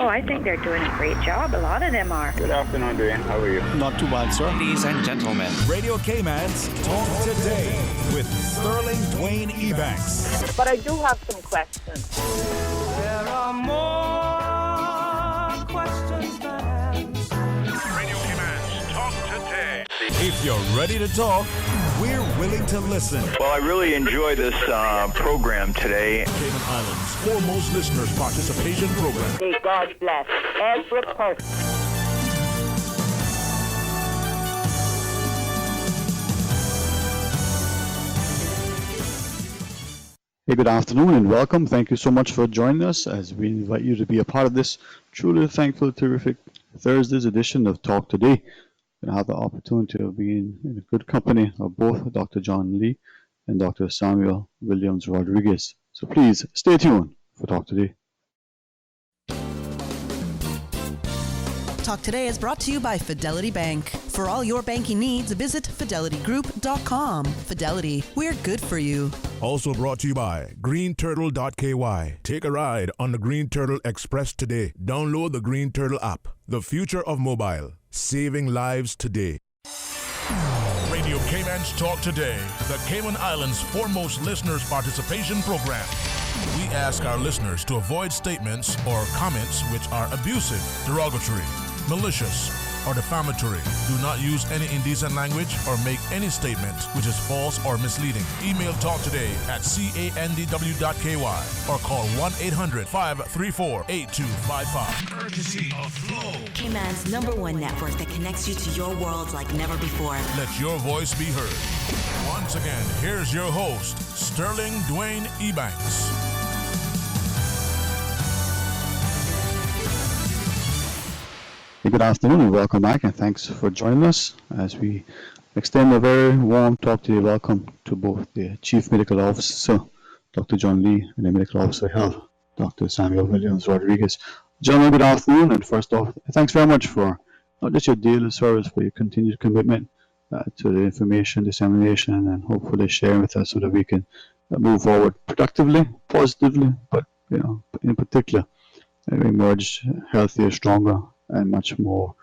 Oh, I think they're doing a great job. A lot of them are. Good afternoon, Dwayne. How are you? Not too bad, sir. Ladies and gentlemen, Radio Cayman's Talk Today with Sterling Dwayne Ebanks. But I do have some questions. There are more questions than answers. Radio Cayman's Talk Today. If you're ready to talk, we're willing to listen. Well, I really enjoy this program today. Cayman Islands' foremost listeners participation program. May God bless every person. Hey, good afternoon and welcome. Thank you so much for joining us as we invite you to be a part of this truly thankful, terrific Thursday's edition of Talk Today. I have the opportunity of being in a good company of both Dr. John Lee and Dr. Samuel Williams Rodriguez. So please stay tuned for Talk Today. Talk Today is brought to you by Fidelity Bank. For all your banking needs, visit fidelitygroup.com. Fidelity, we're good for you. Also brought to you by greenturtle.ky. Take a ride on the Green Turtle Express today. Download the Green Turtle app. The future of mobile. Saving lives today. Radio Cayman's Talk Today, the Cayman Islands' foremost listeners participation program. We ask our listeners to avoid statements or comments which are abusive, derogatory, malicious, or defamatory. Do not use any indecent language or make any statement which is false or misleading. Email talktoday@candw.ky or call 1-800-534-8255. Courtesy of Flow. Cayman's #1 network that connects you to your world like never before. Let your voice be heard. Once again, here's your host, Sterling Dwayne Ebanks. Hey, good afternoon and welcome back, and thanks for joining us as we extend a very warm Talk Today welcome to both the Chief Medical Officer, Dr. John Lee, and the Medical Officer of Health, Dr. Samuel Williams Rodriguez. Gentlemen, good afternoon, and first off, thanks very much for not just your daily service, but your continued commitment to the information dissemination and hopefully sharing with us so that we can move forward productively, positively, but in particular, emerge healthier, stronger, and much more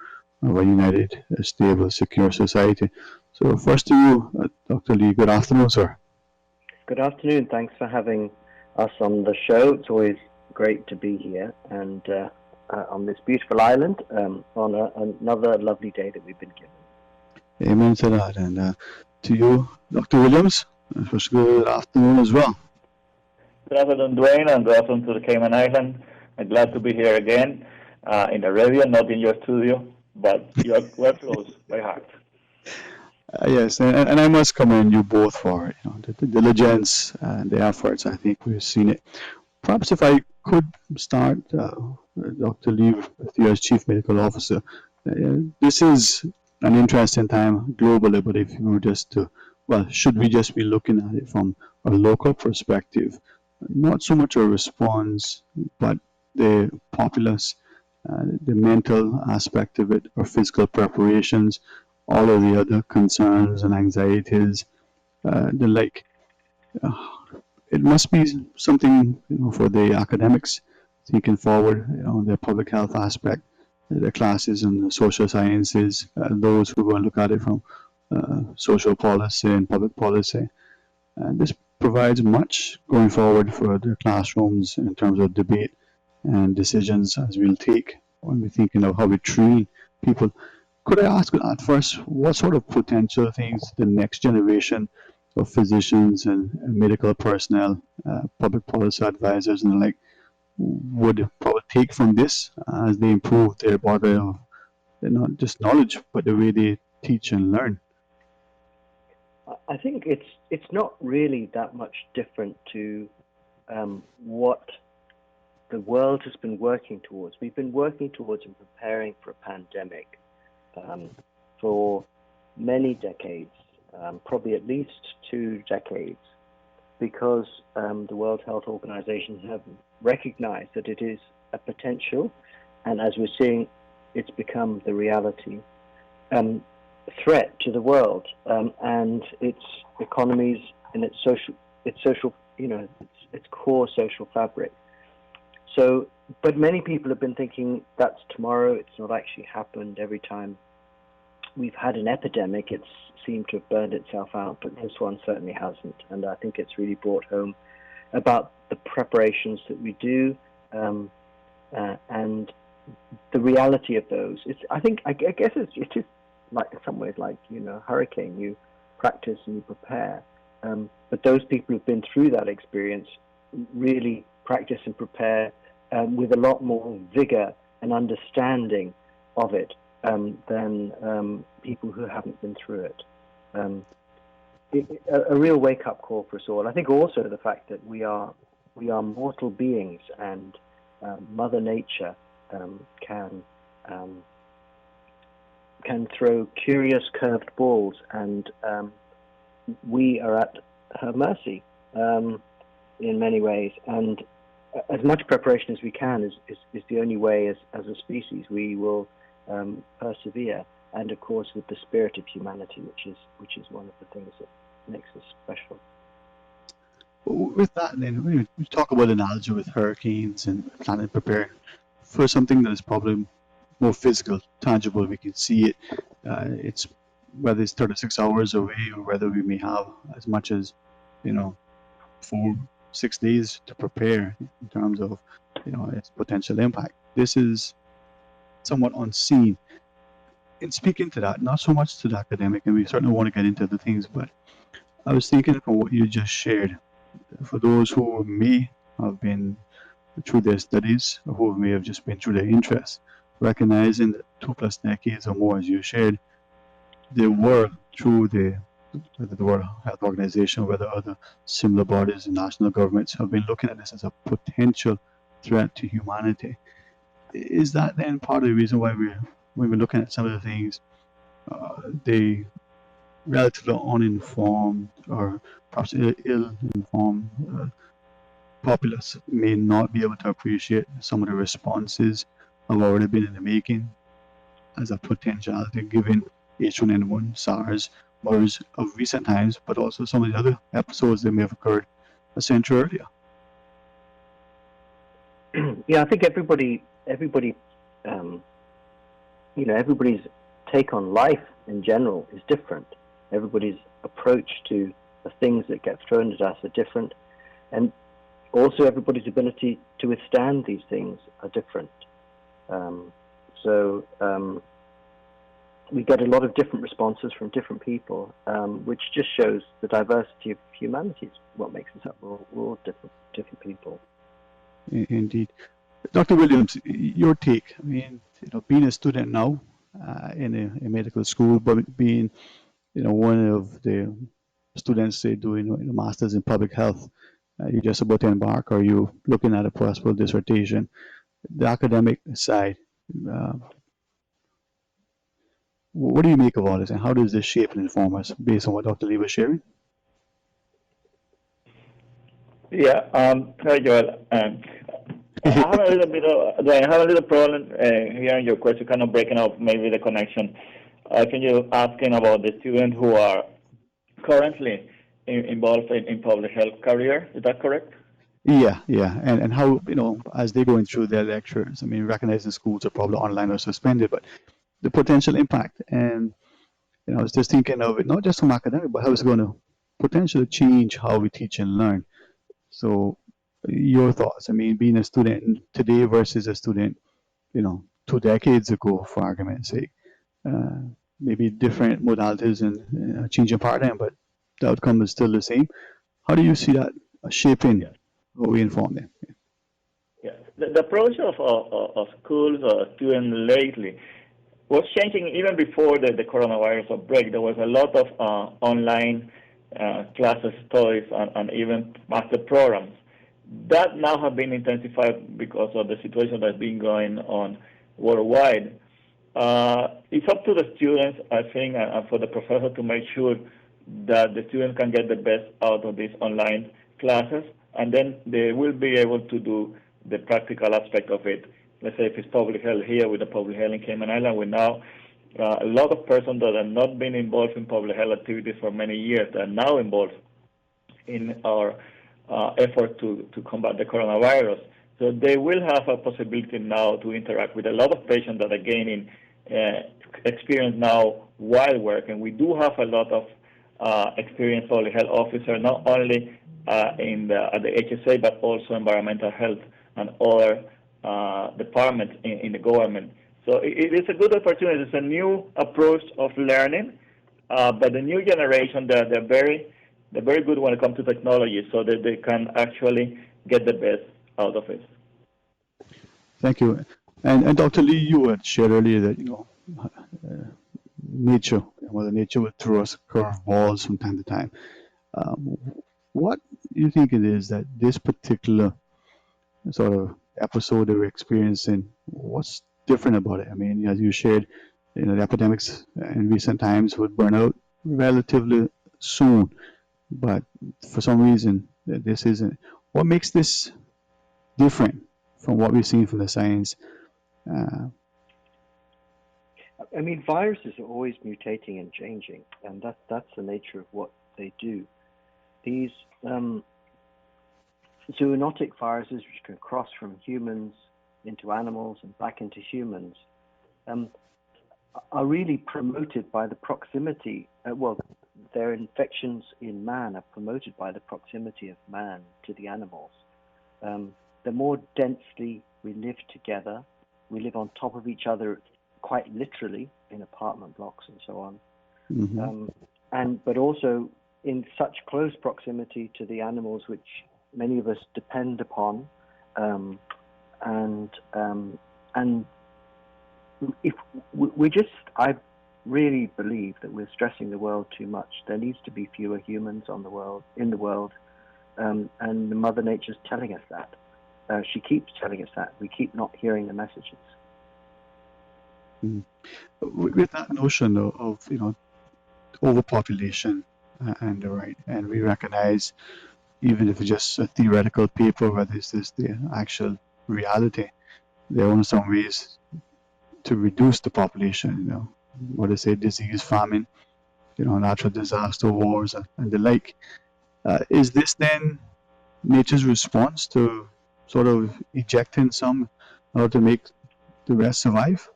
of a united, stable, secure society. So first to you, Dr. Lee, good afternoon, sir. Good afternoon. Thanks for having us on the show. It's always great to be here and on this beautiful island on another lovely day that we've been given. Amen to that. And to you, Dr. Williams, first good afternoon as well. Good afternoon, Dwayne, and good afternoon to the Cayman Islands. I'm glad to be here again. In the radio, not in your studio, but you're close by heart. Yes, and I must commend you both for the diligence and the efforts. I think we've seen it. Perhaps if I could start, Dr. Lee, with you as Chief Medical Officer. This is an interesting time globally, but if you were just to, should we just be looking at it from a local perspective? Not so much a response, but the populace, the mental aspect of it, or physical preparations, all of the other concerns and anxieties, the like. It must be something for the academics thinking forward, the public health aspect, the classes in the social sciences, those who are going to look at it from social policy and public policy. This provides much going forward for the classrooms in terms of debate and decisions as we'll take when we're thinking of how we train people. Could I ask at first, what sort of potential things the next generation of physicians and medical personnel, public policy advisors and the like, would probably take from this as they improve their body of not just knowledge, but the way they teach and learn? I think it's not really that much different to what the world has been working towards. We've been working towards and preparing for a pandemic for many decades, probably at least 2 decades, because the World Health Organization have recognized that it is a potential, and as we're seeing, it's become the reality, threat to the world and its economies and its core social fabric. So, but many people have been thinking that's tomorrow. It's not actually happened. Every time we've had an epidemic, it's seemed to have burned itself out, but this one certainly hasn't. And I think it's really brought home about the preparations that we do and the reality of those. I guess it is like in some ways like hurricane. You practice and you prepare, but those people who've been through that experience really practice and prepare with a lot more vigor and understanding of it than people who haven't been through it. A real wake-up call for us all. I think also the fact that we are mortal beings, and Mother Nature can throw curious curved balls, and we are at her mercy in many ways. And as much preparation as we can is the only way as a species we will persevere. And of course, with the spirit of humanity, which is one of the things that makes us special. With that, then, we talk about analogy with hurricanes and planning to prepare for something that is probably more physical, tangible. We can see it. It's whether it's 36 hours away or whether we may have as much as 4-6 days to prepare in terms of its potential impact. This is somewhat unseen. In speaking to that, not so much to the academic, and we certainly want to get into the things, but I was thinking from what you just shared, for those who may have been through their studies, or who may have just been through their interests, recognizing that 2+ decades or more, as you shared, the world through whether the World Health Organization, whether other similar bodies and national governments have been looking at this as a potential threat to humanity. Is that then part of the reason why when we're looking at some of the things, they relatively uninformed or perhaps ill-informed populace may not be able to appreciate some of the responses have already been in the making as a potentiality given H1N1, SARS, MERS of recent times, but also some of the other episodes that may have occurred a century earlier? Yeah, I think everybody's take on life in general is different. Everybody's approach to the things that get thrown at us are different, and also everybody's ability to withstand these things are different. So we get a lot of different responses from different people, which just shows the diversity of humanity is what makes us up. We're all different people. Indeed. Dr. Williams, your take. I mean, being a student now in a medical school, but being one of the students, say, doing a master's in public health, you're just about to embark, or you looking at a possible dissertation. The academic side, what do you make of all this, and how does this shape and inform us based on what Dr. Lee was sharing? Yeah, hi Joel. I have a little problem hearing your question, kind of breaking up maybe the connection. I think you're asking about the students who are currently involved in public health career. Is that correct? Yeah, and how, as they're going through their lectures, I mean, recognizing schools are probably online or suspended, but the potential impact. And, I was just thinking of it, not just from academic, but how it's going to potentially change how we teach and learn. So your thoughts, I mean, being a student today versus a student, 2 decades ago, for argument's sake, maybe different modalities and changing paradigm, but the outcome is still the same. How do you see that shaping what we inform them? Yeah, the approach of schools or students lately was changing even before the coronavirus outbreak. There was a lot of online classes, studies, and even master programs. That now have been intensified because of the situation that's been going on worldwide. It's up to the students, I think, and for the professor to make sure that the students can get the best out of these online classes, and then they will be able to do the practical aspect of it. Let's say if it's public health here with the public health in Cayman Island, we now a lot of persons that have not been involved in public health activities for many years are now involved in our effort to combat the coronavirus. So they will have a possibility now to interact with a lot of patients that are gaining experience now while working. We do have a lot of experienced public health officers, not only at the HSA, but also environmental health and other departments in the government. So it is a good opportunity. It's a new approach of learning, but the new generation, they're very good when it comes to technology, so that they can actually get the best out of it. Thank you. And Dr. Lee, you had shared earlier that nature, Mother Nature would throw us curveballs from time to time. What do you think it is that this particular sort of episode that we're experiencing, what's different about it? I mean, as you shared, the epidemics in recent times would burn out relatively soon, but for some reason, this isn't. What makes this different from what we've seen from the science? I mean, viruses are always mutating and changing, and that's the nature of what they do. These zoonotic viruses, which can cross from humans into animals and back into humans, are really promoted by the proximity. Their infections in man are promoted by the proximity of man to the animals. The more densely we live together, we live on top of each other, quite literally, in apartment blocks and so on. Mm-hmm. But also in such close proximity to the animals which many of us depend upon, and if I really believe that we're stressing the world too much. There needs to be fewer humans in the world, and Mother Nature's telling us that. She keeps telling us that. We keep not hearing the messages. With that notion of overpopulation and we recognize, even if it's just a theoretical paper, whether it's this the actual reality, there are some ways to reduce the population. What they say, disease, famine, natural disaster, wars, and the like. Is this then nature's response to sort of ejecting some in order to make the rest survive?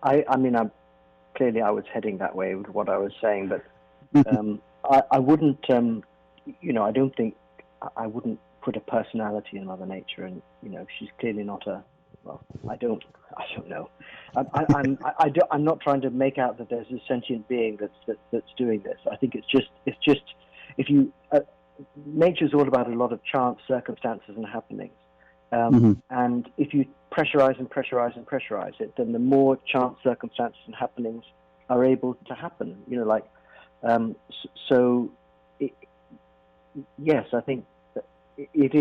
I mean, clearly I was heading that way with what I was saying, but I wouldn't, I don't think I wouldn't put a personality in Mother Nature, and she's clearly not I don't know. I'm not trying to make out that there's a sentient being that's doing this. I think it's just if you nature's all about a lot of chance, circumstances, and happenings. And if you pressurize it, then the more chance, circumstances, and happenings are able to happen. Yes, I think that it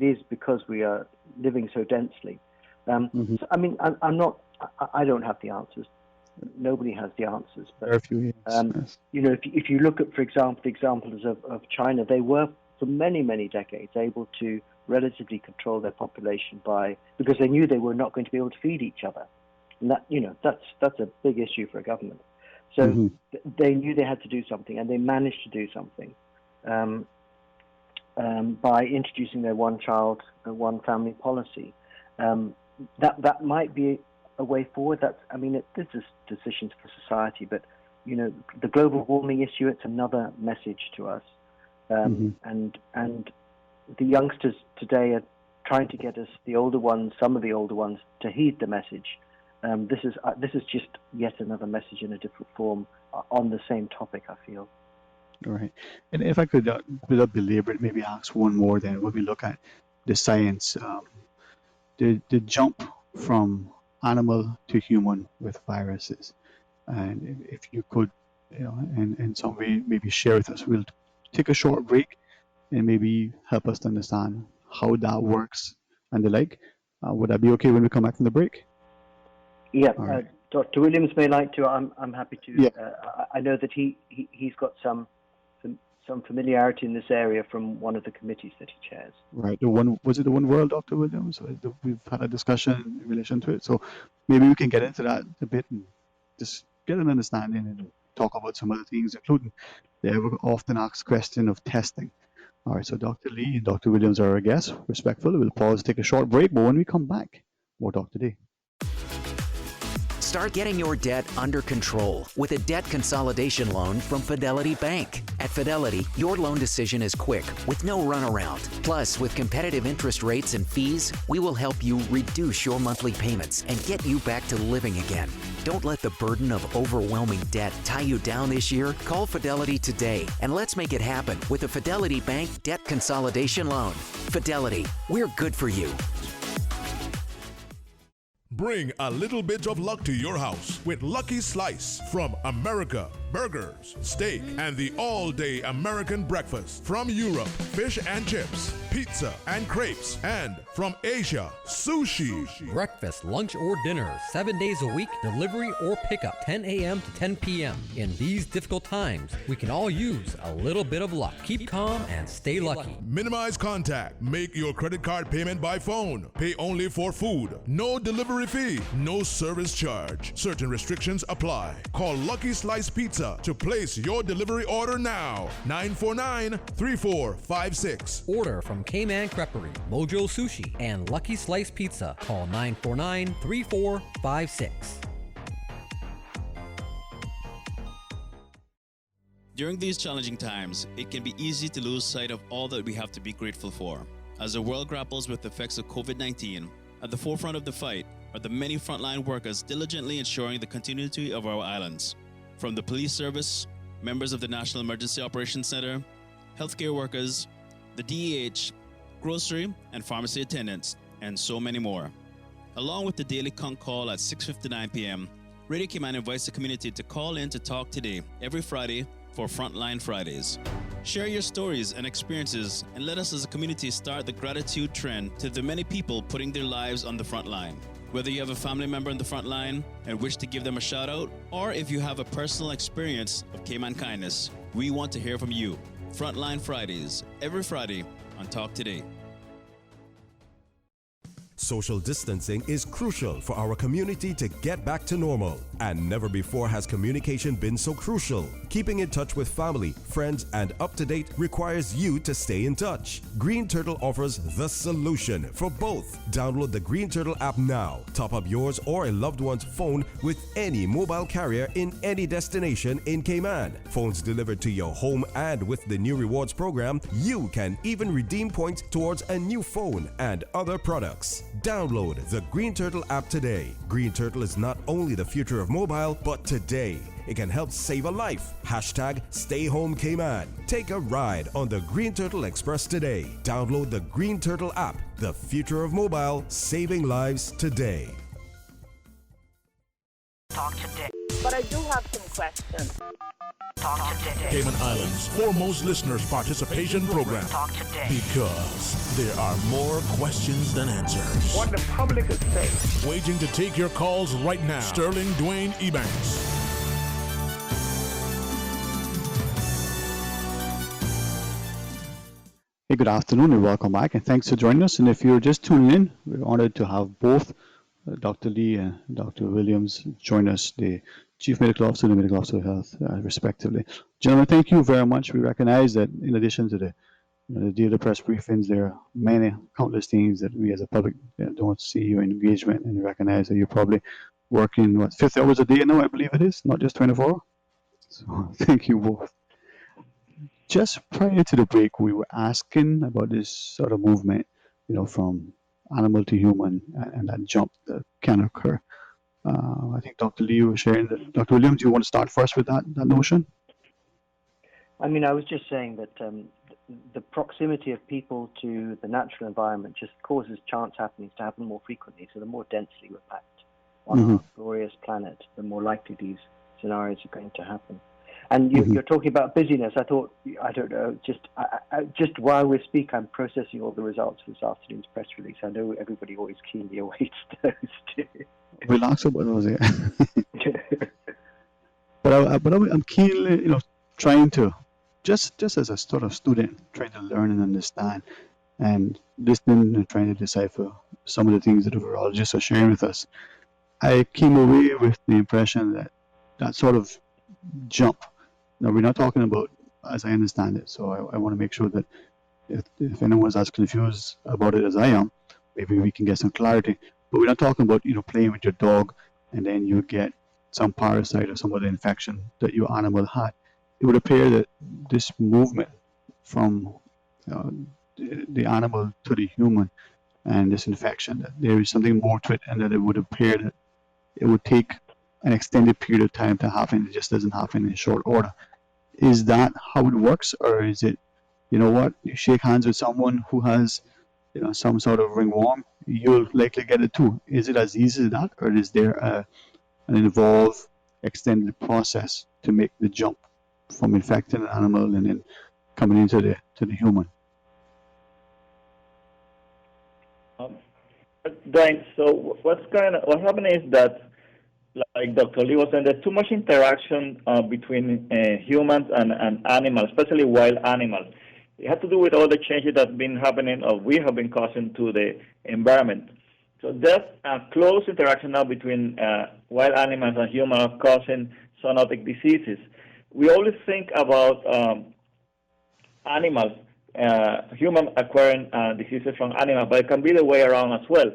is because we are living so densely. So, I mean, I don't have the answers. Nobody has the answers. But there are a few yes. If you look at, for example, the examples of China, they were for many decades able to relatively control their population because they knew they were not going to be able to feed each other, and that's a big issue for a government. So they knew they had to do something, and they managed to do something by introducing their one-child, one-family policy. That might be a way forward. This is decisions for society, but the global warming issue, it's another message to us, and the youngsters today are trying to get us, some of the older ones, to heed the message. This is just yet another message in a different form on the same topic, I feel. All right. And if I could, without belaboring, maybe ask one more then, when we look at the science, the jump from animal to human with viruses, and if you could, in some way, maybe share with us. We'll take a short break and maybe help us to understand how that works and the like. Would that be okay when we come back from the break? Yeah, right. Dr. Williams may like to. I'm happy to. Yeah. I know that he's got some familiarity in this area from one of the committees that he chairs. Right. Was it the One World, Dr. Williams? We've had a discussion in relation to it. So maybe we can get into that a bit and just get an understanding and talk about some other things, including the ever often asked question of testing. All right, so Dr. Lee and Dr. Williams are our guests. Respectfully, we'll pause, take a short break, but when we come back, more Talk Today. Start getting your debt under control with a debt consolidation loan from Fidelity Bank. At Fidelity, your loan decision is quick with no runaround. Plus, with competitive interest rates and fees, we will help you reduce your monthly payments and get you back to living again. Don't let the burden of overwhelming debt tie you down this year. Call Fidelity today and let's make it happen with a Fidelity Bank debt consolidation loan. Fidelity, we're good for you. Bring a little bit of luck to your house with Lucky Slice from America. Burgers, steak, and the all-day American breakfast. From Europe, fish and chips, pizza and crepes. And from Asia, sushi. Breakfast, lunch, or dinner, 7 days a week, delivery or pickup, 10 a.m. to 10 p.m. In these difficult times, we can all use a little bit of luck. Keep calm and stay lucky. Minimize contact. Make your credit card payment by phone. Pay only for food. No delivery fee. No service charge. Certain restrictions apply. Call Lucky Slice Pizza to place your delivery order now. 949-3456. Order from Cayman Creperie, Mojo Sushi, and Lucky Slice Pizza. Call 949-3456. During these challenging times, it can be easy to lose sight of all that we have to be grateful for. As the world grapples with the effects of COVID-19, at the forefront of the fight are the many frontline workers diligently ensuring the continuity of our islands. From the police service, members of the National Emergency Operations Center, healthcare workers, the DEH, grocery and pharmacy attendants, and so many more. Along with the daily conch call at 6:59 p.m., Radio Cayman invites the community to call in to talk today, every Friday, for Frontline Fridays. Share your stories and experiences and let us as a community start the gratitude trend to the many people putting their lives on the front line. Whether you have a family member on the front line and wish to give them a shout out, or if you have a personal experience of Cayman kindness, we want to hear from you. Frontline Fridays, every Friday on Talk Today. Social distancing is crucial for our community to get back to normal. And never before has communication been so crucial. Keeping in touch with family, friends, and up to date requires you to stay in touch. Green Turtle offers the solution for both. Download the Green Turtle app now. Top up yours or a loved one's phone with any mobile carrier in any destination in Cayman. Phones delivered to your home, and with the new rewards program, you can even redeem points towards a new phone and other products. Download the Green Turtle app today. Green Turtle is not only the future of mobile, but today it can help save a life. Hashtag Stay Home Cayman. Take a ride on the Green Turtle Express today. Download the Green Turtle app. The future of mobile, saving lives today. Talk today. But I do have some questions. Talk today. Cayman Islands' foremost listeners participation program. Talk today. Because there are more questions than answers. What the public is saying. Waiting to take your calls right now. Sterling Dwayne Ebanks. Hey, good afternoon and welcome back, and thanks for joining us. And if you're just tuning in, we're honored to have both Dr. Lee and Dr. Williams join us, the Chief Medical Officer and the Medical Officer of Health, respectively. Gentlemen, thank you very much. We recognize that in addition to the daily press briefings, there are many, countless things that we as a public don't see your engagement, and recognize that you're probably working, 50 hours a day now, I believe it is, not just 24. So thank you both. Just prior to the break, we were asking about this sort of movement, from animal to human, and that jump that can occur. I think Dr. Lee was sharing that. Dr. Williams, do you want to start first with that notion? I mean, I was just saying that the proximity of people to the natural environment just causes chance happenings to happen more frequently. So the more densely we're packed on our glorious planet, the more likely these scenarios are going to happen. And you're talking about busyness. I thought, I don't know, just while we speak, I'm processing all the results of this afternoon's press release. I know everybody always keenly awaits those too. Relax about those, yeah. But I'm keenly, trying to, just as a sort of student, trying to learn and understand, and listening and trying to decipher some of the things that the virologists are sharing with us. I came away with the impression that sort of jump. Now, we're not talking about, as I understand it, so I want to make sure that If anyone's as confused about it as I am, maybe we can get some clarity. But we're not talking about playing with your dog and then you get some parasite or some other infection that your animal had. It would appear that this movement from uh, the animal to the human and this infection, that there is something more to it, and that it would appear that it would take an extended period of time to happen. It just doesn't happen in short order. Is that how it works, or is it, you shake hands with someone who has, some sort of ringworm, you'll likely get it too. Is it as easy as that, or is there an involved, extended process to make the jump from infecting an animal and then coming into the human? Dwayne, so what's happening is that, like Dr. Lee was saying, there's too much interaction between humans and animals, especially wild animals. It has to do with all the changes that have been happening or we have been causing to the environment. So there's a close interaction now between wild animals and humans causing zoonotic diseases. We always think about animals, human acquiring diseases from animals, but it can be the way around as well.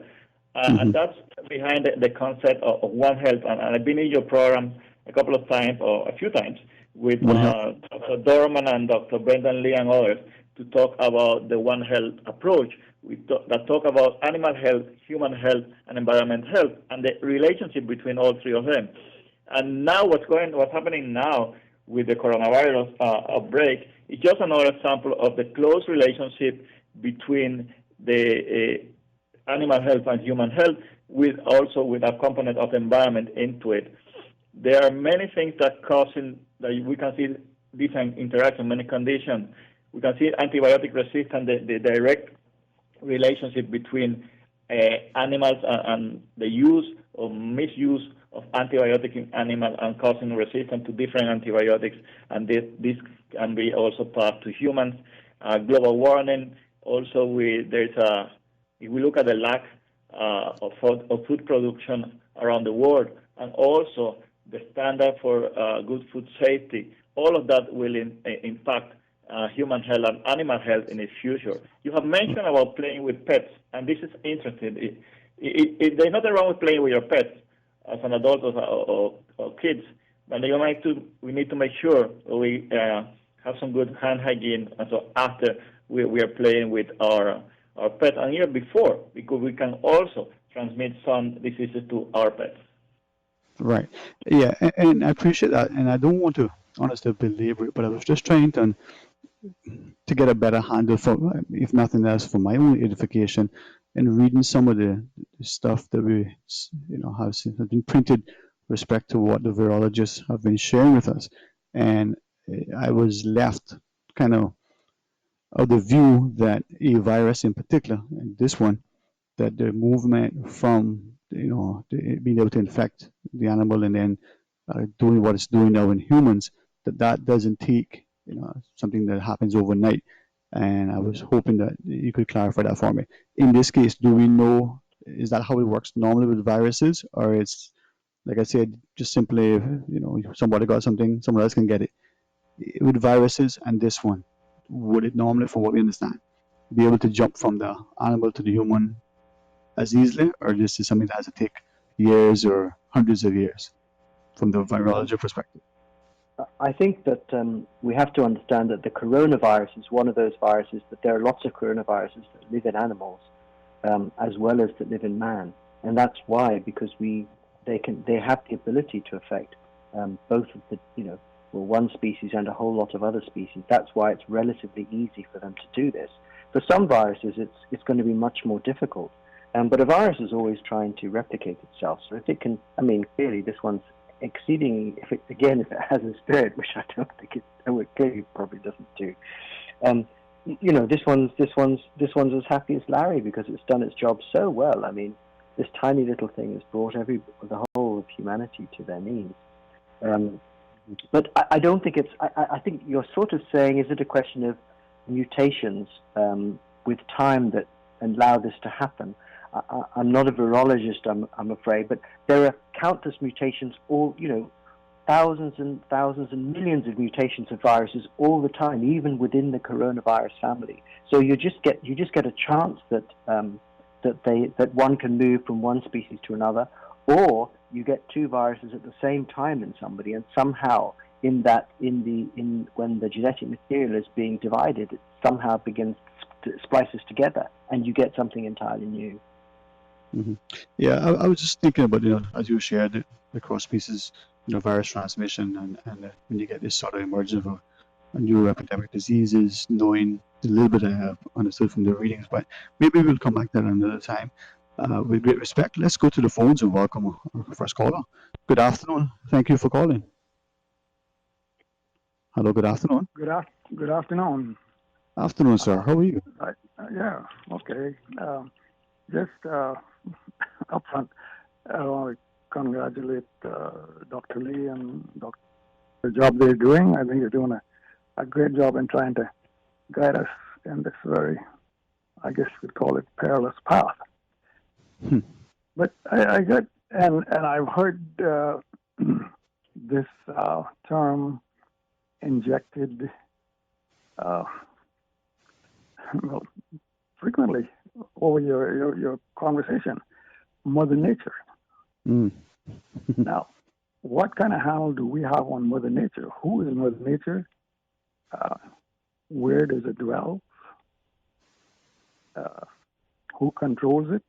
And that's behind the concept of One Health. And I've been in your program a couple of times, or a few times, with Dr. Dorman and Dr. Brendan Lee and others to talk about the One Health approach. That talk about animal health, human health, and environment health, and the relationship between all three of them. And now what's happening now with the coronavirus outbreak is just another example of the close relationship between the animal health and human health, with a component of environment into it. There are many things that we can see different interaction, many conditions. We can see antibiotic resistance, the direct relationship between animals and the use or misuse of antibiotic in animals and causing resistance to different antibiotics, and this can be also passed to humans. Global warming, also if we look at the lack of food production around the world, and also the standard for good food safety, all of that will impact human health and animal health in the future. You have mentioned about playing with pets, and this is interesting. There's nothing wrong with playing with your pets as an adult or kids, but we need to make sure we have some good hand hygiene, and so after we are playing with our pets, and even before, because we can also transmit some diseases to our pets. Right. Yeah, and I appreciate that, and I don't want to honestly belabor it, but I was just trying to get a better handle for, if nothing else, for my own edification, and reading some of the stuff that we have been printed with respect to what the virologists have been sharing with us, and I was left kind of the view that a virus in particular, and this one, that the movement from being able to infect the animal and then doing what it's doing now in humans, that doesn't take something that happens overnight. And I was hoping that you could clarify that for me. In this case, do we know, is that how it works normally with viruses, or it's, like I said, just simply somebody got something, someone else can get it? With viruses and this one, would it normally, for what we understand, be able to jump from the animal to the human as easily, or this is something that has to take years or hundreds of years from the virology perspective? I think that we have to understand that the coronavirus is one of those viruses, that there are lots of coronaviruses that live in animals as well as that live in man. And that's why, because they have the ability to affect both of the, one species and a whole lot of other species. That's why it's relatively easy for them to do this. For some viruses, it's going to be much more difficult. But a virus is always trying to replicate itself. So if it can, clearly this one's exceedingly, if it has a spirit, which I don't think it clearly probably doesn't do. This one's as happy as Larry because it's done its job so well. This tiny little thing has brought the whole of humanity to their knees. But I don't think it's. I think you're sort of saying, is it a question of mutations with time that allow this to happen? I'm not a virologist, I'm afraid, but there are countless mutations, all thousands and thousands and millions of mutations of viruses all the time, even within the coronavirus family. So you just get a chance that that one can move from one species to another, or you get two viruses at the same time in somebody, and somehow when the genetic material is being divided, it somehow begins to splices together, and you get something entirely new. Mm-hmm. Yeah, I was just thinking about, as you shared the cross species, virus transmission, and when you get this sort of emergence of a new epidemic diseases, knowing the little bit I have understood from the readings, but maybe we'll come back to that another time. With great respect, let's go to the phones and welcome our first caller. Good afternoon. Thank you for calling. Hello, good afternoon. Good afternoon. Afternoon, sir. How are you? Yeah, okay. Just upfront, I want to congratulate Dr. Lee and the job they're doing. I think they're doing a great job in trying to guide us in this very, I guess you could call it, perilous path. But I get, and I've heard this term injected frequently over your conversation, Mother Nature. Now, what kind of handle do we have on Mother Nature? Who is Mother Nature? Where does it dwell? Who controls it?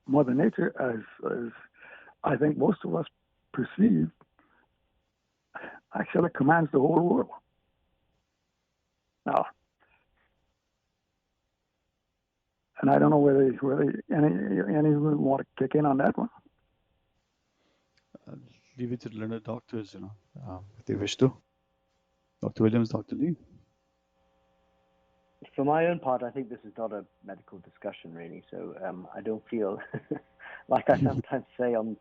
Mother Nature, as I think most of us perceive, actually commands the whole world. Now, and I don't know whether anyone want to kick in on that one. Leave it to the learned doctors, if they wish to. Dr. Williams, Dr. Lee. For my own part, I think this is not a medical discussion, really. So I don't feel like I sometimes say on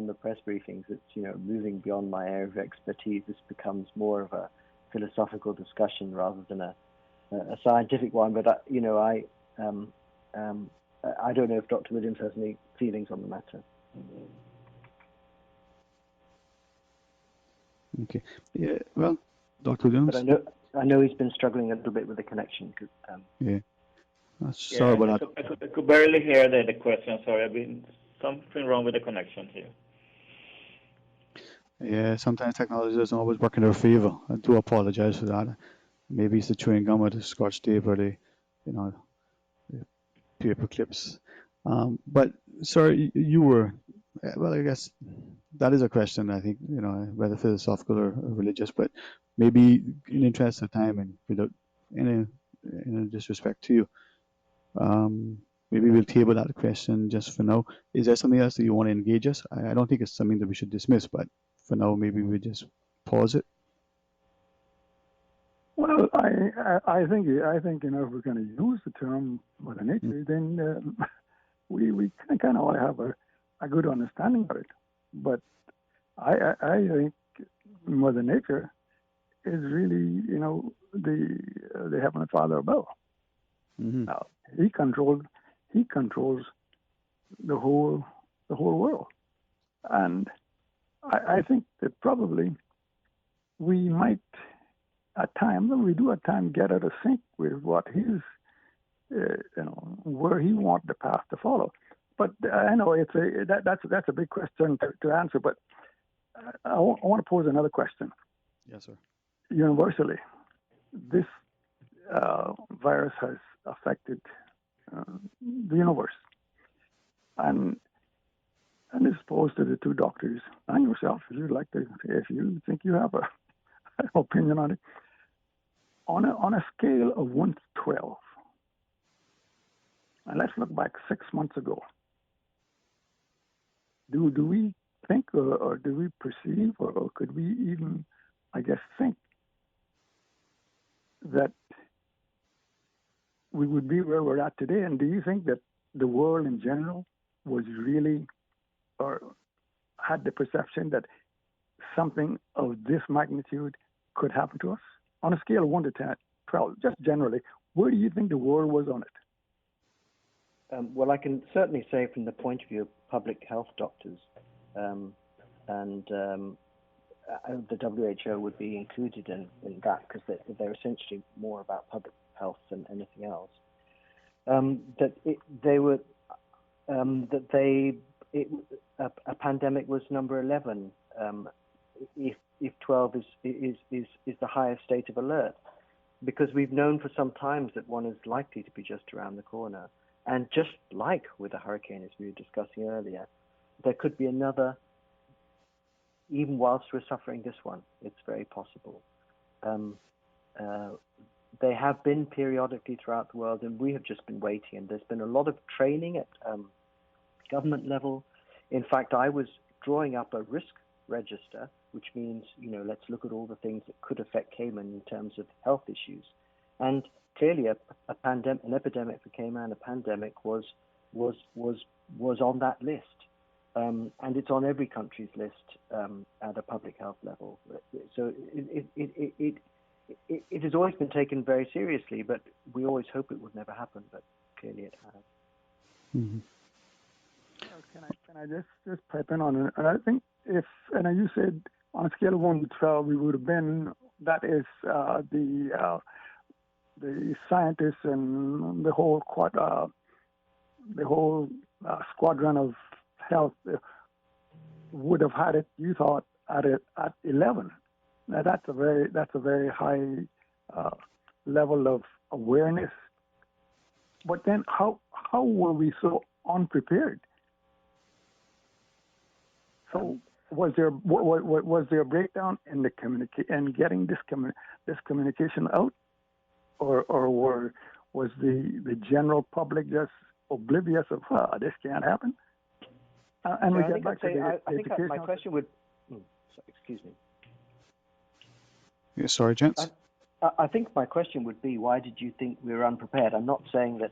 the press briefings, it's moving beyond my area of expertise. This becomes more of a philosophical discussion rather than a scientific one. But I don't know if Dr. Williams has any feelings on the matter. Okay. Yeah. Well, Dr. Williams. But I know he's been struggling a little bit with the connection. Yeah. Sorry about that. I could barely hear the question. Sorry, I've been something wrong with the connection here. Yeah, sometimes technology doesn't always work in our favor. I do apologize for that. Maybe it's the chewing gum or the scotch tape or the paper clips. But sorry, you were. Well, I guess that is a question. I think whether philosophical or religious, but maybe in the interest of time and without any disrespect to you, maybe we'll table that question just for now. Is there something else that you want to engage us? I don't think it's something that we should dismiss, but for now, maybe we just pause it. Well, I think if we're going to use the term Mother Nature, then we kind of want to have a good understanding of it. But I think Mother Nature is really the Heavenly Father above. Mm-hmm. Now, he controls the whole world, and I think that probably we might at times get out of sync with what his where he wants the path to follow. But I know that's a big question to answer. But I want to pose another question. Yes, sir. Universally, this virus has affected the universe, and this is posed to the two doctors and yourself, if you'd like to, if you think you have an opinion on it. On a scale of 1 to 12, and let's look back 6 months ago. Do we think, or do we perceive, or could we even, I guess, think that we would be where we're at today? And do you think that the world in general was really, or had the perception that something of this magnitude could happen to us? On a scale of 1 to 10, 12, just generally, where do you think the world was on it? Well, I can certainly say from the point of view of public health doctors, and the WHO would be included in that because they're essentially more about public health than anything else. A pandemic was number 11 if 12 is the highest state of alert, because we've known for some time that one is likely to be just around the corner. And just like with a hurricane, as we were discussing earlier, there could be another, even whilst we're suffering this one. It's very possible. They have been periodically throughout the world, and we have just been waiting. And there's been a lot of training at government level. In fact, I was drawing up a risk register, which means, let's look at all the things that could affect Cayman in terms of health issues. And clearly, an epidemic for Cayman, a pandemic was on that list, and it's on every country's list at a public health level. So it has always been taken very seriously, but we always hope it would never happen. But clearly, it has. Mm-hmm. Can I just pipe in on it? And I think and you said on a scale of 1 to 12, we would have been. That is the scientists and the whole squadron of health would have had it. You thought at 11. Now that's a very high level of awareness. But then how were we so unprepared? So was there a breakdown in the getting this communication out, or was the general public just oblivious of this can't happen? And I think my question would. Excuse me. Yeah, sorry, gents. I think my question would be, why did you think we were unprepared? I'm not saying that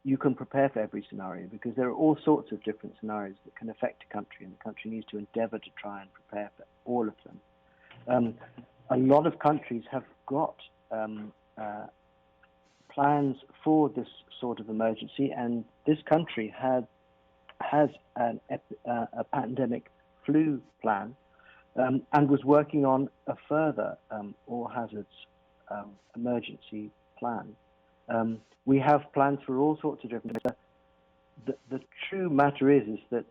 you can prepare for every scenario, because there are all sorts of different scenarios that can affect a country, and the country needs to endeavor to try and prepare for all of them. A lot of countries have got plans for this sort of emergency, and this country has a pandemic flu plan, and was working on a further all hazards emergency plan. We have plans for all sorts of different things. The true matter is that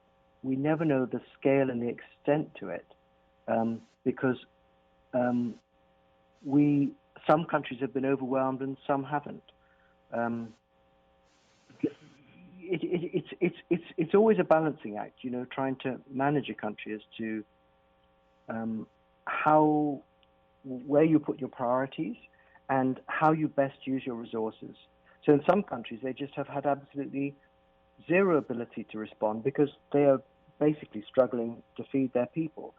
we never know the scale and the extent to it, because some countries have been overwhelmed and some haven't. It's always a balancing act, trying to manage a country as to where you put your priorities and how you best use your resources. So in some countries, they just have had absolutely zero ability to respond because they are basically struggling to feed their people.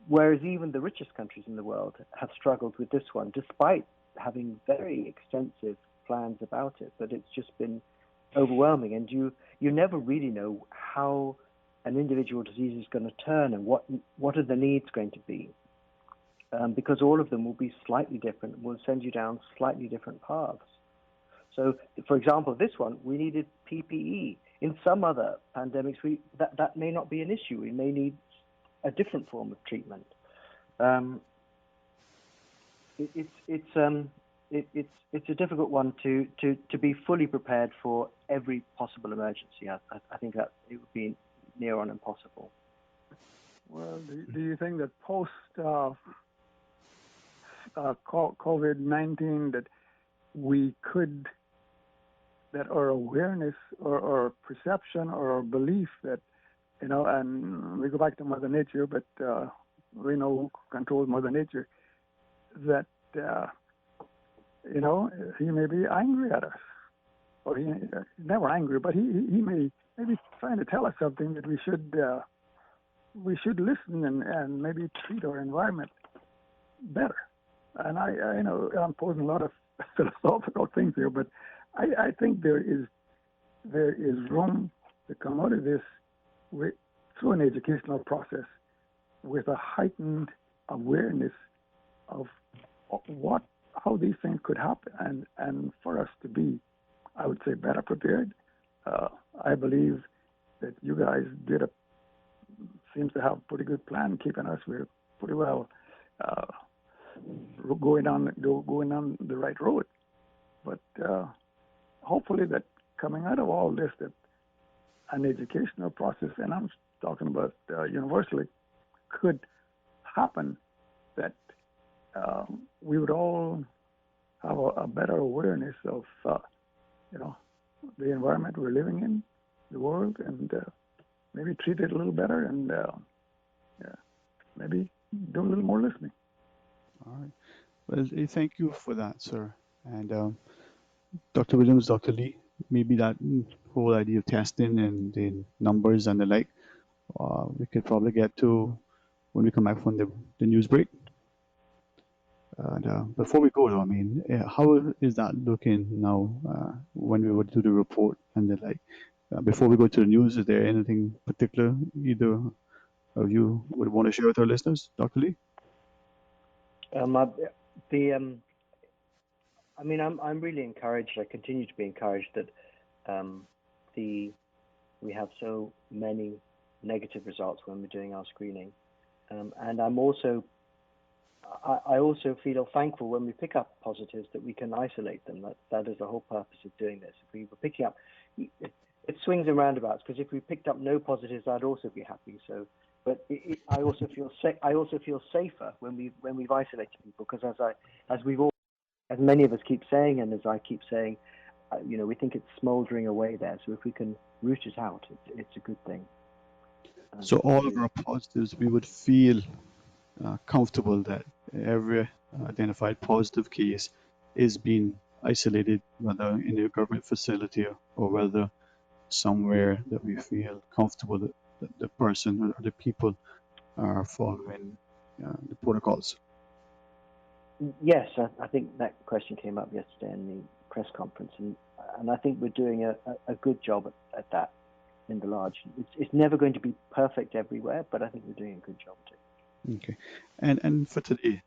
Whereas even the richest countries in the world have struggled with this one, despite having very extensive plans about it. But it's just been overwhelming, and you never really know how an individual disease is going to turn and what are the needs going to be, because all of them will be slightly different and will send you down slightly different paths. So, for example, this one, we needed PPE. In some other pandemics, that may not be an issue. We may need a different form of treatment. It's a difficult one to be fully prepared for every possible emergency. I think that it would be near on impossible. Well, do you think that post COVID-19 that we could, that our awareness or perception or belief that, and we go back to Mother Nature, but we know who controls Mother Nature, that, he may be angry at us, or he's never angry, but he may be trying to tell us something that we should listen and maybe treat our environment better. And I know I'm posing a lot of philosophical things here, but I think there is room to come out of this through an educational process with a heightened awareness of how these things could happen, and for us to be, I would say, better prepared. I believe that you guys did a seems to have a pretty good plan keeping us. We're pretty well going on the right road. But hopefully that coming out of all this, that an educational process, and I'm talking about universally, could happen, that we would all have a better awareness of the environment we're living in, the world, and maybe treat it a little better, and maybe do a little more listening. All right. Well, thank you for that, sir. And Dr. Williams, Dr. Lee, maybe that whole idea of testing and the numbers and the like, we could probably get to when we come back from the news break. Before we go, though, I mean, how is that looking now when we would do the report and the like? Before we go to the news, is there anything particular either of you would want to share with our listeners, Dr. Lee? I'm really encouraged. I continue to be encouraged that we have so many negative results when we're doing our screening, and I also feel thankful when we pick up positives that we can isolate them. That is the whole purpose of doing this. If we were picking up, it swings and roundabouts, because if we picked up no positives, I'd also be happy. So, but I also feel safer when we've isolated people, because as many of us keep saying, and as I keep saying, we think it's smouldering away there. So if we can root it out, it's a good thing. So all of our positives, we would feel comfortable that every identified positive case is being isolated, whether in a government facility or whether somewhere that we feel comfortable that the person or the people are following the protocols. Yes, I think that question came up yesterday in the press conference, and I think we're doing a good job at that in the large. It's never going to be perfect everywhere, but I think we're doing a good job too. Okay, and for today,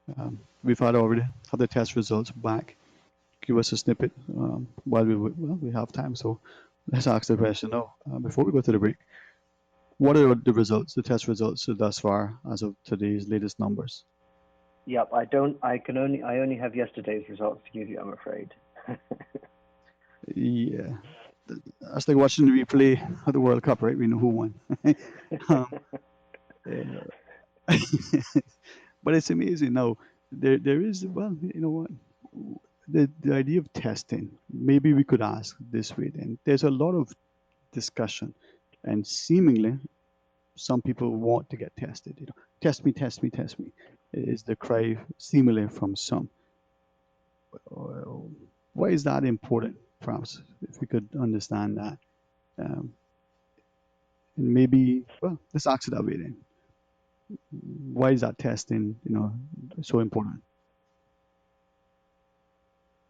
we've already had the test results back. Give us a snippet while we have time. So let's ask the question now. Before we go to the break, what are the results, the test results thus far as of today's latest numbers? Yep, I only have yesterday's results to give you, I'm afraid. Yeah, that's like watching the replay of the World Cup, right? We know who won. But it's amazing now. There is, well, you know what, the idea of testing. Maybe we could ask this way. Then there's a lot of discussion, and seemingly some people want to get tested. Test me, test me, test me. Is the cry seemingly from some. Why is that important? Perhaps if we could understand that, and maybe, well, let's ask it that way then. Why is that testing, so important?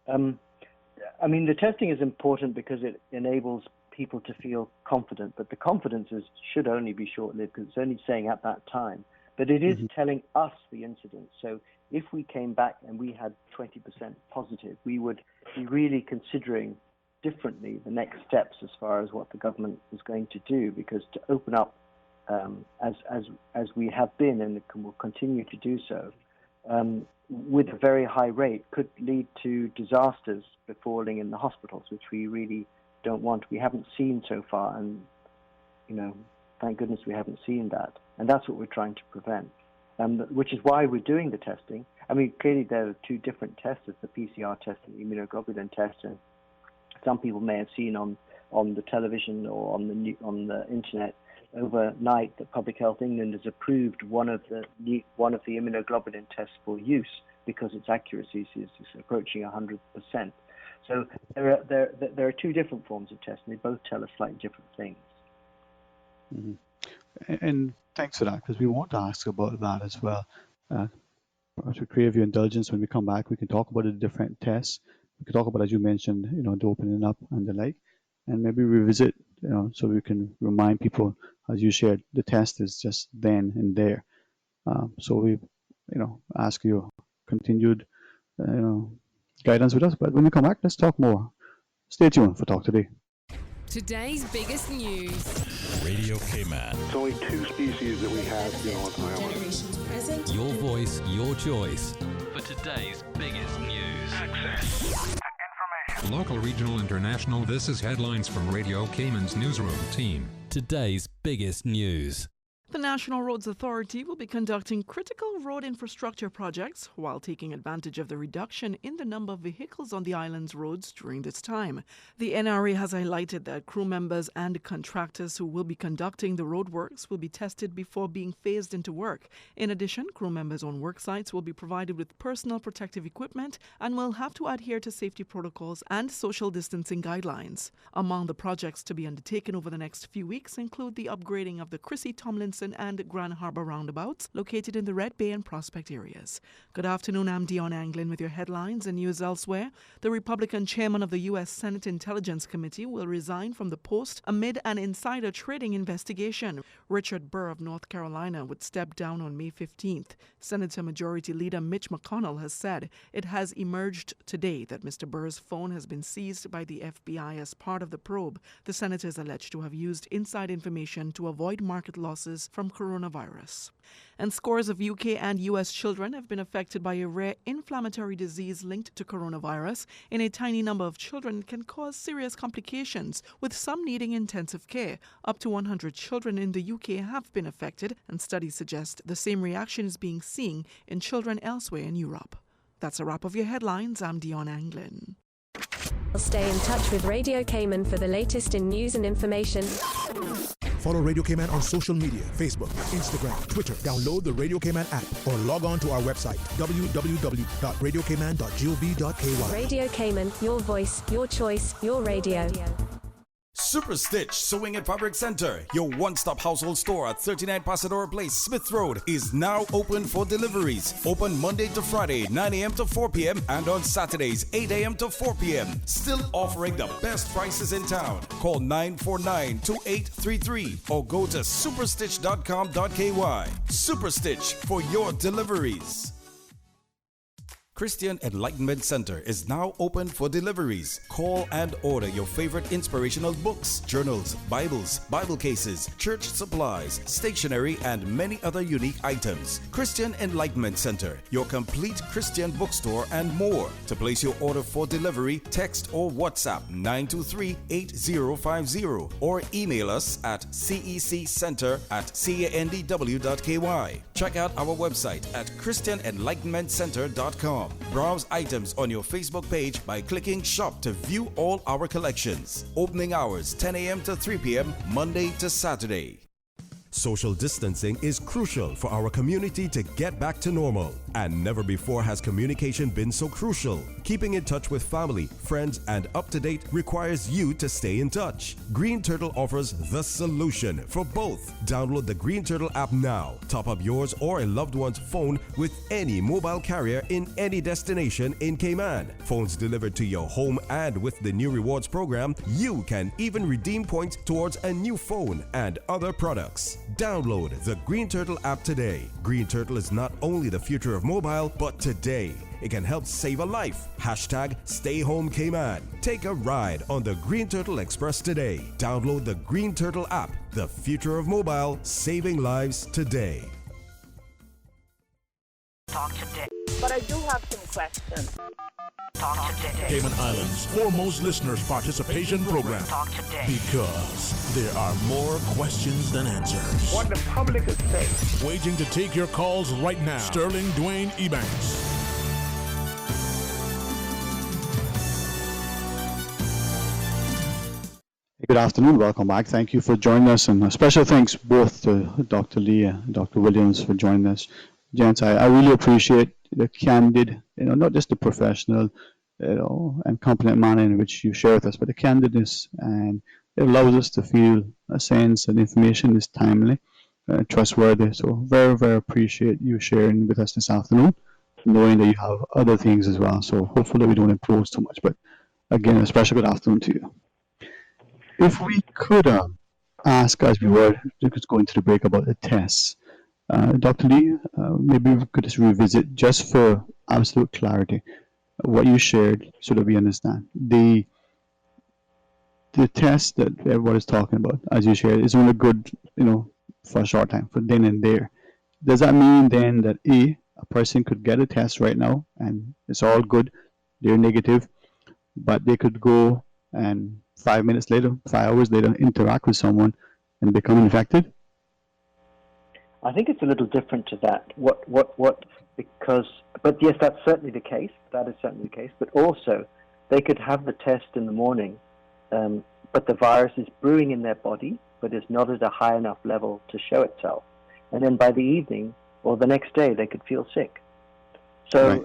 The testing is important because it enables people to feel confident, but the confidence should only be short-lived, because it's only saying at that time. But it is telling us the incidence. So if we came back and we had 20% positive, we would be really considering differently the next steps as far as what the government is going to do, because to open up as we have been and will continue to do so, with a very high rate, could lead to disasters befalling in the hospitals, which we really don't want. We haven't seen so far, and thank goodness we haven't seen that. And that's what we're trying to prevent, which is why we're doing the testing. Clearly there are two different tests, the PCR test and the immunoglobulin test, and some people may have seen on the television or on the internet overnight that Public Health England has approved one of the immunoglobulin tests for use because its accuracy is approaching 100%. So there are two different forms of testing. They both tell us slightly different things. Mm-hmm. And thanks for that, because we want to ask about that as well. To crave your indulgence, when we come back, we can talk about the different tests. We can talk about, as you mentioned, the opening up and the like, and maybe revisit, so we can remind people, as you shared, the test is just then and there. So we, ask you continued, guidance with us. But when we come back, let's talk more. Stay tuned for Talk Today. Today's biggest news. Radio Cayman. It's only 2 species that we have, on the island. Your voice, your choice. For today's biggest news. Access. Local, regional, international, this is headlines from Radio Cayman's newsroom team. Today's biggest news. The National Roads Authority will be conducting critical road infrastructure projects while taking advantage of the reduction in the number of vehicles on the island's roads during this time. The NRA has highlighted that crew members and contractors who will be conducting the road works will be tested before being phased into work. In addition, crew members on work sites will be provided with personal protective equipment and will have to adhere to safety protocols and social distancing guidelines. Among the projects to be undertaken over the next few weeks include the upgrading of the Chrissy Tomlinson and Grand Harbor roundabouts located in the Red Bay and Prospect areas. Good afternoon, I'm Dion Anglin with your headlines and news elsewhere. The Republican chairman of the U.S. Senate Intelligence Committee will resign from the post amid an insider trading investigation. Richard Burr of North Carolina would step down on May 15th. Senator Majority Leader Mitch McConnell has said it has emerged today that Mr. Burr's phone has been seized by the FBI as part of the probe. The senator is alleged to have used inside information to avoid market losses from coronavirus. And scores of UK and US children have been affected by a rare inflammatory disease linked to coronavirus. In a tiny number of children, it can cause serious complications, with some needing intensive care. Up to 100 children in the UK have been affected, and studies suggest the same reaction is being seen in children elsewhere in Europe. That's a wrap of your headlines. I'm Dion Anglin. Stay in touch with Radio Cayman for the latest in news and information. Follow Radio Cayman on social media, Facebook, Instagram, Twitter. Download the Radio Cayman app or log on to our website, www.radiocayman.gov.ky. Radio Cayman, your voice, your choice, your radio. Super Stitch Sewing and Fabric Center, your one-stop household store at 39 Pasadora Place, Smith Road, is now open for deliveries. Open Monday to Friday, 9 a.m. to 4 p.m. and on Saturdays, 8 a.m. to 4 p.m. Still offering the best prices in town. Call 949-2833 or go to superstitch.com.ky. Super Stitch for your deliveries. Christian Enlightenment Center is now open for deliveries. Call and order your favorite inspirational books, journals, Bibles, Bible cases, church supplies, stationery, and many other unique items. Christian Enlightenment Center, your complete Christian bookstore and more. To place your order for delivery, text or WhatsApp 923-8050 or email us at ceccenter@candw.ky. Check out our website at christianenlightenmentcenter.com. Browse items on your Facebook page by clicking Shop to view all our collections. Opening hours 10 a.m. to 3 p.m. Monday to Saturday. Social distancing is crucial for our community to get back to normal, and never before has communication been so crucial. Keeping in touch with family, friends, and up to date requires you to stay in touch. Green Turtle offers the solution for both. Download the Green Turtle app now. Top up yours or a loved one's phone with any mobile carrier in any destination in Cayman. Phones delivered to your home, and with the new rewards program, you can even redeem points towards a new phone and other products. Download the Green Turtle app today. Green Turtle is not only the future of mobile, but today it can help save a life. Hashtag Stay Home Cayman. Take a ride on the Green Turtle Express today. Download the Green Turtle app. The future of mobile, saving lives today. Talk today. But I do have some questions. Talk today. Cayman Islands' foremost listeners participation program. Talk today. Because there are more questions than answers. What the public is saying. Waiting to take your calls right now. Sterling Dwayne Ebanks. Good afternoon, welcome back. Thank you for joining us, and a special thanks both to Dr. Lee and Dr. Williams for joining us. Gents, I really appreciate the candid, not just the professional, and competent manner in which you share with us, but the candidness, and it allows us to feel a sense that information is timely, trustworthy. So very, very appreciate you sharing with us this afternoon, knowing that you have other things as well. So hopefully we don't impose too much, but again, a special good afternoon to you. If we could ask, as we were just going to the break, about the tests, Dr. Lee, maybe we could just revisit, just for absolute clarity, what you shared so that we understand. the test that everybody's talking about, as you shared, is only good, for a short time, for then and there. Does that mean then that a person could get a test right now and it's all good, they're negative, but they could go and 5 minutes later, 5 hours later, interact with someone and become infected? I think it's a little different to that. But yes, that's certainly the case. That is certainly the case. But also, they could have the test in the morning, but the virus is brewing in their body, but it's not at a high enough level to show itself. And then by the evening or the next day, they could feel sick. So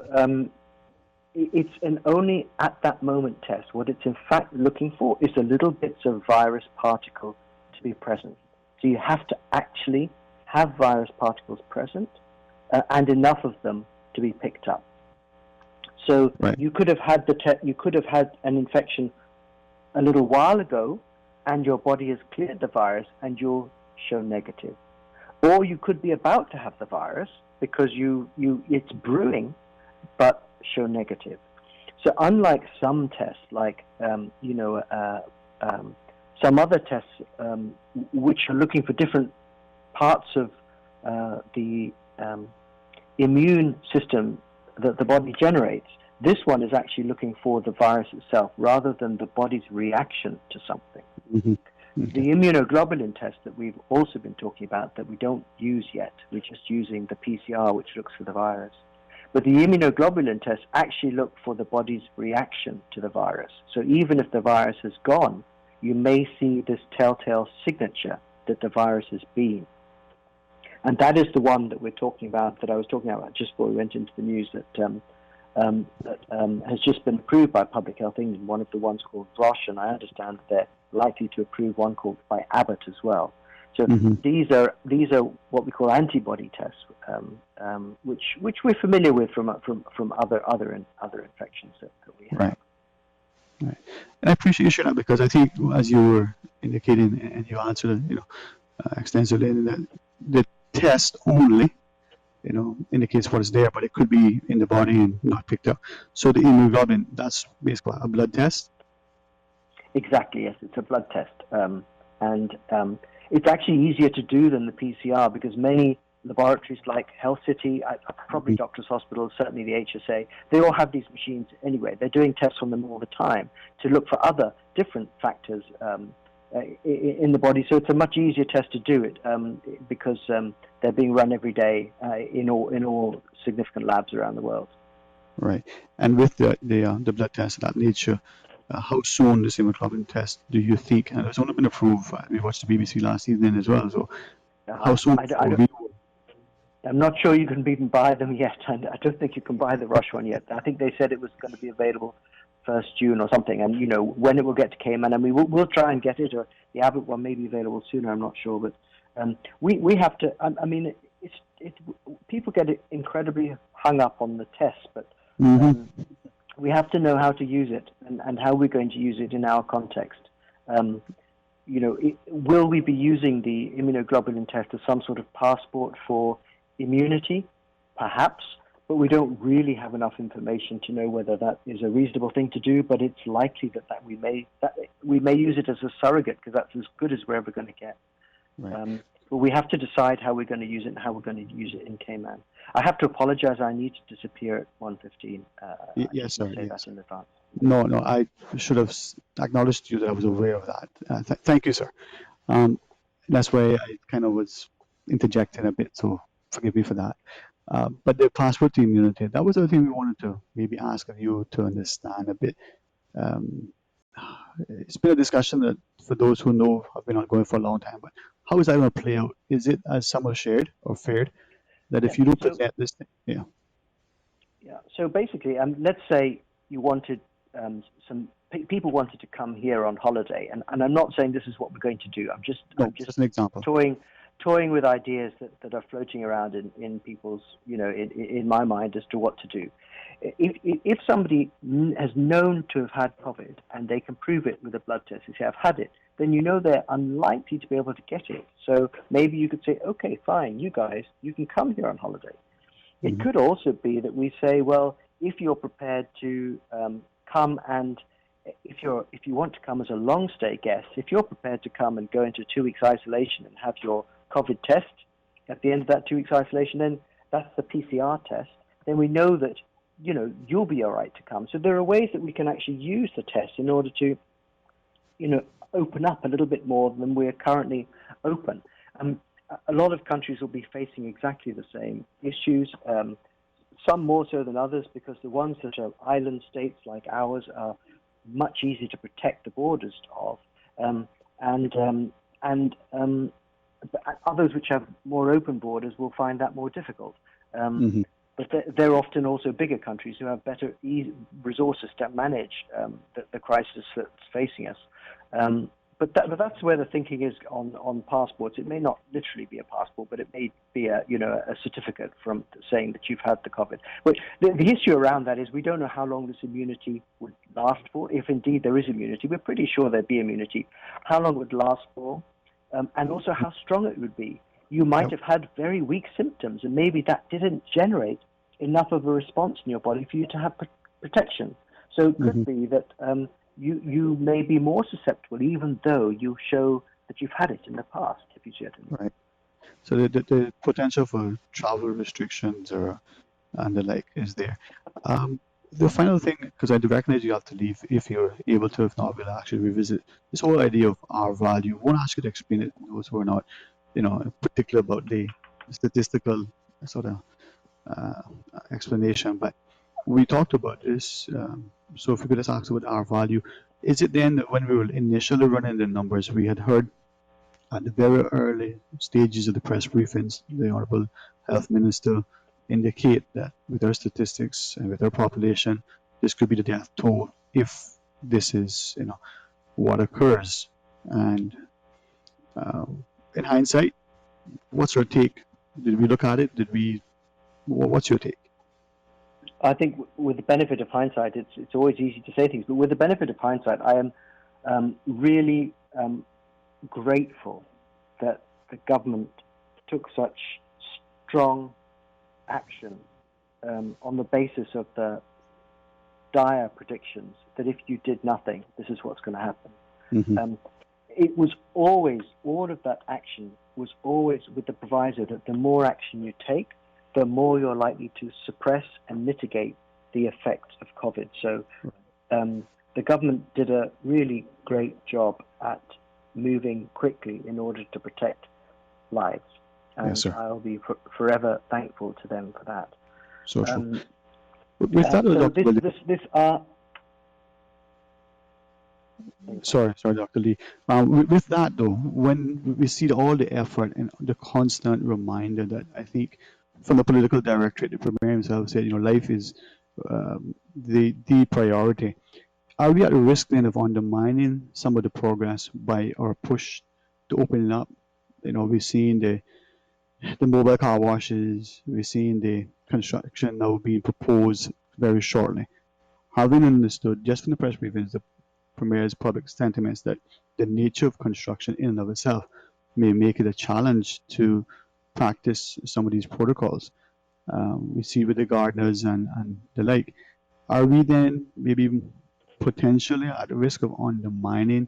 it's an only at that moment test. What it's in fact looking for is a little bits of virus particle to be present. So you have to actually have virus particles present and enough of them to be picked up. So you could have had you could have had an infection a little while ago, and your body has cleared the virus, and you'll show negative. Or you could be about to have the virus because it's brewing, but show negative. So unlike some tests, like some other tests which are looking for different parts of the immune system that the body generates, this one is actually looking for the virus itself rather than the body's reaction to something. Mm-hmm. The immunoglobulin test that we've also been talking about that we don't use yet, we're just using the PCR, which looks for the virus. But the immunoglobulin tests actually look for the body's reaction to the virus. So even if the virus has gone, you may see this telltale signature that the virus has been. And that is the one that we're talking about, that I was talking about just before we went into the news, that has just been approved by Public Health England, one of the ones called Roche, and I understand that they're likely to approve one called by Abbott as well. So these are what we call antibody tests, which we're familiar with from other infections that we have. Right. And I appreciate you sharing that, because I think, as you were indicating and you answered it, extensively, that the test only, indicates what is there, but it could be in the body and not picked up. So the immunoglobulin, that's basically a blood test? Exactly, yes. It's a blood test. And it's actually easier to do than the PCR, because many laboratories like Health City, probably Doctors Hospitals, certainly the HSA, they all have these machines anyway. They're doing tests on them all the time to look for other different factors in the body. So it's a much easier test to do it because they're being run every day in all significant labs around the world. Right. And with the blood test of that nature, how soon this hemoglobin test do you think? And it's only been approved. We watched the BBC last evening as well. So how soon? I'm not sure you can even buy them yet. I don't think you can buy the Rush one yet. I think they said it was going to be available 1st June or something. And when it will get to Cayman, and we'll try and get it. Or the Abbott one may be available sooner. I'm not sure, but we have to. I mean, people get incredibly hung up on the test, but. We have to know how to use it and how we're going to use it in our context. Will we be using the immunoglobulin test as some sort of passport for immunity? Perhaps, but we don't really have enough information to know whether that is a reasonable thing to do, but it's likely that we may use it as a surrogate, because that's as good as we're ever going to get. Right. But we have to decide how we're going to use it and how we're going to use it in Cayman. I have to apologize. I need to disappear at 1:15. Yes, sir. Say that in advance. No, I should have acknowledged you that I was aware of that. Thank you, sir. That's why I kind of was interjecting a bit, so forgive me for that. But the passport to immunity, that was the thing we wanted to maybe ask of you to understand a bit. It's been a discussion that, for those who know, have been ongoing for a long time, but how is that going to play out? Is it, as some have shared or feared, that if you don't present this thing, Yeah. So basically, let's say you wanted some people wanted to come here on holiday, and I'm not saying this is what we're going to do. I'm just an example. Toying with ideas that are floating around in people's, in my mind as to what to do. If somebody has known to have had COVID and they can prove it with a blood test, they say, I've had it, then they're unlikely to be able to get it. So maybe you could say, okay, fine, you guys, you can come here on holiday. It could also be that we say, well, if you're prepared to come and if you want to come as a long stay guest, if you're prepared to come and go into 2 weeks isolation and have your COVID test at the end of that 2 weeks isolation, then that's the PCR test. Then we know that you'll be all right to come. So there are ways that we can actually use the test in order to open up a little bit more than we're currently open. A lot of countries will be facing exactly the same issues. Some more so than others, because the ones that are island states like ours are much easier to protect the borders of, and others which have more open borders will find that more difficult. But they're often also bigger countries who have better resources to manage the crisis that's facing us. But that's where the thinking is on passports. It may not literally be a passport, but it may be a certificate from saying that you've had the COVID. But the issue around that is we don't know how long this immunity would last for. If indeed there is immunity, we're pretty sure there'd be immunity. How long it would last for, and also how strong it would be. You might have had very weak symptoms, and maybe that didn't generate enough of a response in your body for you to have protection. So it could be that you may be more susceptible, even though you show that you've had it in the past, if you see what I mean. Right. So the potential for travel restrictions and the like is there. The final thing, because I do recognize you have to leave if you're able to. If not, we'll actually revisit this whole idea of R value. I won't ask you to explain it, those who are not, particular about the statistical sort of explanation. But we talked about this. So if we could just ask about R value, is it then that when we were initially running the numbers, we had heard at the very early stages of the press briefings, the Honourable Health Minister indicate that with our statistics and with our population, this could be the death toll if this is, what occurs. And in hindsight, what's your take? Did we look at it? What's your take? I think with the benefit of hindsight, it's always easy to say things, but with the benefit of hindsight, I am really grateful that the government took such strong action on the basis of the dire predictions that if you did nothing, this is what's going to happen. It was always, all of that action was always with the proviso that the more action you take, the more you're likely to suppress and mitigate the effects of COVID. So the government did a really great job at moving quickly in order to protect lives. And yes, sir. I'll be forever thankful to them for that. Social. With that, Sorry, Dr. Lee. With that, though, when we see all the effort and the constant reminder that I think from the political directorate, the Premier himself said, life is the priority. Are we at risk then of undermining some of the progress by our push to open it up? We've seen the mobile car washes, we've seen the construction now being proposed very shortly. Having understood just from the press briefings the Premier's public sentiments that the nature of construction in and of itself may make it a challenge to practice some of these protocols. We see with the gardeners and the like. Are we then maybe potentially at risk of undermining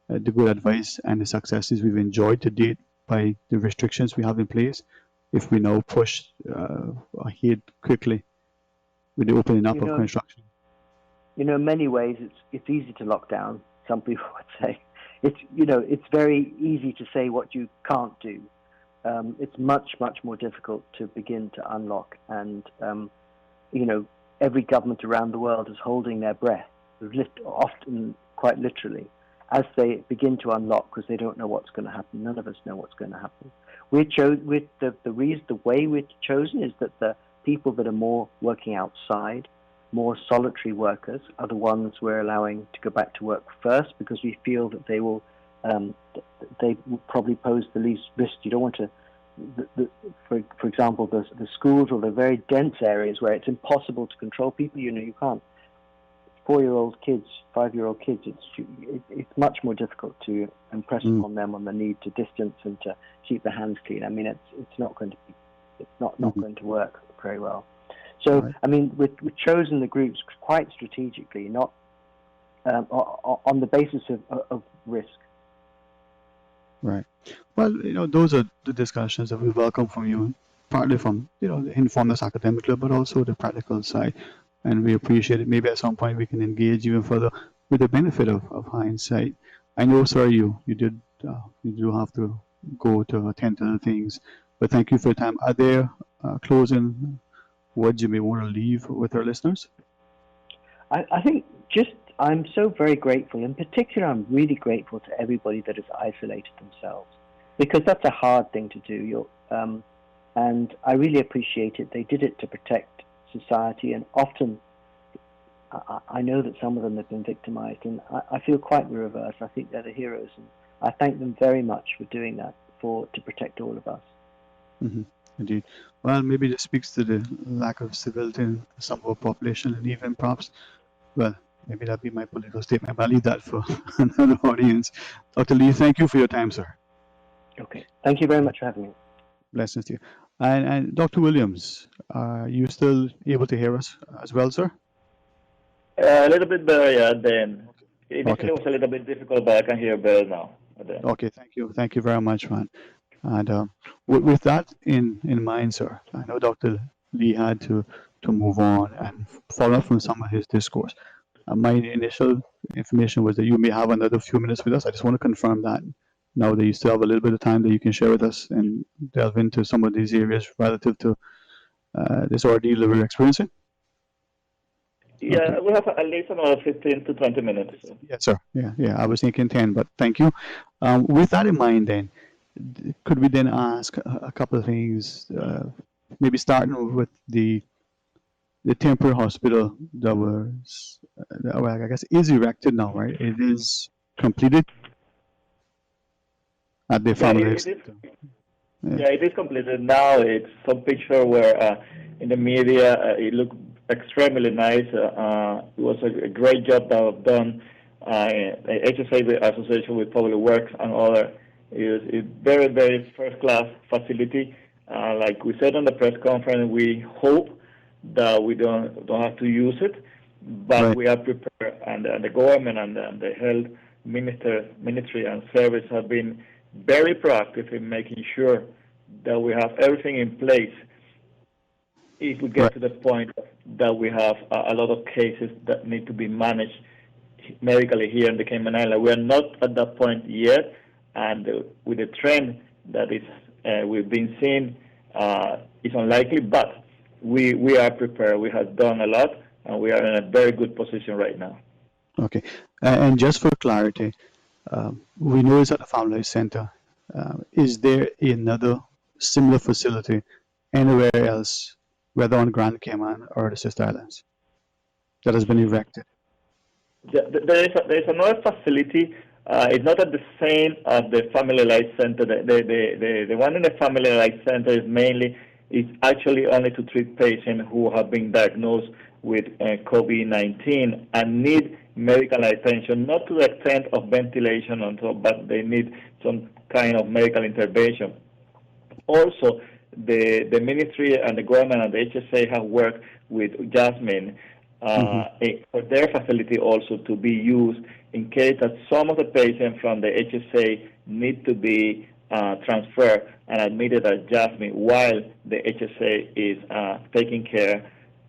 the good advice and the successes we've enjoyed to date by the restrictions we have in place if we now push ahead quickly with the opening up of construction? In many ways, it's easy to lock down. Some people would say it's very easy to say what you can't do. It's much more difficult to begin to unlock. And every government around the world is holding their breath, often quite literally, as they begin to unlock because they don't know what's going to happen. None of us know what's going to happen. The way we're chosen is that the people that are more working outside, more solitary workers, are the ones we're allowing to go back to work first because we feel that they will probably pose the least risk. You don't want to, for example, the schools or the very dense areas where it's impossible to control people. You can't. 4-year-old kids, 5-year-old kids. It's much more difficult to impress upon them on the need to distance and to keep their hands clean. I mean, it's not going to be, it's not going to work very well. So, right. I mean, we've chosen the groups quite strategically, not on the basis of risk. Right. Well, those are the discussions that we welcome from you, partly from, the informedness academically, but also the practical side. And we appreciate it. Maybe at some point we can engage even further with the benefit of hindsight. I know, sir, you do have to go to attend to other things, but thank you for your time. Are there closing words you may want to leave with our listeners? I think I'm so very grateful. In particular, I'm really grateful to everybody that has isolated themselves, because that's a hard thing to do. And I really appreciate it. They did it to protect society, and often I know that some of them have been victimized, and I feel quite the reverse. I think they're the heroes, and I thank them very much for doing that to protect all of us. Mm-hmm. Indeed. Well, maybe this speaks to the lack of civility in some of our population, and even perhaps, well, maybe that'd be my political statement, but I'll leave that for another audience. Dr. Lee, thank you for your time, sir. Okay. Thank you very much for having me. Blessings to you. And Dr. Williams, are you still able to hear us as well, sir? A little bit better, yeah, then. Initially it was a little bit difficult, but I can hear better now. Okay, thank you. Thank you very much, man. And with that in mind, sir, I know Dr. Lee had to move on and follow up from some of his discourse. My initial information was that you may have another few minutes with us. I just want to confirm that now that you still have a little bit of time that you can share with us and delve into some of these areas relative to this ordeal that we're experiencing. Yeah, okay. We have at least another 15 to 20 minutes. So. Yes, sir. Yeah. I was thinking 10, but thank you. With that in mind, then, could we then ask a couple of things? Maybe starting with the temporary hospital that was, well, I guess, is erected now, right? It is completed at the family. It is completed now. It's some picture where in the media it looked extremely nice. It was a great job that was done. HSA, the Association with Public Works, and other, is a very, very first-class facility. Like we said on the press conference, we hope that we don't have to use it, but right. We are prepared, and the government and the health ministry and service have been very proactive in making sure that we have everything in place if we get right. to the point that we have a lot of cases that need to be managed medically here in the Cayman Islands. We are not at that point yet, and with the trend that is we've been seeing, it's unlikely, but we are prepared. We have done a lot, and we are in a very good position right now. Okay, and just for clarity, we know it's at the Family Center. Is there another similar facility anywhere else, whether on Grand Cayman or the Sister Islands, that has been erected? There is another facility. It's not at the same as the Family Life Center. The one in the Family Life Center is actually only to treat patients who have been diagnosed with COVID-19 and need medical attention, not to the extent of ventilation and so, but they need some kind of medical intervention. Also, the ministry and the government and the HSA have worked with Jasmine for their facility also to be used in case that some of the patients from the HSA need to be transferred and admitted at Jasmine while the HSA is taking care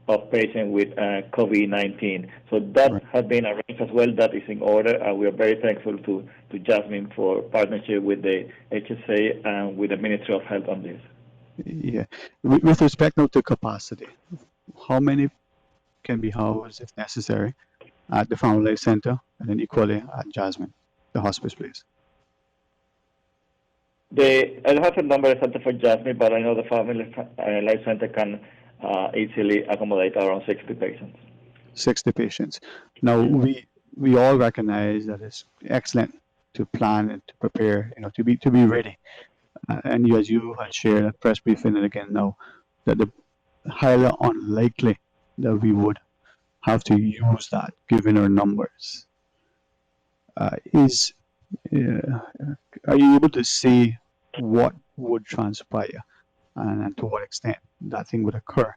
of patients with COVID-19. So that right. has been arranged as well. That is in order, and we are very thankful to Jasmine for partnership with the HSA and with the Ministry of Health on this. Yeah. With respect now to capacity, how many can be housed, if necessary, at the Family Life Center and then equally at Jasmine, the hospice place? I don't have a number center for Jasmine, but I know the Family Life Center can easily accommodate around 60 patients. 60 patients. Now, we all recognize that it's excellent to plan and to prepare, to be ready. And as you had shared at press briefing and again now, that the highly unlikely that we would have to use that given our numbers. Are you able to see what would transpire and to what extent that thing would occur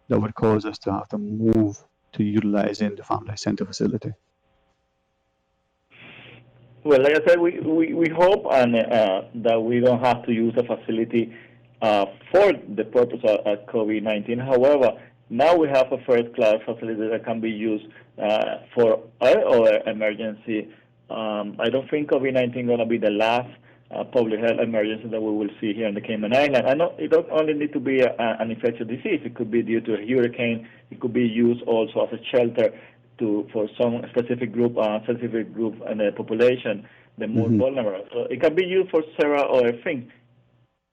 that would cause us to have to move to utilizing the Family Center facility? Well, like I said, we hope and that we don't have to use the facility for the purpose of COVID-19. However, now we have a first-class facility that can be used for other emergency. I don't think COVID-19 is going to be the last public health emergency that we will see here in the Cayman Islands. I know it don't only need to be an infectious disease. It could be due to a hurricane. It could be used also as a shelter for some specific group in the population, the more vulnerable. So it can be used for several other things.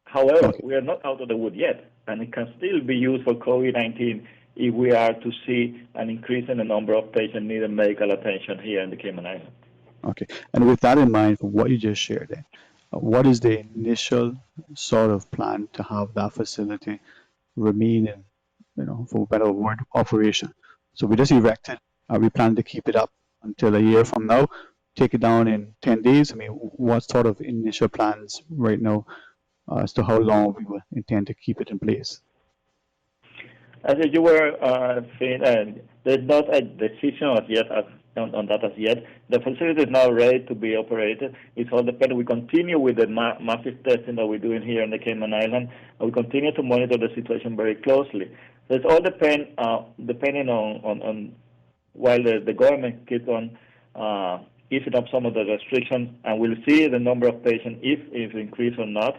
However, we are not out of the wood yet, and it can still be used for COVID-19 if we are to see an increase in the number of patients needing medical attention here in the Cayman Islands. Okay. And with that in mind, from what you just shared, then, what is the initial sort of plan to have that facility remain in, for better word, operation? So we just erected. Are we planning to keep it up until a year from now? Take it down in 10 days? I mean, what sort of initial plans right now as to how long we will intend to keep it in place? As you were saying, there's not a decision as yet on that as yet. The facility is now ready to be operated. It's all dependent. We continue with the massive testing that we're doing here in the Cayman Islands. We continue to monitor the situation very closely. So it's all depending on while the government keeps on easing up some of the restrictions, and we'll see the number of patients if increase or not.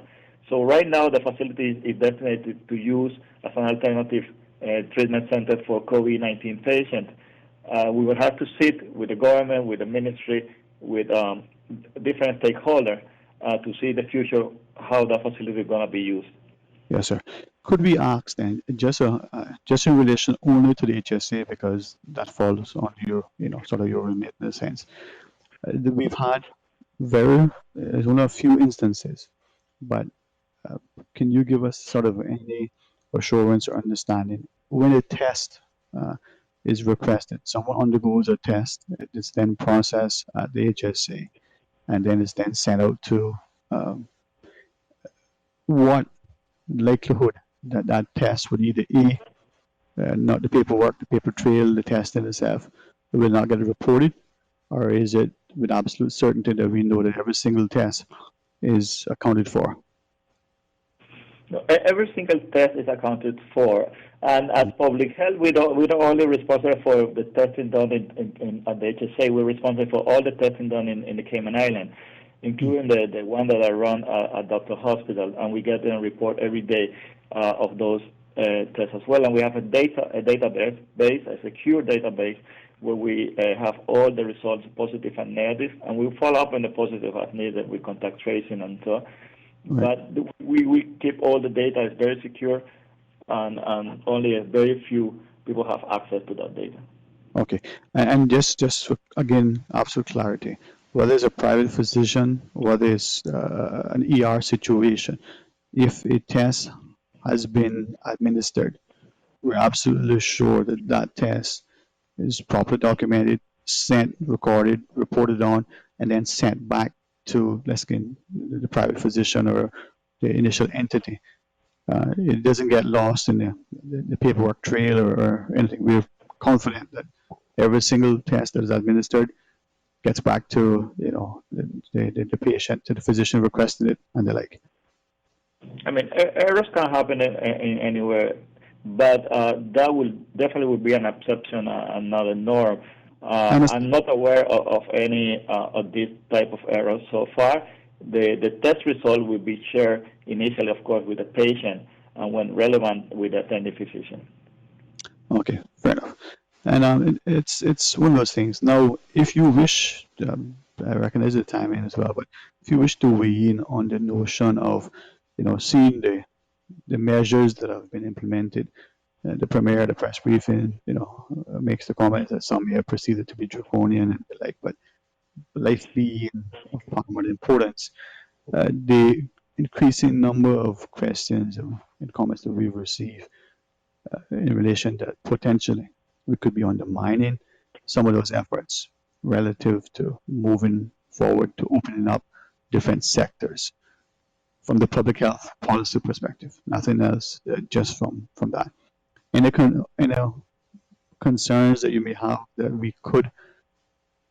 So right now the facility is designated to use as an alternative treatment center for COVID-19 patients. We will have to sit with the government, with the ministry, with different stakeholders to see the future, how the facility is going to be used. Yes, sir. Could we ask then, just in relation only to the HSA, because that falls on your, sort of your remit in a sense. We've had there's only a few instances, but can you give us sort of any assurance or understanding when a test is requested? Someone undergoes a test, it's then processed at the HSA, and then it's then sent out to what likelihood that test would either not the paperwork, the paper trail, the test in itself will not get reported, or is it with absolute certainty that we know that every single test is accounted for? No, every single test is accounted for, and as public health, we don't only responsible for the testing done at the HSA. We're responsible for all the testing done in the Cayman Islands, including the one that I run at Dr. Hospital, and we get a report every day of those tests as well. And we have a database, a secure database, where we have all the results, positive and negative, and we follow up on the positive as needed with contact tracing and so on. Right. But we keep all the data. It's very secure, and only a very few people have access to that data. Okay, and just for, again, absolute clarity, whether it's a private physician, whether it's an ER situation, if a test has been administered, we're absolutely sure that that test is properly documented, sent, recorded, reported on, and then sent back to, let's say, the private physician or the initial entity. It doesn't get lost in the paperwork trail or anything. We're confident that every single test that is administered gets back to the patient, to the physician requested it, and the like. I mean, errors can happen in anywhere, but that will definitely be an exception and not a norm. I'm not aware of any of this type of errors so far. The test result will be shared initially, of course, with the patient, and when relevant, with the attending physician. Okay, fair enough. And it's one of those things. Now, if you wish, I recognize the timing as well, but if you wish to weigh in on the notion of, seeing the measures that have been implemented, the premier, the press briefing, makes the comment that some may have perceived it to be draconian and the like, but life being of paramount importance, the increasing number of questions and comments that we've received in relation to potentially we could be undermining some of those efforts relative to moving forward to opening up different sectors from the public health policy perspective, nothing else, just from that. Any concerns that you may have that we could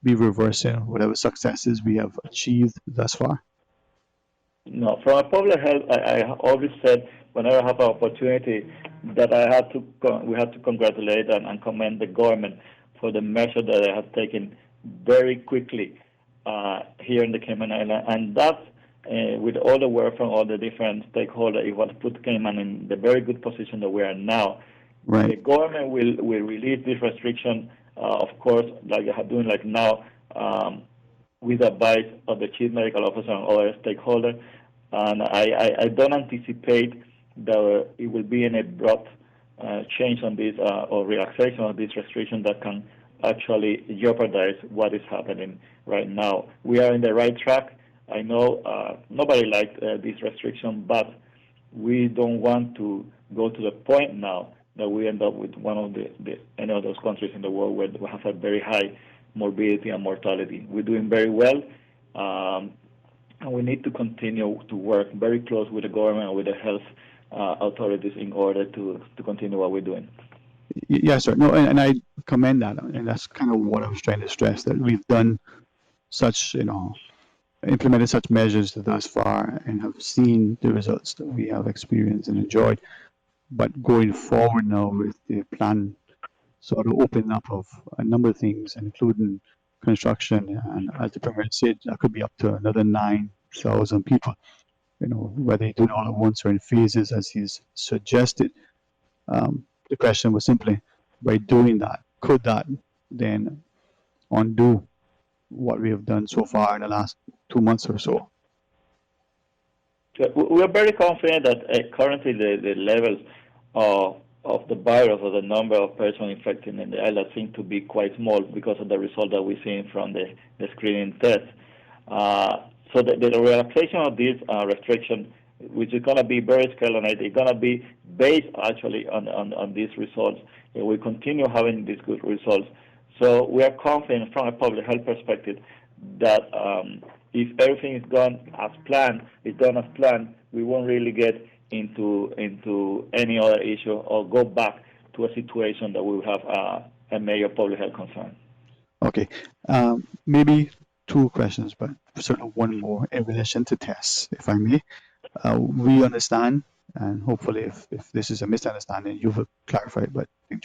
be reversing whatever successes we have achieved thus far? No, from a public health, I always said whenever I have an opportunity that we have to congratulate and commend the government for the measure that they have taken very quickly here in the Cayman Island, and that with all the work from all the different stakeholders, it was put Cayman in the very good position that we are now. Right. The government will release this restriction, of course, like they are doing like now, with advice of the chief medical officer and other stakeholders. And I don't anticipate that it will be an abrupt change on this or relaxation of this restriction that can actually jeopardize what is happening right now. We are in the right track. I know nobody liked this restriction, but we don't want to go to the point now that we end up with one of any of those countries in the world where we have a very high morbidity and mortality. We're doing very well, and we need to continue to work very close with the government and with the health authorities in order to continue what we're doing. Yes, sir. No, and I commend that, and that's kind of what I was trying to stress, that we've done such, implemented such measures thus far and have seen the results that we have experienced and enjoyed. But going forward now with the plan sort of opening up of a number of things, including construction, and as the Premier said, that could be up to another 9,000 people, whether they do it all at once or in phases as he's suggested. The question was simply, by doing that, could that then undo what we have done so far in the last 2 months or so? We are very confident that currently the levels of the virus or the number of persons infected in the island seem to be quite small because of the result that we're seeing from the screening test. So the relaxation of this restriction, which is going to be very scalable, it's going to be based actually on these results. We continue having these good results. So we are confident from a public health perspective that if everything is done as planned, we won't really get into any other issue or go back to a situation that we will have a major public health concern. Okay. Maybe two questions, but certainly one more in relation to tests, if I may. We understand, and hopefully if this is a misunderstanding, you will clarify it, but I think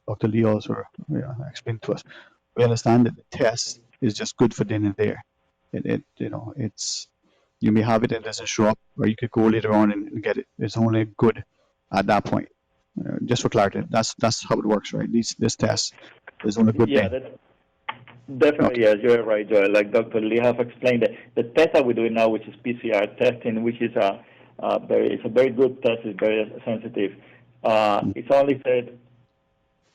Dr. Lee also explained to us. We understand that the test is just good for then and there. It's, you may have it and it doesn't show up, or you could go later on and get it. It's only good at that point. Just for clarity, that's how it works, right? This test is only good then. Definitely, yes, you're right, Joel. Like Dr. Lee have explained, the test that we're doing now, which is PCR testing, which is a very good test, it's very sensitive. It's only said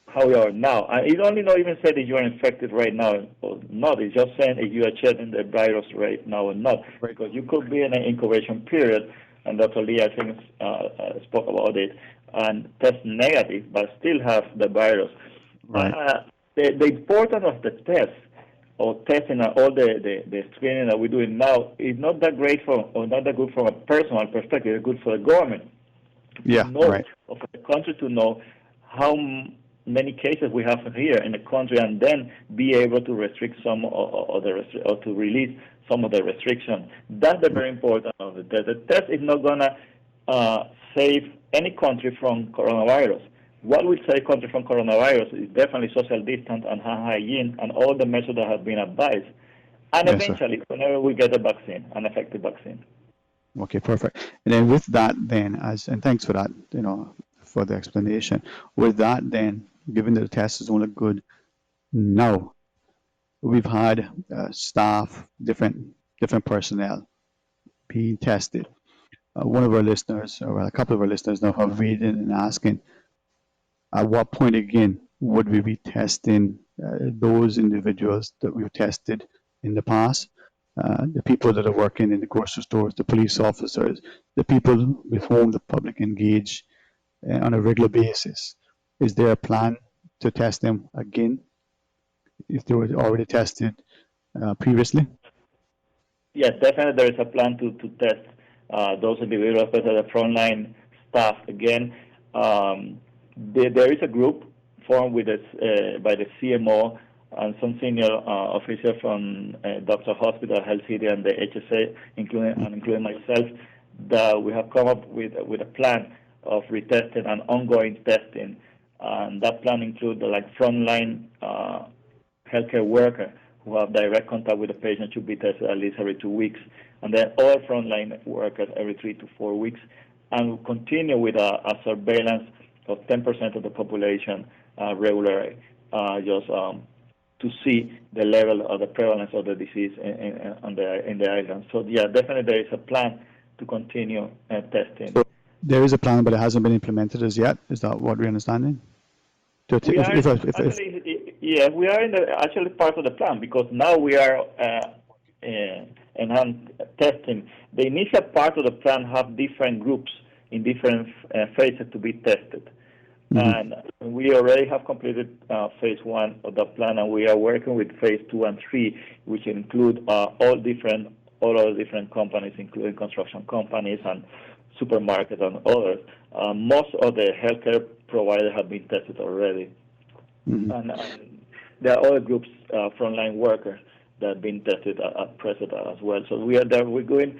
how we are now. And it only not even said if you are infected right now or not. It's just saying if you are shedding the virus right now or not. Right. Because you could be in an incubation period, and Dr. Lee, I think, spoke about it, and test negative, but still have the virus. Right. The importance of the test or testing and all the screening that we're doing now is not that great not that good from a personal perspective. It's good for the government. Right. Or for the country to know how many cases we have here in the country, and then be able to restrict some or to release some of the restrictions. That's the very important of the test. The test is not going to save any country from coronavirus. What will save country from coronavirus is definitely social distance and hand hygiene and all the measures that have been advised. And eventually, whenever we get a vaccine, an effective vaccine. Okay, perfect. And then with that, then, and thanks for that, for the explanation. With that, then, given that the test is only good now, we've had staff, different personnel being tested. One of our listeners, or a couple of our listeners now have weighed in and asking, at what point again would we be testing those individuals that we've tested in the past? The people that are working in the grocery stores, the police officers, the people with whom the public engage on a regular basis. Is there a plan to test them again if they were already tested previously? Yes, definitely there is a plan to test those individuals, but the frontline staff again. There is a group formed with by the CMO and some senior officials from Doctor Hospital, Health City, and the HSA, including myself, that we have come up with a plan of retesting and ongoing testing. And that plan includes frontline healthcare workers who have direct contact with the patient should be tested at least every 2 weeks, and then all frontline workers every 3 to 4 weeks. And we'll continue with a surveillance of 10% of the population regularly, to see the level of the prevalence of the disease in the island. So yeah, definitely there is a plan to continue testing. So there is a plan, but it hasn't been implemented as yet. Is that what we're understanding? We are actually part of the plan, because now we are enhanced testing. The initial part of the plan have different groups in different phases to be tested. And we already have completed phase 1 of the plan, and we are working with phase 2 and 3, which include all other different companies, including construction companies and supermarkets and others. Most of the healthcare providers have been tested already. And there are other groups, frontline workers, that have been tested at present as well. So we're doing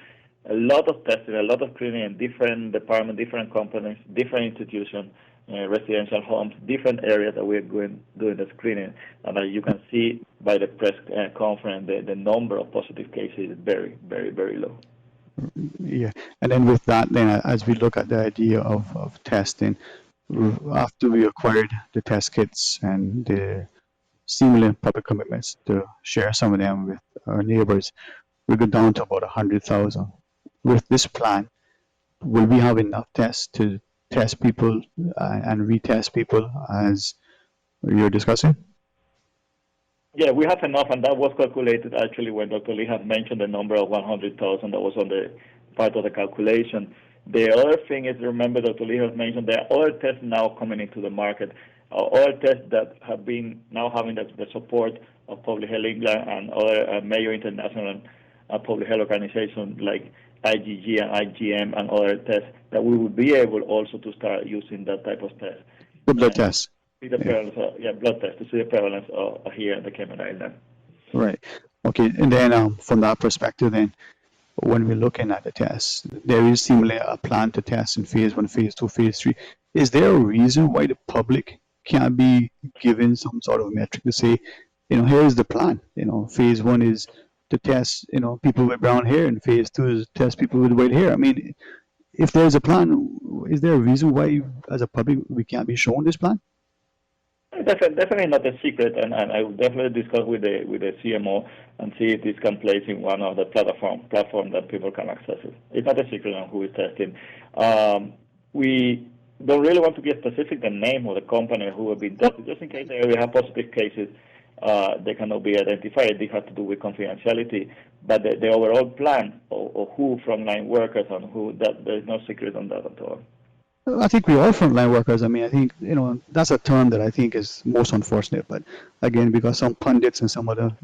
a lot of testing, a lot of screening in different departments, different companies, different institutions, residential homes, different areas that we're doing the screening. And as you can see by the press conference, the number of positive cases is very, very, very low. Yeah, and then with that, then as we look at the idea of testing, after we acquired the test kits and the seemingly public commitments to share some of them with our neighbors, we go down to about 100,000. With this plan, will we have enough tests to test people and retest people as you're discussing? Yeah, we have enough, and that was calculated actually when Dr. Lee had mentioned the number of 100,000 that was on the part of the calculation. The other thing is, remember, Dr. Lee has mentioned there are other tests now coming into the market, other tests that have been now having the support of Public Health England and other major international public health organizations like IgG and IgM and other tests, that we will be able also to start using that type of test. The blood test. See the prevalence blood test to see the prevalence here in the Cayman Island. Right. Okay. And then from that perspective, then when we're looking at the tests, there is seemingly a plan to test in phase 1, phase 2, phase 3. Is there a reason why the public can't be given some sort of metric to say, here's the plan. Phase 1 is to test, people with brown hair, and phase 2 is to test people with white hair. I mean, if there's a plan, is there a reason why, as a public, we can't be shown this plan? Definitely not a secret, and I will definitely discuss with the CMO and see if this can place in one of the platform that people can access it. It's not a secret on who is testing. We don't really want to be specific the name of the company who have been tested, just in case we have positive cases. They cannot be identified. They have to do with confidentiality. But the overall plan of who frontline workers and there's no secret on that at all. I think we are frontline workers. I mean, I think, that's a term that I think is most unfortunate. But again, because some pundits and some other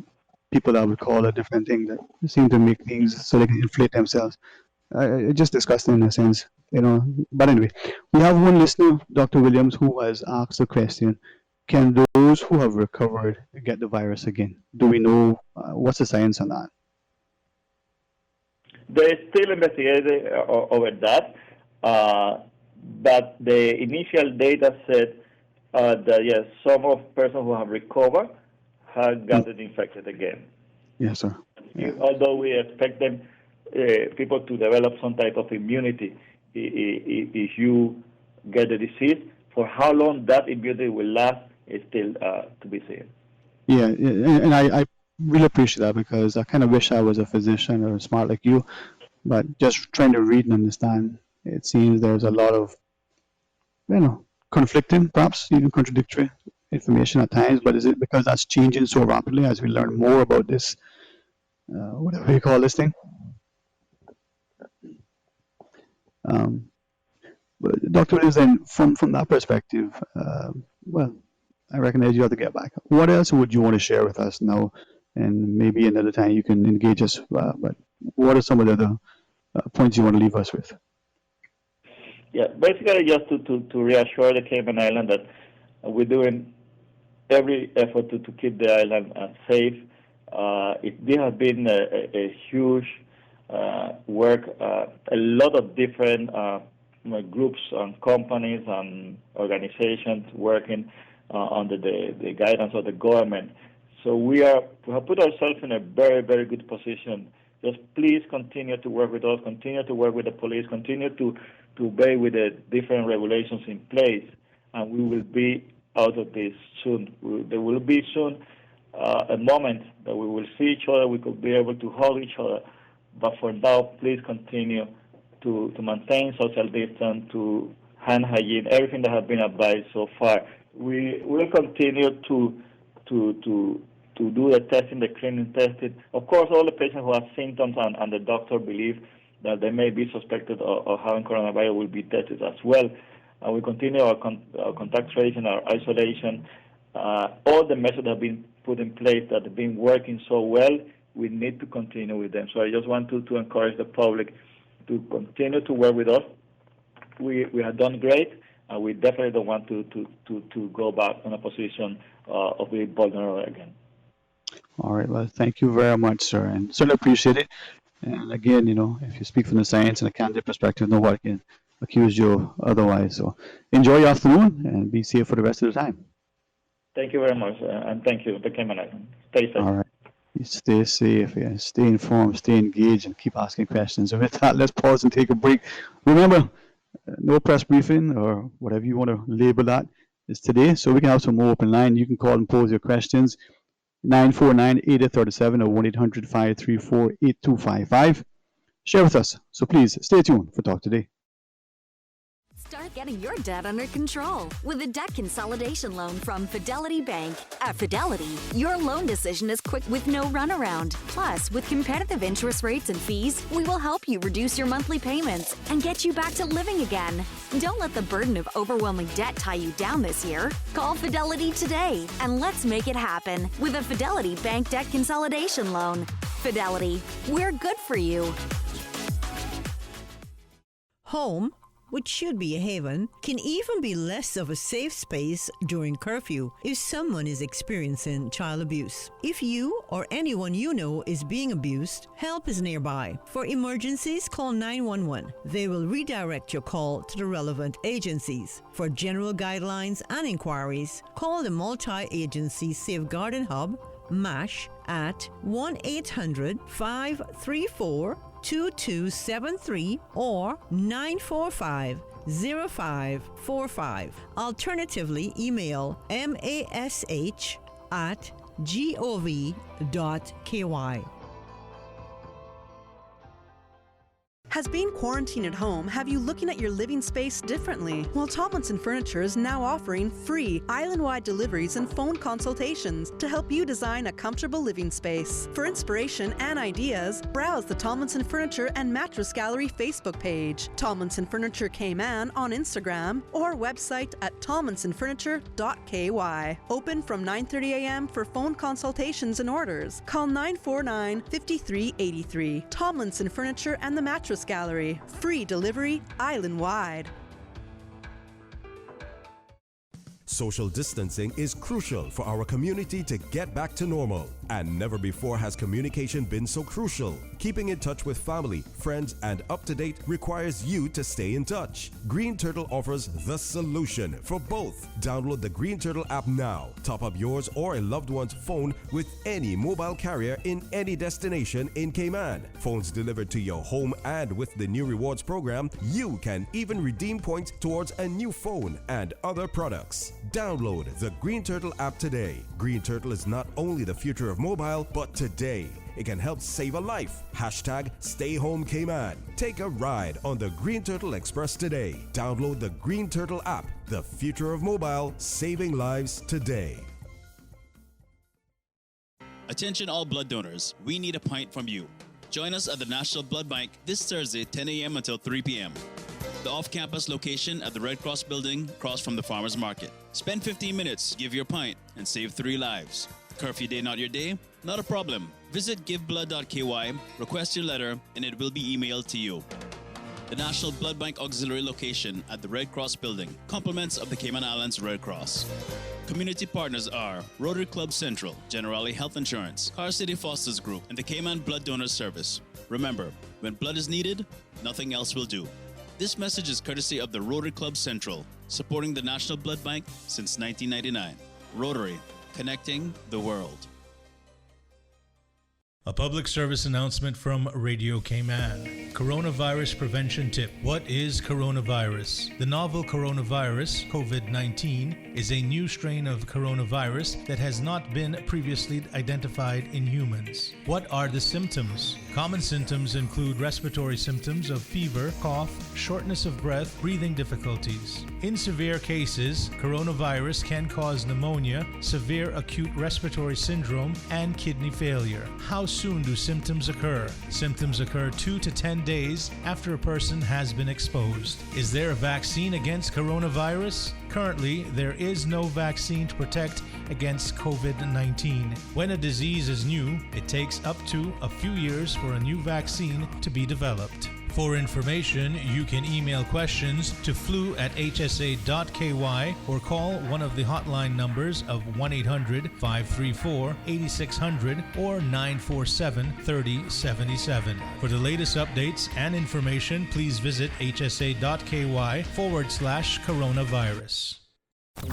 people that would call a different thing that seem to make things so they can inflate themselves. It's just disgusting in a sense, But anyway, we have one listener, Dr. Williams, who has asked the question, can those who have recovered get the virus again? Do we know what's the science on that? They're still investigating over that. But the initial data said that, yes, some of persons who have recovered have gotten infected again. Yes, sir. Yeah. Although we expect them, people to develop some type of immunity if you get the disease. For how long that immunity will last is still to be seen. Yeah, and I really appreciate that, because I kind of wish I was a physician or smart like you, but just trying to read and understand, it seems there's a lot of, conflicting, perhaps even contradictory information at times. But is it because that's changing so rapidly as we learn more about this, whatever you call this thing? But Dr. Williams, then from that perspective, I recognize you have to get back. What else would you want to share with us now? And maybe another time you can engage us. But what are some of the other points you want to leave us with? Yeah, basically just to reassure the Cayman Island that we're doing every effort to keep the island safe. There has been a huge work, a lot of different groups and companies and organizations working under the guidance of the government. So we have put ourselves in a very, very good position. Just please continue to work with us, continue to work with the police, continue to obey with the different regulations in place, and we will be out of this soon. There will be soon a moment that we will see each other, we could be able to hug each other, but for now, please continue to maintain social distance, to hand hygiene, everything that has been advised so far. We will continue to do the testing, the screening testing. Of course, all the patients who have symptoms and the doctor believe that they may be suspected of having coronavirus will be tested as well. We continue our contact tracing, our isolation. All the measures that have been put in place that have been working so well, we need to continue with them. So I just want to encourage the public to continue to work with us. We have done great, and we definitely don't want to go back in a position of being vulnerable again. All right. Well, thank you very much, sir, and certainly appreciate it. And again, if you speak from the science and a candidate perspective, nobody can accuse you otherwise. So enjoy your afternoon and be safe for the rest of the time. Thank you very much, and thank you, the Cayman Islands. Stay safe. All right. You stay safe, yeah. Stay informed, stay engaged, and keep asking questions. And with that, let's pause and take a break. Remember, no press briefing or whatever you want to label that is today, so we can have some more open line. You can call and pose your questions. 949-8037 or 1-800-534-8255. Share with us. So please stay tuned for Talk Today. Start getting your debt under control with a debt consolidation loan from Fidelity Bank. At Fidelity, your loan decision is quick with no runaround. Plus, with competitive interest rates and fees, we will help you reduce your monthly payments and get you back to living again. Don't let the burden of overwhelming debt tie you down this year. Call Fidelity today and let's make it happen with a Fidelity Bank debt consolidation loan. Fidelity, we're good for you. Home, which should be a haven, can even be less of a safe space during curfew if someone is experiencing child abuse. If you or anyone you know is being abused, help is nearby. For emergencies, call 911. They will redirect your call to the relevant agencies. For general guidelines and inquiries, call the Multi-Agency Safeguarding Hub, MASH, at 1-800-534-2273 or 945-0545. Alternatively, email mash@gov.ky. Has being quarantined at home have you looking at your living space differently? Well, Tomlinson Furniture is now offering free island-wide deliveries and phone consultations to help you design a comfortable living space. For inspiration and ideas, browse the Tomlinson Furniture and Mattress Gallery Facebook page, Tomlinson Furniture Cayman on Instagram, or website at tomlinsonfurniture.ky. Open from 9:30 a.m. for phone consultations and orders. Call 949-5383. Tomlinson Furniture and the Mattress Gallery. Free delivery island-wide. Social distancing is crucial for our community to get back to normal, and never before has communication been so crucial. Keeping in touch with family, friends, and up to date requires you to stay in touch. Green Turtle offers the solution for both. Download the Green Turtle app now. Top up yours or a loved one's phone with any mobile carrier in any destination in Cayman. Phones delivered to your home, and with the new rewards program, you can even redeem points towards a new phone and other products. Download the Green Turtle app today. Green Turtle is not only the future of mobile, but today it can help save a life. #Stay Home Cayman. Take a ride on the Green Turtle Express today. Download the Green Turtle app. The future of mobile, saving lives today. Attention all blood donors, we need a pint from you. Join us at the National Blood Bank this Thursday, 10 a.m. until 3 p.m. The off-campus location at the Red Cross building across from the Farmers Market. Spend 15 minutes, give your pint, and save 3 lives. Curfew day not your day? Not a problem. Visit giveblood.ky, request your letter, and it will be emailed to you. The National Blood Bank Auxiliary location at the Red Cross building. Compliments of the Cayman Islands Red Cross. Community partners are Rotary Club Central, Generali Health Insurance, Car City Fosters Group, and the Cayman Blood Donor Service. Remember, when blood is needed, nothing else will do. This message is courtesy of the Rotary Club Central, supporting the National Blood Bank since 1999. Rotary, connecting the world. A public service announcement from Radio Cayman. Coronavirus prevention tip. What is coronavirus? The novel coronavirus, COVID-19, is a new strain of coronavirus that has not been previously identified in humans. What are the symptoms? Common symptoms include respiratory symptoms of fever, cough, shortness of breath, breathing difficulties. In severe cases, coronavirus can cause pneumonia, severe acute respiratory syndrome, and kidney failure. How soon do symptoms occur? Symptoms occur 2 to 10 days after a person has been exposed. Is there a vaccine against coronavirus? Currently, there is no vaccine to protect against COVID-19. When a disease is new, it takes up to a few years for a new vaccine to be developed. For information, you can email questions to flu@hsa.ky or call one of the hotline numbers of 1-800-534-8600 or 947-3077. For the latest updates and information, please visit hsa.ky/coronavirus.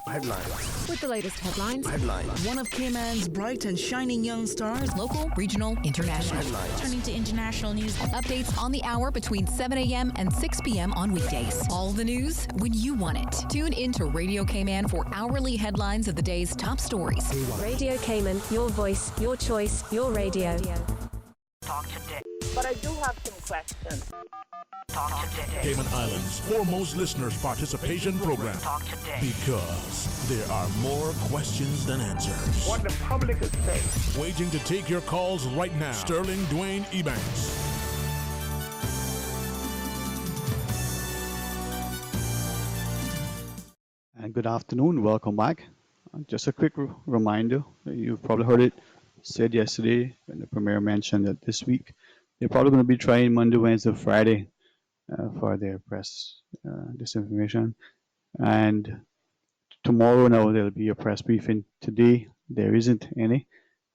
Headlines. With the latest headlines. Headlines. One of Cayman's bright and shining young stars. Local, regional, international. Headlines. Turning to international news. Updates on the hour between 7 a.m. and 6 p.m. on weekdays. All the news when you want it. Tune in to Radio Cayman for hourly headlines of the day's top stories. Radio Cayman, your voice, your choice, your radio. Talk today. But I do have some questions. Talk today. Cayman Islands' foremost listeners' participation program. Talk today. Because there are more questions than answers. What the public is saying. Waiting to take your calls right now. Sterling Dwayne Ebanks. And good afternoon. Welcome back. Just a quick reminder. You've probably heard it said yesterday when the Premier mentioned that this week they're probably going to be trying Monday, Wednesday, Friday for their press disinformation. And tomorrow now there'll be a press briefing. Today there isn't any.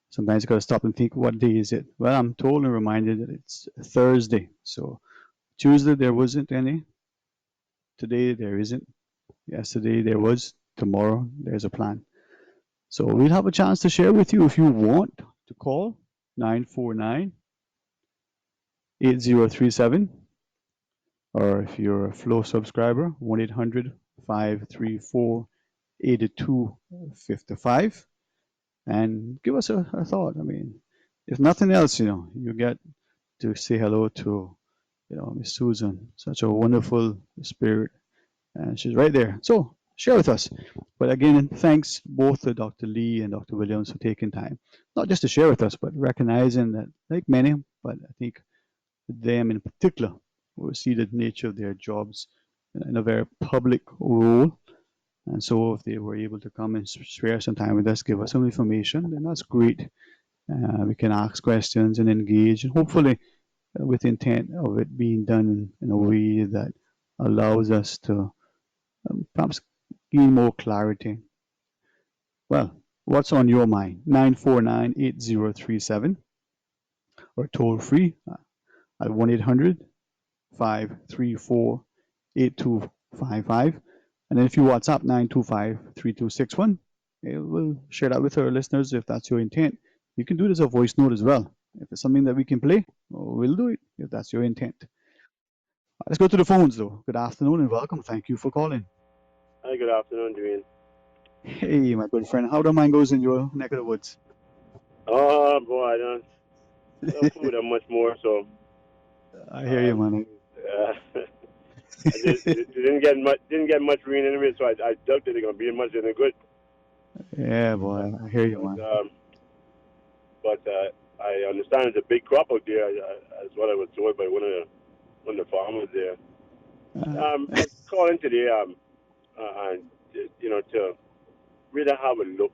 Sometimes you got to stop and think, what day is it? Well, I'm told and reminded that it's Thursday. So Tuesday there wasn't any. Today there isn't. Yesterday there was. Tomorrow there's a plan. So we'll have a chance to share with you if you want to call 949-8037. Or if you're a Flow subscriber, 1-800-534-8255. And give us a thought. I mean, if nothing else, you get to say hello to, Miss Susan, such a wonderful spirit. And she's right there. So share with us. But again, thanks both to Dr. Lee and Dr. Williams for taking time, not just to share with us, but recognizing that, like many, but I think them in particular, will see the nature of their jobs in a very public role. And so if they were able to come and share some time with us, give us some information, then that's great. We can ask questions and engage, and hopefully with the intent of it being done in a way that allows us to perhaps gain more clarity. Well, what's on your mind? 949-8037 or toll free at 1-800-534-8255. And then if you WhatsApp 925-3261, we'll share that with our listeners if that's your intent. You can do this as a voice note as well. If it's something that we can play, we'll do it if that's your intent. Let's go to the phones though. Good afternoon and welcome. Thank you for calling. Hi, good afternoon, Dwayne. Hey, my good friend. How the mine goes in your neck of the woods? Oh, boy, I don't food that much more, so. I hear you, man. I didn't get much rain anyway, so I doubt that they're going to be much any good. Yeah, boy, I hear you, man. But I understand it's a big crop out there, as what I was told by one of the farmers there. I'm calling today, and to really have a look.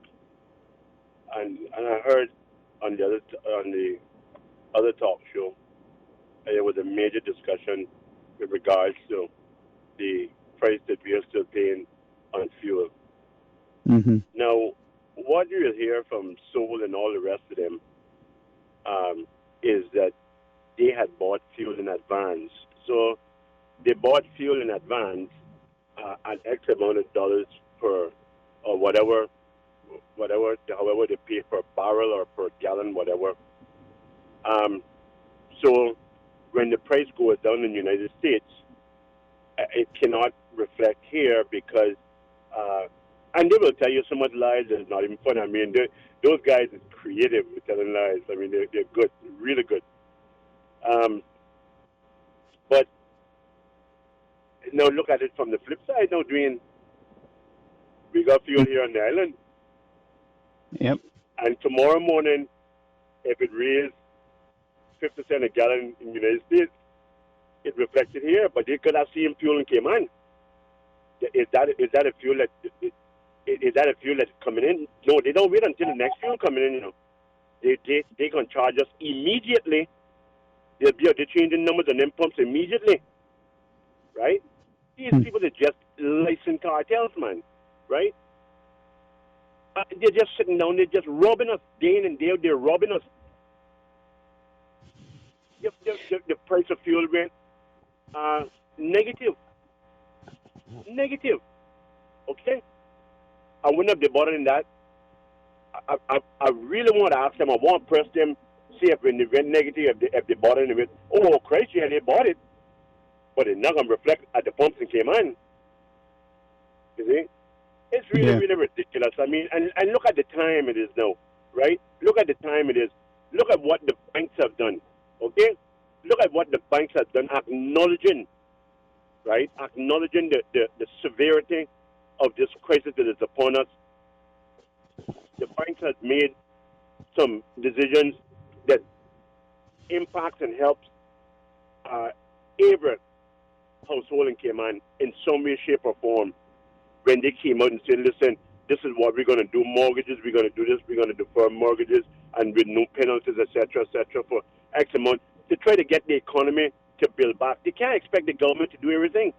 And I heard on the other talk show, there was a major discussion with regards to the price that we are still paying on fuel. Mm-hmm. Now, what you will hear from Soul and all the rest of them is that they had bought fuel in advance. So they bought fuel in advance at X amount of dollars per or whatever, however they pay per barrel or per gallon, whatever. So when the price goes down in the United States, it cannot reflect here because, and they will tell you so much lies that it's not even fun. I mean, those guys are creative with telling lies. I mean, they're good, really good. But now look at it from the flip side. Now, Dwayne, we got fuel here on the island. Yep. And tomorrow morning, if it raised 50 cents a gallon in the United States, it reflected here. But they could have seen fuel in Cayman. Is that a fuel that is that a fuel that's coming in? No, they don't wait until the next fuel coming in. You know, they can charge us immediately. They're changing numbers on them pumps immediately, right? These people are just licensed cartels, man, right? They're just sitting down, they're just robbing us day in and day out. They're robbing us. The price of fuel went negative. Okay? I wouldn't have debated in that. I really want to ask them, I want to press them, see if when they went negative, if they bought it, and they went, oh, Christ, yeah, they bought it. But it's not going to reflect at the pumps in Cayman. You see? It's really ridiculous. I mean, and look at the time it is now, right? Look at the time it is. Look at what the banks have done, okay? Look at what the banks have done, acknowledging, right? Acknowledging the severity of this crisis that is upon us. The banks have made some decisions that impacts and helps every household in Cayman in some way, shape, or form. When they came out and said, listen, this is what we're going to do, mortgages, we're going to do this, we're going to defer mortgages, and with no penalties, etc., for X amount, to try to get the economy to build back. They can't expect the government to do everything,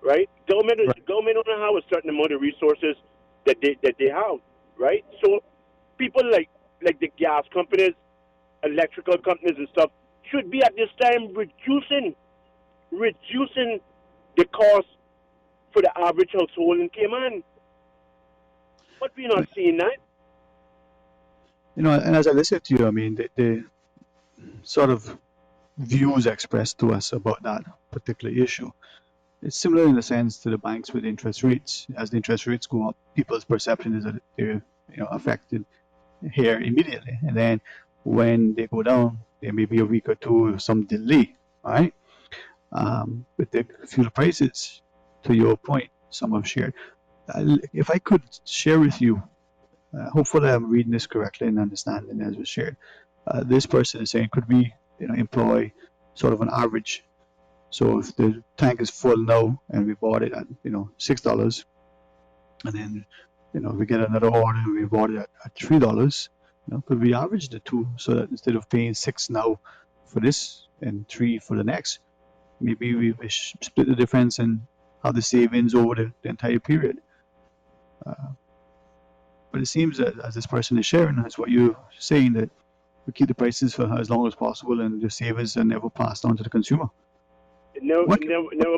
right? Government don't have a certain amount of resources that they have, right? So people like the gas companies, electrical companies and stuff should be at this time reducing the cost for the average household in Cayman. But we're not seeing that. You know, and as I listen to you, I mean, the sort of views expressed to us about that particular issue, it's similar in the sense to the banks with interest rates. As the interest rates go up, people's perception is that they're affected here immediately, and then when they go down, there may be a week or two of some delay, right? With the fuel prices, to your point, some have shared. If I could share with you, hopefully I'm reading this correctly and understanding as was shared. This person is saying, could we employ sort of an average? So if the tank is full now and we bought it at $6, and then we get another order and we bought it at $3, could we average the two so that instead of paying $6 now for this and $3 for the next, maybe we split the difference and have the savings over the entire period. But it seems that as this person is sharing, that's what you're saying, that we keep the prices for as long as possible and the savings are never passed on to the consumer. Never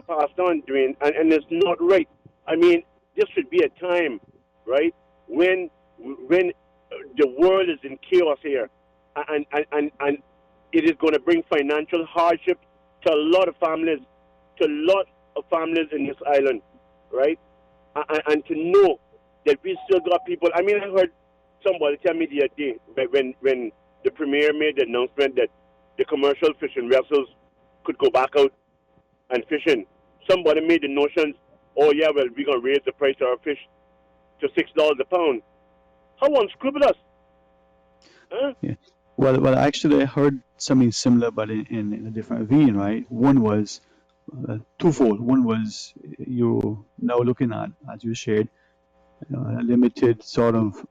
passed on, Dwayne, and it's not right. I mean, this should be a time, right, when the world is in chaos here, and it is going to bring financial hardship to a lot of families, in this island, right? And to know that we still got people. I mean, I heard somebody tell me the other day when the premier made the announcement that the commercial fishing vessels could go back out and fishing. Somebody made the notion, oh yeah, well, we're going to raise the price of our fish to $6 a pound. How unscrupulous? Huh? Yeah. Well, actually, I heard something similar, but in a different vein, right? One was twofold. One was you're now looking at, as you shared, a limited sort of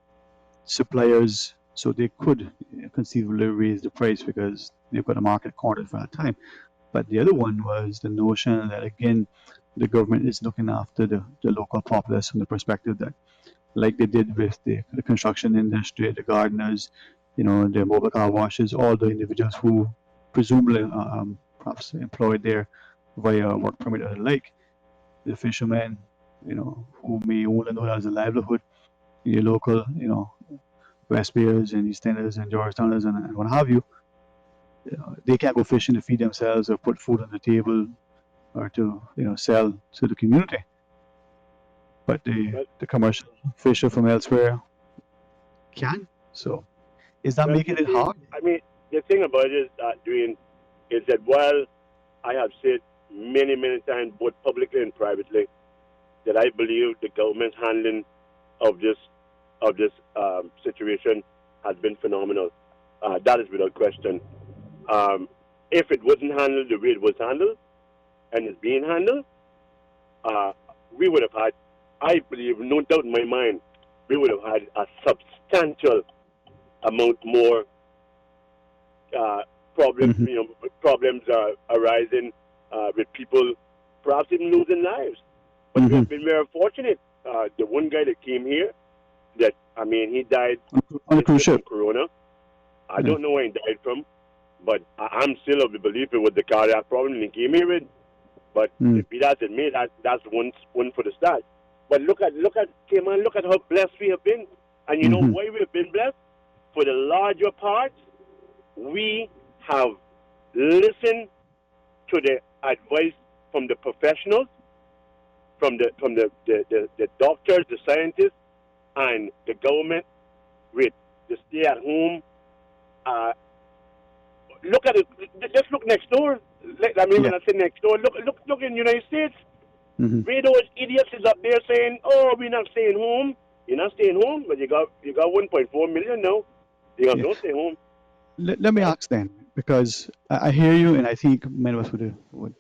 suppliers, so they could conceivably raise the price because they've got a market cornered for that time. But the other one was the notion that, again, the government is looking after the local populace from the perspective that like they did with the construction industry, the gardeners, the mobile car washes, all the individuals who presumably perhaps employed there via work permit or the like, the fishermen, who may only know that as a livelihood, your local, West Bayers and Easterners and Georgetowners and what have you, they can't go fishing to feed themselves or put food on the table or to, sell to the community. But the commercial fisher from elsewhere can. So is that making it hard? I mean, the thing about it is that while I have said many, many times, both publicly and privately, that I believe the government's handling of this situation has been phenomenal. That is without question. If it wasn't handled the way it was handled, and it's being handled, we would have had, I believe, no doubt in my mind, we would have had a substantial amount more problems. Problems arising with people, perhaps even losing lives. But we have been very fortunate. The one guy that came here, he died on a cruise ship from corona. I don't know where he died from, but I'm still of the belief it was the cardiac problem he came here with. But if he doesn't me, that's one for the start. But look at Cayman, look at how blessed we have been. And you know why we have been blessed? For the larger part, we have listened to the advice from the professionals, from the doctors, the scientists, and the government with the stay at home. Look at it. Just look next door. When I say next door, look in the United States. Where those idiots is up there saying, "Oh, we're not staying home." You're not staying home, but you got 1.4 million now. You got don't stay home. Let me ask then, because I hear you, and I think many of us would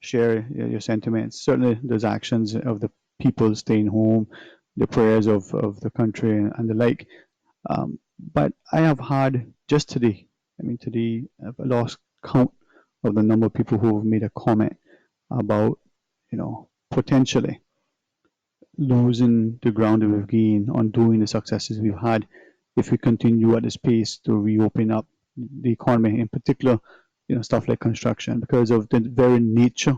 share your sentiments. Certainly, there's actions of the people staying home, the prayers of the country and the like. But I have had just today, I've lost count of the number of people who have made a comment about, potentially losing the ground that we've gained, undoing the successes we've had if we continue at this pace to reopen up the economy, in particular, stuff like construction, because of the very nature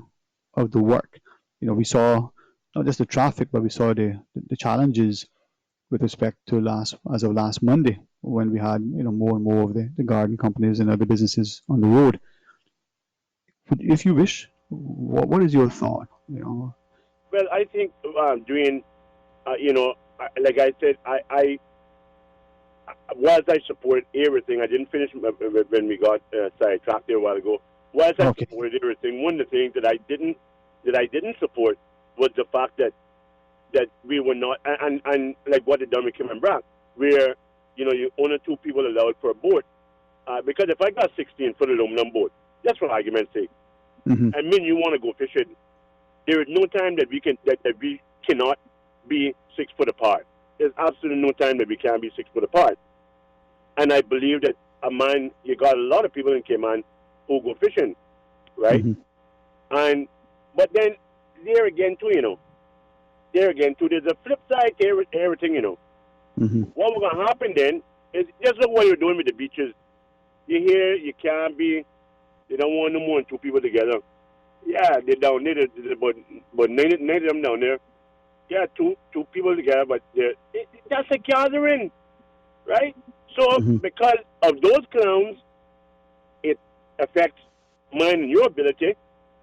of the work. We saw not just the traffic, but we saw the challenges with respect to as of last Monday, when we had more and more of the garden companies and other businesses on the road. If you wish, what is your thought? Well, I think Dwayne, like I said, whilst I support everything, I didn't finish when we got sidetracked there a while ago. Whilst I supported everything, one of the things that I didn't support was the fact that we were not, and like what they done with Cayman Brack, where you only 2 people allowed per boat. Because if I got 16-foot aluminum boat, just for argument's sake, and you want to go fishing, there is no time that we cannot be 6 foot apart. There's absolutely no time that we can be 6 foot apart. And I believe that you got a lot of people in Cayman who go fishing, right? But then there again too, there's a flip side to everything, What will gonna happen then is just like what you're doing with the beaches. You hear you can't be, they don't want no more than 2 people together. Yeah, they're down there, but 9 of them down there. Yeah, two people together, but that's a gathering, right? So because of those clowns, it affects mine and your ability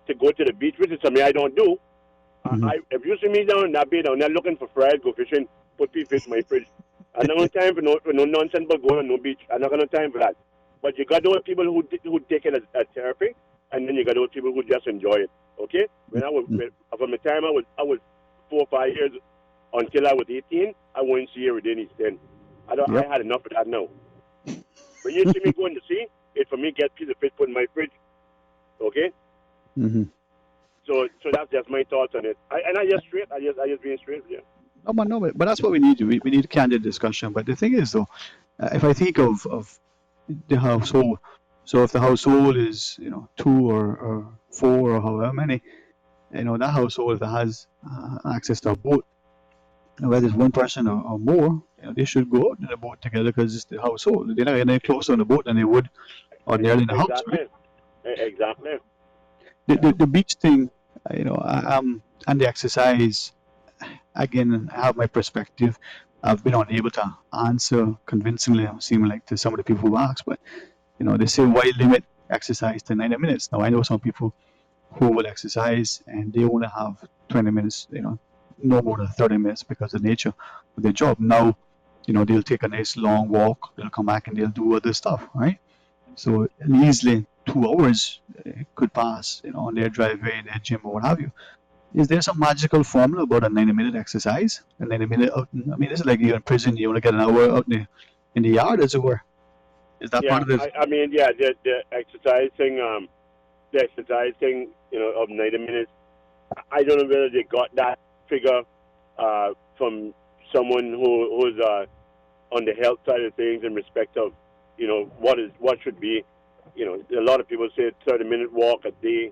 to go to the beach, which is something I don't do. If you see me down in that bay down there looking for fries, go fishing, put fish in my fridge. I'm not got time for no nonsense but going on no beach. I'm not got no time for that. But you got those people who take it as therapy, and then you got those people who just enjoy it. Okay? When I was from the time I was 4 or 5 years until I was 18, I wouldn't see every day in East End. I had enough of that now. When you see me going to sea, it's for me to get a piece of fish put in my fridge. Okay? So that's just my thoughts on it. I just being straight, yeah. No, but that's what we need. We need candid discussion. But the thing is, though, if I think of the household, so if the household is 2 or 4 or however many, that household that has access to a boat, whether it's one person or more, they should go out in the boat together because it's the household. They're not getting any closer on the boat than they would ordinarily in the house, right? Exactly. The beach thing, and the exercise, again, I have my perspective. I've been unable to answer convincingly, seeming like to some of the people who asked, but they say why limit exercise to 90 minutes. Now I know some people who will exercise and they only have 20 minutes, no more than 30 minutes because of the nature of their job. Now, they'll take a nice long walk, they'll come back and they'll do other stuff, right? So easily 2 hours could pass, on their driveway, in their gym, or what have you. Is there some magical formula about a 90-minute exercise? A 90-minute, this is like you're in prison, you only get an hour out in the yard, as it were. Is that part of it? The exercise thing, of 90 minutes, I don't know whether they got that figure from someone who's on the health side of things in respect of, what should be. A lot of people say 30-minute walk a day,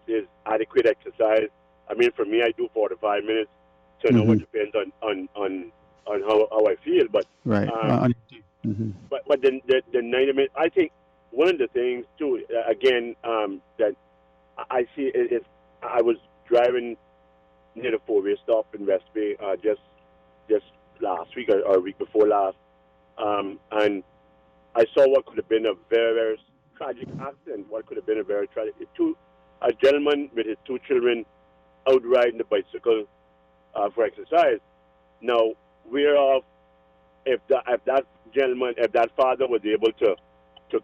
is adequate exercise. I mean, for me, I do 45 minutes, so I know it depends on how I feel. But right. But the 90 minutes, I think one of the things too, again, that I see is I was driving near the four-way stop in West Bay just last week or week before last, and I saw what could have been a very, very tragic accident. What could have been a very tragic. A gentleman with his 2 children out riding the bicycle for exercise. Now, whereof if that gentleman, if that father was able to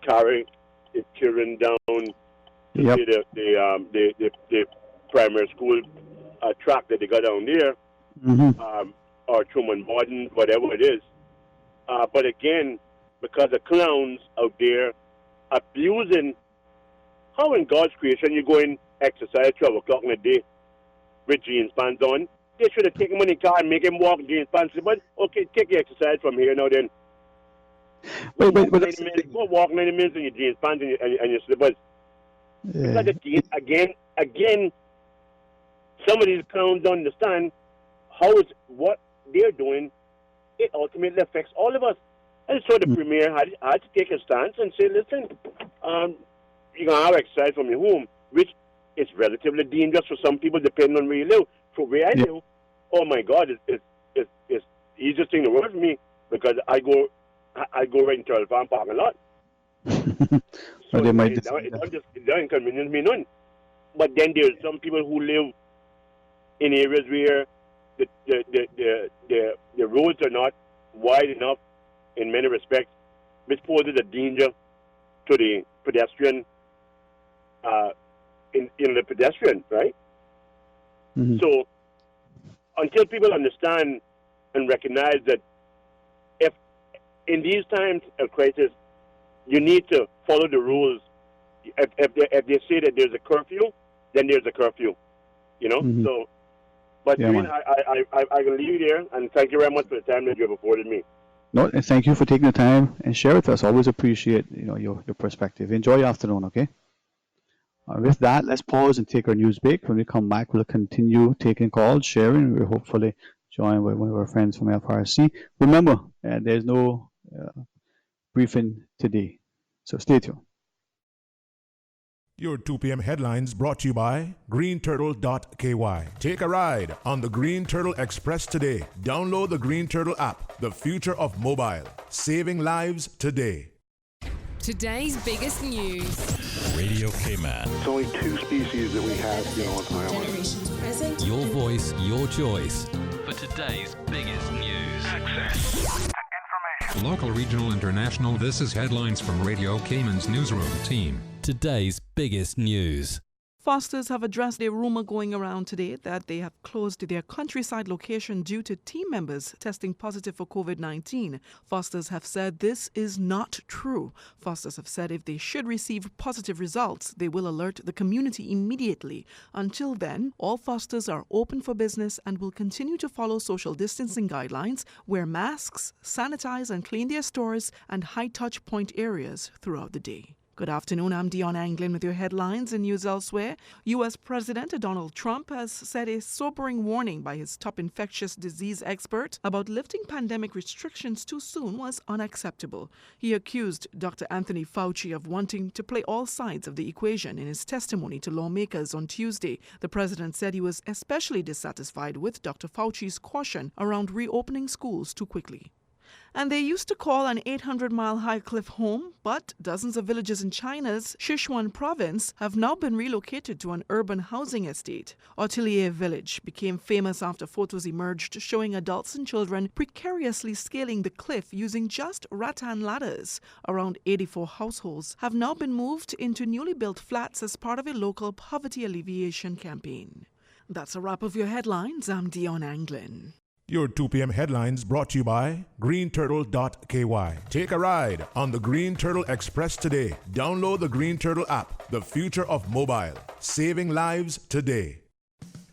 carry his children down to the primary school track that they got down there, or Truman Borden, whatever it is. But again, because the clowns out there abusing, how in God's creation you go in exercise 12 o'clock in the day with jeans pants on? They should have taken him in the car and make him walk jeans pants. But okay, take your exercise from here now then. Go walk 90 minutes in your jeans pants and your slippers. Yeah. Because again, some of these clowns don't understand what they're doing. It ultimately affects all of us. And so the premier had to take a stance and say, listen, you can have exercise from your home, which is relatively dangerous for some people depending on where you live. For where I live, oh my God, it's the easiest thing in the world for me because I go right into the farm parking lot. So it don't inconvenience me none. But then there's some people who live in areas where the roads are not wide enough in many respects, which poses a danger to the pedestrian, in the pedestrian, right? So until people understand and recognize that if in these times of crisis, you need to follow the rules. If they say that there's a curfew, then there's a curfew, So, but I can leave you there, and thank you very much for the time that you have afforded me. No, and thank you for taking the time and share with us. Always appreciate your perspective. Enjoy your afternoon, okay? With that, let's pause and take our news break. When we come back, we'll continue taking calls, sharing. We'll hopefully join with one of our friends from FRC. Remember, there's no briefing today, so stay tuned. Your 2 p.m. headlines brought to you by greenturtle.ky. Take a ride on the Green Turtle Express today. Download the Green Turtle app, the future of mobile, saving lives today. Today's biggest news. Radio Cayman. It's only 2 species that we have, on Island. Generations present. Your voice, your choice. For today's biggest news. Access. Local, regional, international, this is headlines from Radio Cayman's newsroom team. Today's biggest news. Fosters have addressed a rumor going around today that they have closed their countryside location due to team members testing positive for COVID-19. Fosters have said this is not true. Fosters have said if they should receive positive results, they will alert the community immediately. Until then, all fosters are open for business and will continue to follow social distancing guidelines, wear masks, sanitize and clean their stores and high touch point areas throughout the day. Good afternoon, I'm Dion Anglin with your headlines and news elsewhere. U.S. President Donald Trump has said a sobering warning by his top infectious disease expert about lifting pandemic restrictions too soon was unacceptable. He accused Dr. Anthony Fauci of wanting to play all sides of the equation in his testimony to lawmakers on Tuesday. The president said he was especially dissatisfied with Dr. Fauci's caution around reopening schools too quickly. And they used to call an 800-mile high cliff home, but dozens of villages in China's Sichuan province have now been relocated to an urban housing estate. Hotelier Village became famous after photos emerged showing adults and children precariously scaling the cliff using just rattan ladders. Around 84 households have now been moved into newly built flats as part of a local poverty alleviation campaign. That's a wrap of your headlines. I'm Dion Anglin. Your 2 p.m. headlines brought to you by greenturtle.ky. Take a ride on the Green Turtle Express today. Download the Green Turtle app, the future of mobile, saving lives today.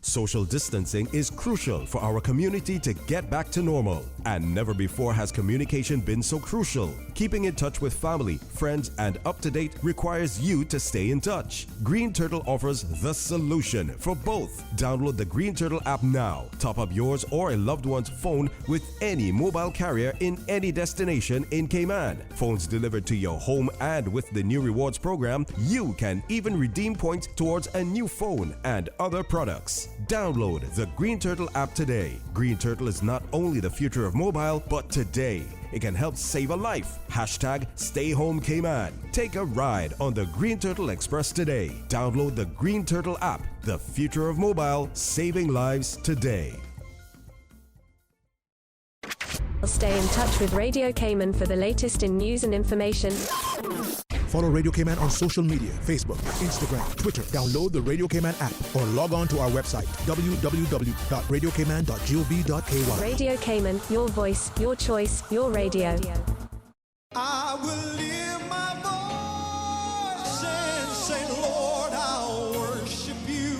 Social distancing is crucial for our community to get back to normal. And never before has communication been so crucial. Keeping in touch with family, friends, and up to date requires you to stay in touch. Green Turtle offers the solution for both. Download the Green Turtle app now. Top up yours or a loved one's phone with any mobile carrier in any destination in Cayman. Phones delivered to your home, and with the new rewards program, you can even redeem points towards a new phone and other products. Download the Green Turtle app today. Green Turtle is not only the future of mobile, but today it can help save a life. Hashtag Stay Home Cayman. Take a ride on the Green Turtle Express today. Download the Green Turtle app, the future of mobile, saving lives today. Stay in touch with Radio Cayman for the latest in news and information. Follow Radio Cayman on social media, Facebook, Instagram, Twitter. Download the Radio Cayman app or log on to our website, www.radiocayman.gov.ky. Radio Cayman, your voice, your choice, your radio. I will lift my voice and say, Lord, I'll worship you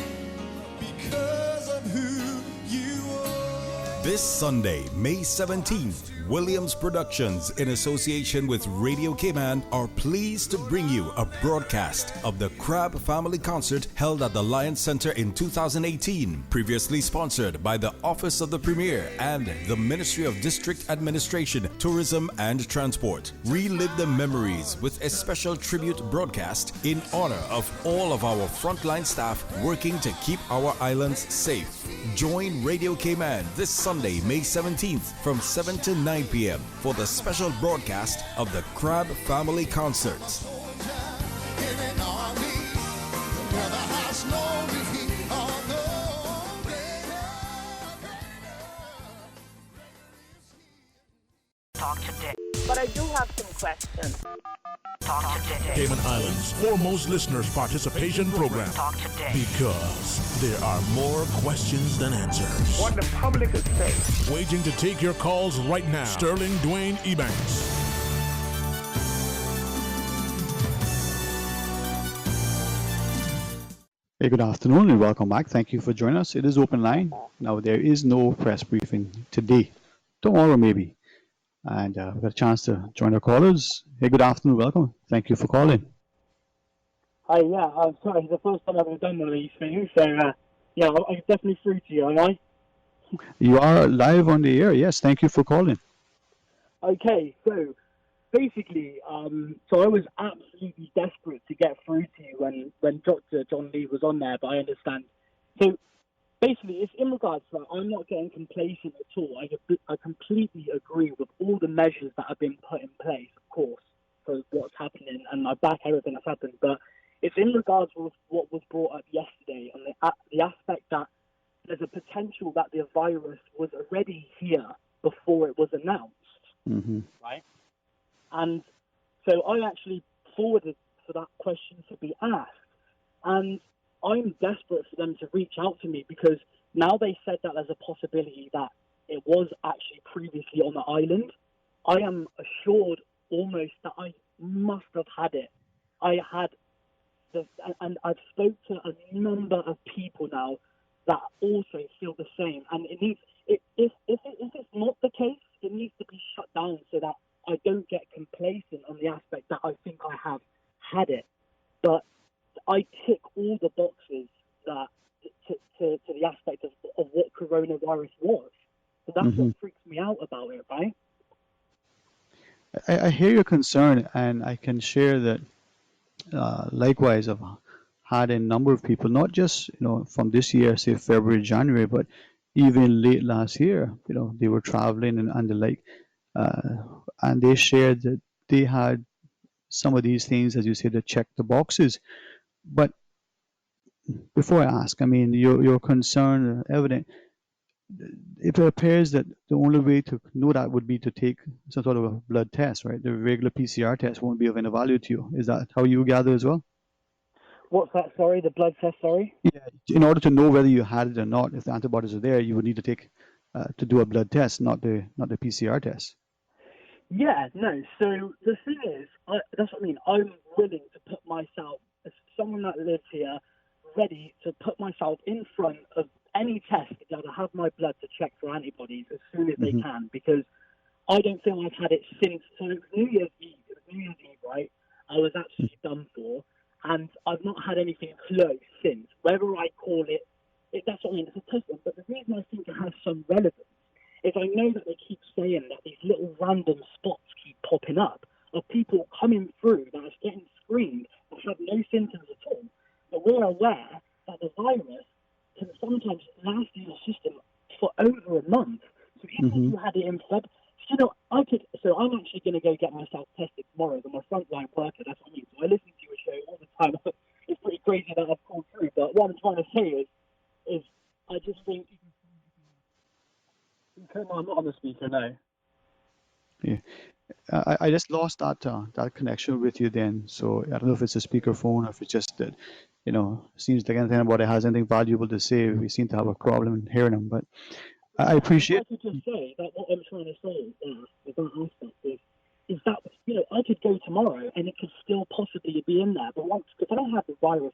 because of who you are. This Sunday, May 17th, Williams Productions, in association with Radio Cayman, are pleased to bring you a broadcast of the Crab Family Concert held at the Lions Center in 2018. Previously sponsored by the Office of the Premier and the Ministry of District Administration, Tourism and Transport. Relive the memories with a special tribute broadcast in honor of all of our frontline staff working to keep our islands safe. Join Radio Cayman this Sunday, May 17th from 7 to 9 p.m. for the special broadcast of the Crab Family Concerts. Talk today. But I do have some questions. Talk today. Cayman Islands' foremost listeners participation program. Talk today. Because there are more questions than answers. What the public is saying. Waiting to take your calls right now. Sterling Dwayne Ebanks. Hey, good afternoon and welcome back. Thank you for joining us. It is open line. Now, there is no press briefing today. Tomorrow, maybe. And we've got a chance to join our callers. Hey, good afternoon. Welcome. Thank you for calling. Hi, yeah. I'm sorry. It's the first time I've ever done one of these things. So, yeah, I'm definitely through to you, am I? You are live on the air. Yes, thank you for calling. Okay, so basically, so I was absolutely desperate to get through to you when Dr. John Lee was on there, but I understand. So basically, it's in regards to that. I'm not getting complacent at all. I completely agree with all the measures that have been put in place, of course, for what's happening, and I back everything that's happened. But it's in regards with what was brought up yesterday on the aspect that there's a potential that the virus was already here before it was announced, right? And so I actually forwarded for that question to be asked, and I'm desperate for them to reach out to me because now they said that there's a possibility that it was actually previously on the island. I am assured almost that I must have had it. I had and I've spoke to a number of people now that also feel the same. And it needs, if it's not the case, it needs to be shut down so that I don't get complacent on the aspect that I think I have had it, but I tick all the boxes that to the aspect of what coronavirus was. So that's what freaks me out about it, right? I hear your concern, and I can share that. Likewise, I've had a number of people, not just from this year, say February, January, but even late last year. They were traveling and the like, uh, and they shared that they had some of these things, as you said, to check the boxes. But before I ask, I mean, your concern evident. It appears that the only way to know that would be to take some sort of a blood test, right? The regular PCR test won't be of any value to you. Is that how you gather as well? What's that? Sorry, the blood test. Sorry. Yeah, in order to know whether you had it or not, if the antibodies are there, you would need to take to do a blood test, not the PCR test. Yeah, no. So the thing is, that's what I mean. I'm willing to put myself, as someone that lives here, ready to put myself in front of any test to be able to have my blood to check for antibodies as soon as they can, because I don't feel I've had it since. So it was New Year's Eve. It was New Year's Eve, right? I was absolutely done for, and I've not had anything close since. Whether I call it, that's what I mean. It's a test, but the reason I think it has some relevance is I know that they keep saying that these little random spots keep popping up of people coming through that are getting screened and have no symptoms at all. But we're aware that the virus can sometimes last in your system for over a month. So even if you had it in Feb, so I'm actually going to go get myself tested tomorrow. I'm a frontline worker, that's what I mean. So I listen to your show all the time. It's pretty crazy that I've called through, but what I'm trying to say is I just think, I'm not on the speaker, no. Yeah, I just lost that connection with you then. So I don't know if it's a speakerphone or if it's just that, seems like anything anybody has anything valuable to say. We seem to have a problem in hearing them, but I appreciate. If I could just say that what I'm trying to say with that aspect is that I could go tomorrow and it could still possibly be in there. But if I don't have the virus,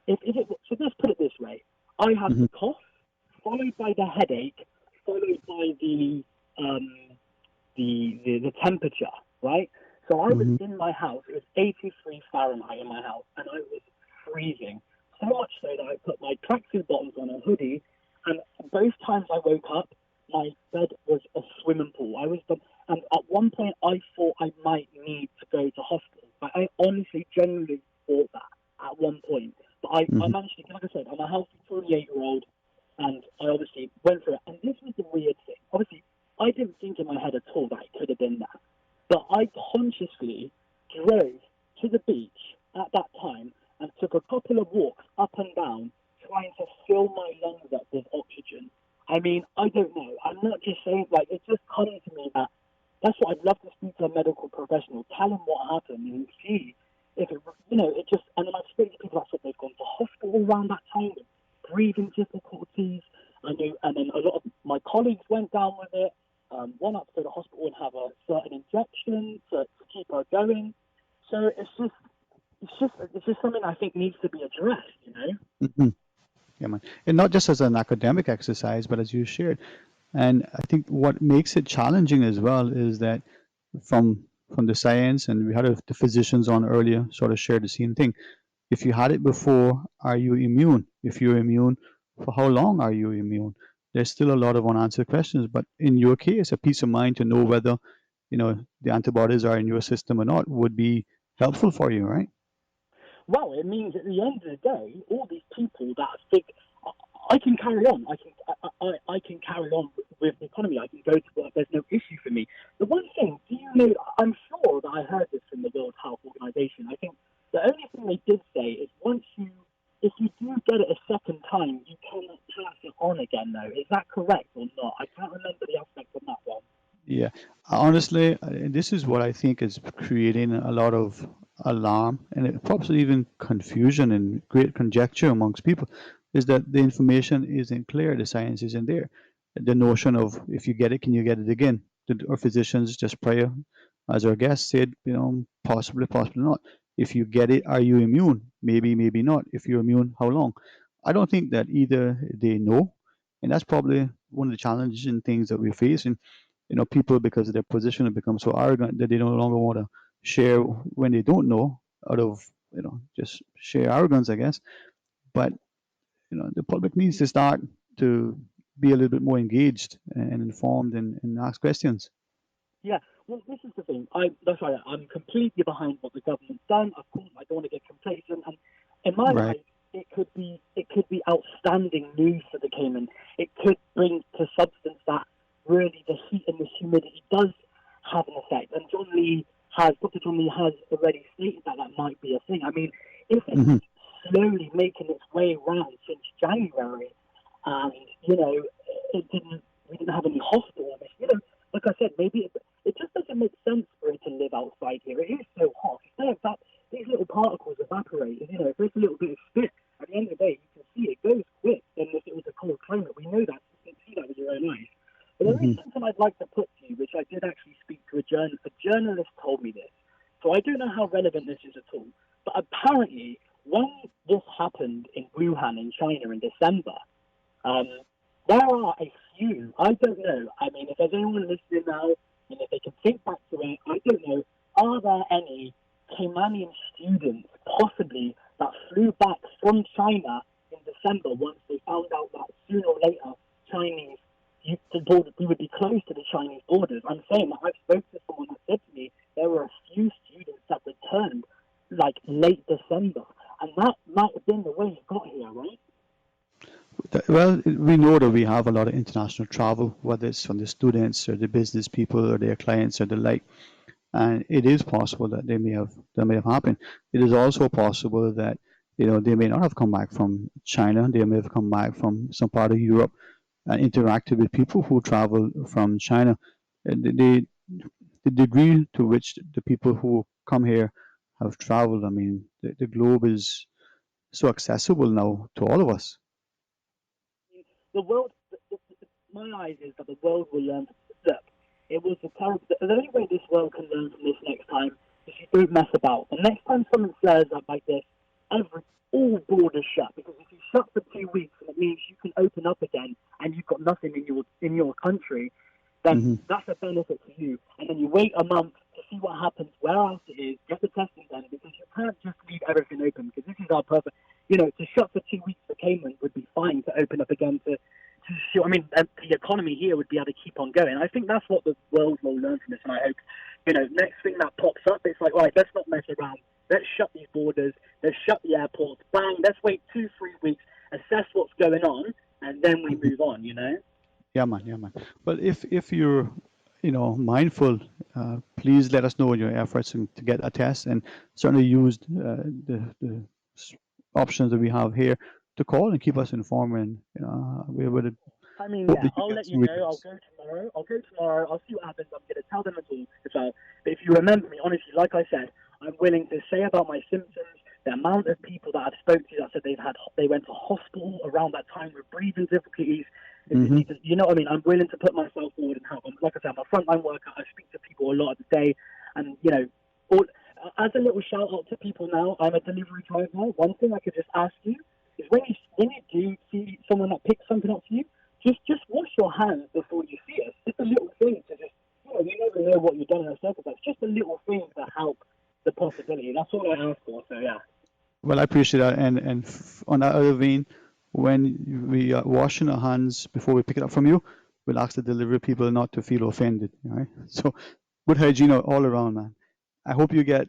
so let's put it this way: I have the cough, followed by the headache, followed by the temperature, right? So I was in my house. It was 83 Fahrenheit in my house, and I was freezing. So much so that I put my tracksuit bottoms on, a hoodie, and both times I woke up, my bed was a swimming pool. And at one point I thought I might need to go to hospital. I honestly, genuinely thought that at one point. But I managed to, like I said, I'm a healthy 28-year-old, and I obviously went through it. And this was the weird thing. Obviously, I didn't think in my head at all that it could have been that. But I consciously drove to the beach at that time and took a couple of walks up and down, trying to fill my lungs up with oxygen. I mean, I don't know. I'm not just saying, it's just coming to me that that's what I'd love to speak to a medical professional, tell them what happened and see if it, it just, and then I've spoken to people that said they've gone to hospital around that time with breathing difficulties. I knew, and then a lot of my colleagues went down with it. One had to go to hospital and have a certain injection to keep her going. So it's just something I think needs to be addressed, Yeah, man. And not just as an academic exercise, but as you shared. And I think what makes it challenging as well is that from the science, and we had the physicians on earlier sort of shared the same thing. If you had it before, are you immune? If you're immune, for how long are you immune? There's still a lot of unanswered questions, but in your case, a peace of mind to know whether, the antibodies are in your system or not would be helpful for you, right? Well, it means at the end of the day, all these people that think I can carry on, I can carry on with the economy, I can go to work, there's no issue for me. The one thing, I'm sure that I heard this from the World Health Organization. I think the only thing they did say is if you do get it a second time, you cannot pass it on again, though. Is that correct or not? I can't remember the aspect on that one. Yeah, honestly, this is what I think is creating a lot of alarm and probably even confusion and great conjecture amongst people, is that the information isn't clear, the science isn't there. The notion of if you get it, can you get it again? Our physicians just prior, as our guest said, possibly, possibly not. If you get it, are you immune? Maybe, maybe not. If you're immune, how long? I don't think that either they know, and that's probably one of the challenging things that we're facing. People, because of their position, have become so arrogant that they no longer want to share when they don't know, out of just sheer arrogance, I guess. But the public needs to start to be a little bit more engaged and informed and ask questions. Yeah, well, this is the thing. That's right. I'm completely behind what the government's done. Of course, I don't want to get complacent. And in my Right. life, it could be outstanding news for the Cayman. It could bring to substance that really the heat and the humidity does have an effect. And Dr. John Lee has already stated that might be a thing. I mean, if it's slowly making its way around since January, and we didn't have any hospital. Like I said, maybe it just doesn't make sense for it to live outside here. It is so hot. These little particles evaporate. If there's a little bit of spit, at the end of the day, you can see it goes quick. And if it was a cold climate, we know that. You can see that with your own eyes. But there is something I'd like to put to you, which I did actually speak to a journalist told me this. So I don't know how relevant this is at all. But apparently, when this happened in Wuhan in China in December, there are a few, I don't know, I mean, if there's anyone listening now, and if they can think back to it, I don't know, are there any Caymanian students, possibly, that flew back from China in December once they found out that sooner or later we would be close to the Chinese borders? I'm saying that I've spoken to someone that said to me there were a few students that returned, like, late December, and that might have been the way it got here, right? Well, we know that we have a lot of international travel, whether it's from the students or the business people or their clients or the like, and it is possible that that may have happened. It is also possible that they may not have come back from China. They may have come back from some part of Europe and interacted with people who travel from China. And the degree to which the people who come here have traveled, I mean, the globe is so accessible now to all of us. The world, my eyes is that the world will learn. Look, it was the only way this world can learn from this next time is you don't mess about. And next time someone flares up like this, all borders shut, because if you shut for 2 weeks, and it means you can open up again, and you've got nothing in your country, then that's a benefit to you. And then you wait a month to see what happens, where else it is, get the testing done, because you can't just leave everything open, because this is our purpose. To shut for 2 weeks for Cayman would be fine. To open up again the economy here would be able to keep on going. I think that's what the world will learn from this, and I hope, next thing that pops up, it's like, right, let's not mess around. Let's shut these borders. Let's shut the airports. Bang, let's wait 2-3 weeks, assess what's going on, and then we move on, Yeah, man. But if you're, mindful, please let us know your efforts to get a test, and certainly use the options that we have here to call and keep us informed. And we would. I mean, yeah, I'll let you know. I'll go tomorrow. I'll see what happens. I'm going to tell them as well. But if you remember me, honestly, like I said, I'm willing to say about my symptoms, the amount of people that I've spoken to that said they went to hospital around that time with breathing difficulties. You know what I mean? I'm willing to put myself forward and help. Like I said, I'm a frontline worker. I speak to people a lot of the day. And, as a little shout out to people now, I'm a delivery driver. One thing I could just ask you is when you do see someone that picks something up for you, just wash your hands before you see us. Just a little thing to just, you never know what you've done in a circumstance. Just a little thing to help the possibility. That's all I ask for. So yeah. Well, I appreciate that. And on that other vein, when we are washing our hands before we pick it up from you, we'll ask the delivery people not to feel offended. All right. So good hygiene all around, man. I hope you get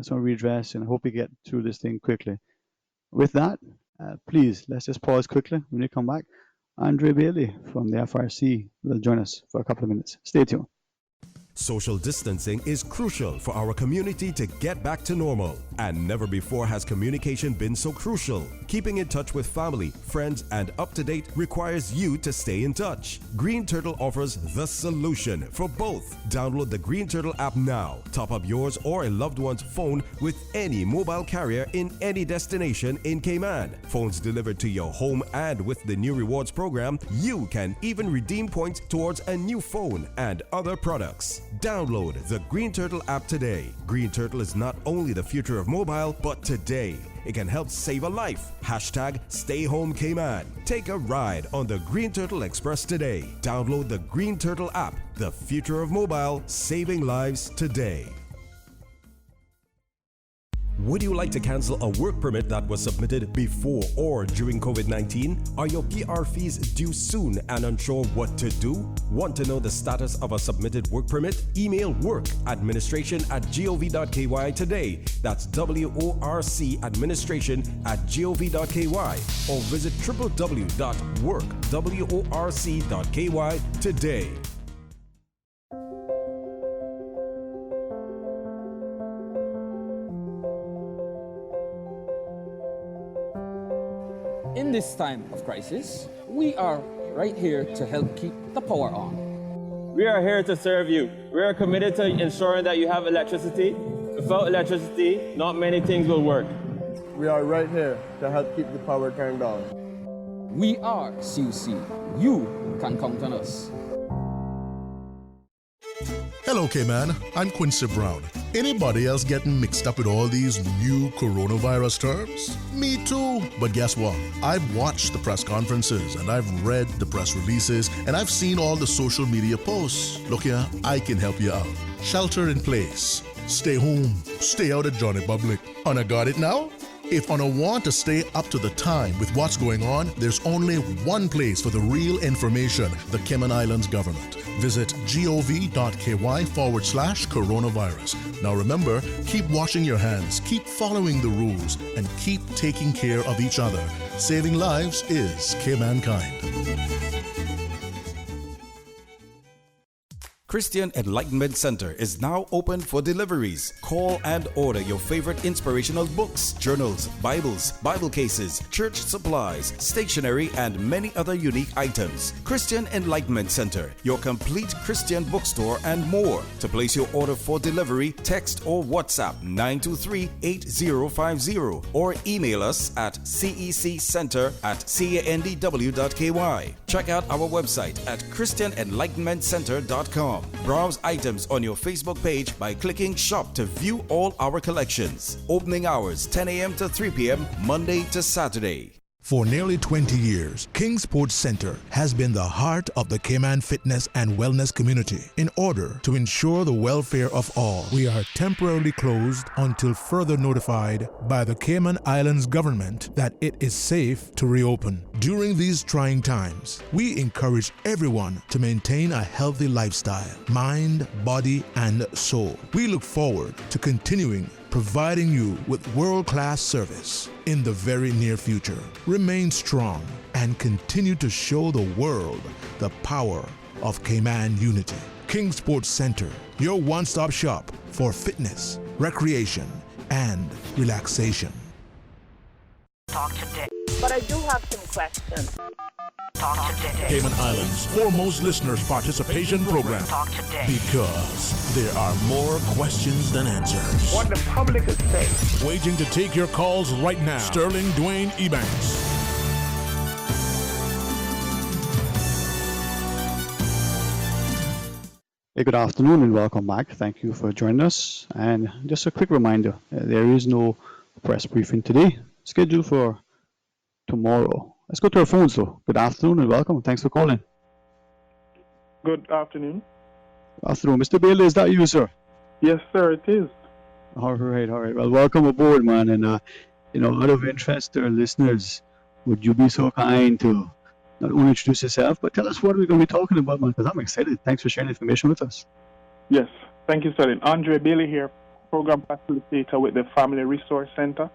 some redress, and I hope you get through this thing quickly. With that, please, let's just pause quickly. When we come back, Andre Bailey from the FRC will join us for a couple of minutes. Stay tuned. Social distancing is crucial for our community to get back to normal, and never before has communication been so crucial. Keeping in touch with family, friends, and up to date requires you to stay in touch. Green Turtle offers the solution for both. Download the Green Turtle app now. Top up yours or a loved one's phone with any mobile carrier in any destination in Cayman. Phones delivered to your home, and with the new rewards program, you can even redeem points towards a new phone and other products. Download the Green Turtle app today. Green Turtle is not only the future of mobile, but today it can help save a life. Hashtag Stay Home Cayman. Take a ride on the Green Turtle Express today. Download the Green Turtle app. The future of mobile, saving lives today. Would you like to cancel a work permit that was submitted before or during COVID-19? Are your PR fees due soon and unsure what to do? Want to know the status of a submitted work permit? Email workadministration@gov.ky today. That's WORCadministration@gov.ky or visit www.workworc.ky today. In this time of crisis, we are right here to help keep the power on. We are here to serve you. We are committed to ensuring that you have electricity. Without electricity, not many things will work. We are right here to help keep the power turned on. We are CUC. You can count on us. Hello, Cayman. I'm Quincy Brown. Anybody else getting mixed up with all these new coronavirus terms? Me too. But guess what? I've watched the press conferences and I've read the press releases and I've seen all the social media posts. Look here, I can help you out. Shelter in place. Stay home. Stay out of Johnny Public. Una got it now? If Una want to stay up to the time with what's going on, there's only one place for the real information, the Cayman Islands government. Visit gov.ky/coronavirus. Now remember, keep washing your hands, keep following the rules, and keep taking care of each other. Saving lives is Caymankind. Christian Enlightenment Center is now open for deliveries. Call and order your favorite inspirational books, journals, Bibles, Bible cases, church supplies, stationery, and many other unique items. Christian Enlightenment Center, your complete Christian bookstore and more. To place your order for delivery, text or WhatsApp 923-8050 or email us at ceccenter@candw.ky. Check out our website at christianenlightenmentcenter.com. Browse items on your Facebook page by clicking Shop to view all our collections. Opening hours 10 a.m. to 3 p.m. Monday to Saturday. For nearly 20 years, Kingsport Center has been the heart of the Cayman fitness and wellness community. In order to ensure the welfare of all, we are temporarily closed until further notified by the Cayman Islands government that it is safe to reopen. During these trying times, we encourage everyone to maintain a healthy lifestyle, mind, body, and soul. We look forward to continuing providing you with world-class service in the very near future. Remain strong and continue to show the world the power of Cayman unity. Kingsport Center, your one-stop shop for fitness, recreation, and relaxation. Talk today. But I do have some questions. Talk today. Cayman Islands' foremost listeners participation program. Talk today. Because there are more questions than answers. What the public is saying. Waiting to take your calls right now. Sterling Dwayne Ebanks. Hey, good afternoon and welcome back. Thank you for joining us. And just a quick reminder, there is no press briefing today, scheduled for tomorrow. Let's go to our phones though. Good afternoon and welcome. Thanks for calling. Good afternoon. Afternoon. Mr. Bailey, is that you, sir? Yes, sir, it is. All right. Well, welcome aboard, man. And, out of interest to our listeners, would you be so kind to not only introduce yourself, but tell us what we're going to be talking about, man, because I'm excited. Thanks for sharing information with us. Yes, thank you, sir. Andre Bailey here, program facilitator with the Family Resource Center.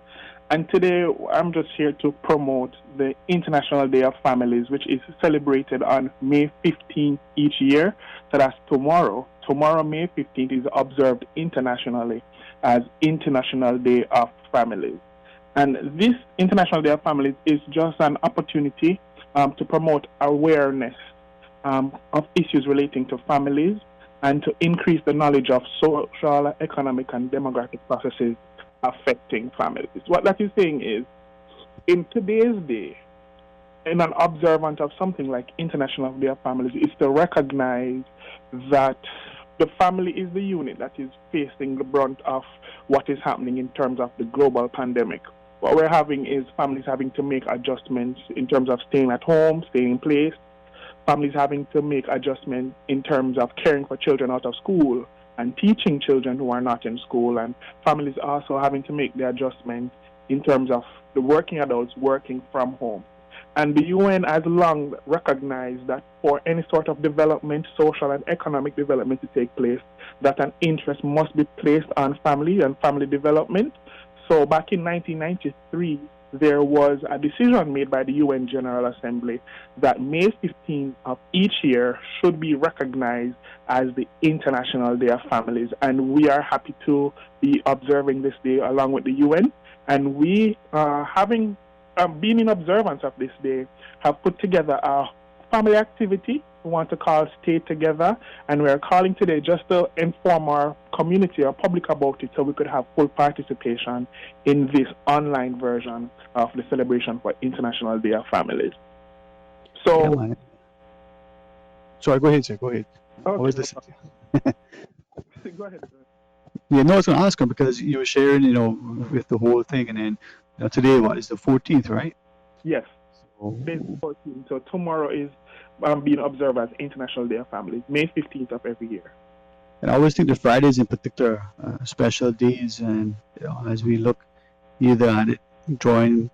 And today, I'm just here to promote the International Day of Families, which is celebrated on May 15th each year. So that's tomorrow. Tomorrow, May 15th, is observed internationally as International Day of Families. And this International Day of Families is just an opportunity to promote awareness of issues relating to families and to increase the knowledge of social, economic, and demographic processes affecting families. What that is saying is, in today's day, in an observance of something like International Day of Families, is to recognize that the family is the unit that is facing the brunt of what is happening in terms of the global pandemic. What we're having is families having to make adjustments in terms of staying at home, staying in place, families having to make adjustments in terms of caring for children out of school, and teaching children who are not in school, and families also having to make the adjustment in terms of the working adults working from home. And the UN has long recognized that for any sort of development, social and economic development to take place, that an interest must be placed on family and family development. So back in 1993, there was a decision made by the UN General Assembly that May 15th of each year should be recognized as the International Day of Families. And we are happy to be observing this day along with the UN. And we, having been in observance of this day, have put together a family activity we want to call Stay Together, and we are calling today just to inform our community or public about it so we could have full participation in this online version of the celebration for International Day of Families. So, sorry, go ahead, sir. Go ahead. Okay. I was listening. Go ahead, sir. Yeah, no, I was going to ask him because you were sharing, with the whole thing, and then today, what is the 14th, right? Yes. Today's 14th. So tomorrow is being observed as International Day of Families, May 15th of every year. And I always think the Fridays in particular special days, and as we look either at it, drawing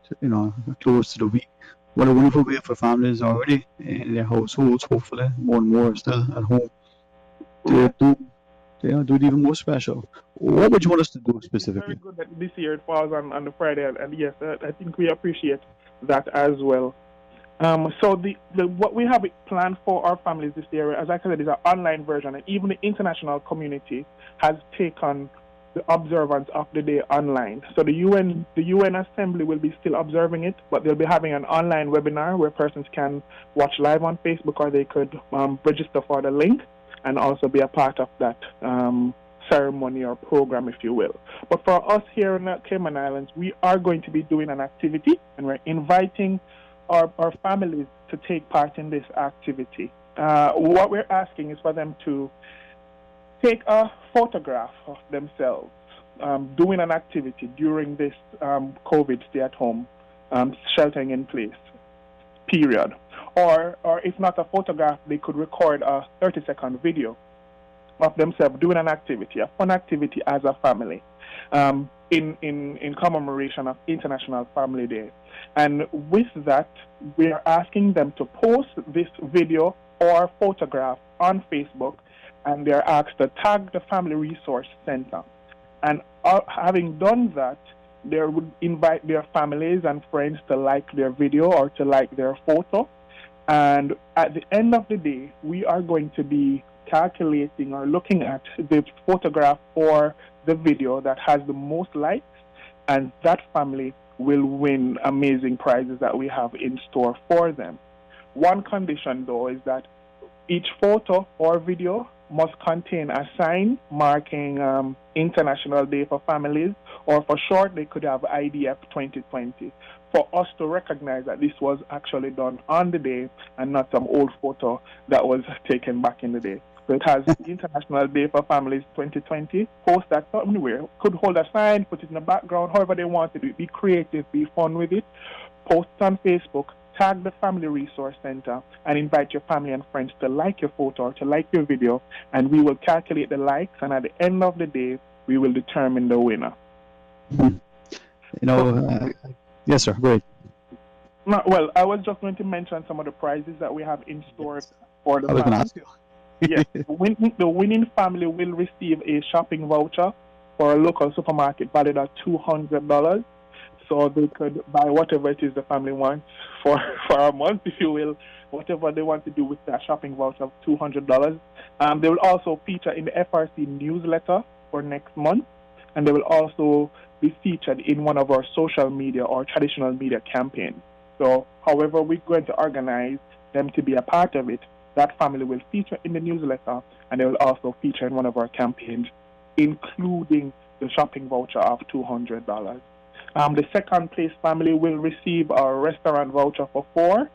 close to the week, what a wonderful way for families already in their households, hopefully more and more still at home, to do it even more special. What would you want us to do specifically? Very good that this year it falls on the Friday, and yes, I think we appreciate that as well. So what we have planned for our families this year, as I said, is an online version, and even the international community has taken the observance of the day online. So the UN Assembly will be still observing it, but they'll be having an online webinar where persons can watch live on Facebook, or they could register for the link and also be a part of that ceremony or program, if you will. But for us here in the Cayman Islands, we are going to be doing an activity, and we're inviting our families to take part in this activity. What we're asking is for them to take a photograph of themselves doing an activity during this COVID stay-at-home sheltering in place period. Or if not a photograph, they could record a 30-second video of themselves doing an activity, a fun activity as a family, in commemoration of International Family Day. And with that, we are asking them to post this video or photograph on Facebook, and they are asked to tag the Family Resource Center. And having done that, they would invite their families and friends to like their video or to like their photo. And at the end of the day, we are going to be calculating or looking at the photograph or the video that has the most likes, and that family will win amazing prizes that we have in store for them. One condition, though, is that each photo or video must contain a sign marking International Day for Families, or for short, they could have IDF 2020, for us to recognize that this was actually done on the day and not some old photo that was taken back in the day. So it has International Day for Families 2020. Post that somewhere. Could hold a sign, put it in the background, however they want to do it. Be creative, be fun with it. Post it on Facebook. Tag the Family Resource Center and invite your family and friends to like your photo or to like your video, and we will calculate the likes, and at the end of the day, we will determine the winner. Yes, sir. Go ahead. Well, I was just going to mention some of the prizes that we have in store for the I was going to family. ask you. Yes, the winning family will receive a shopping voucher for a local supermarket valued at $200. So they could buy whatever it is the family wants for a month, if you will, whatever they want to do with that shopping voucher of $200. They will also feature in the FRC newsletter for next month, and they will also be featured in one of our social media or traditional media campaigns. So however we're going to organize them to be a part of it, that family will feature in the newsletter, and they will also feature in one of our campaigns, including the shopping voucher of $200. The second place family will receive a restaurant voucher for 4.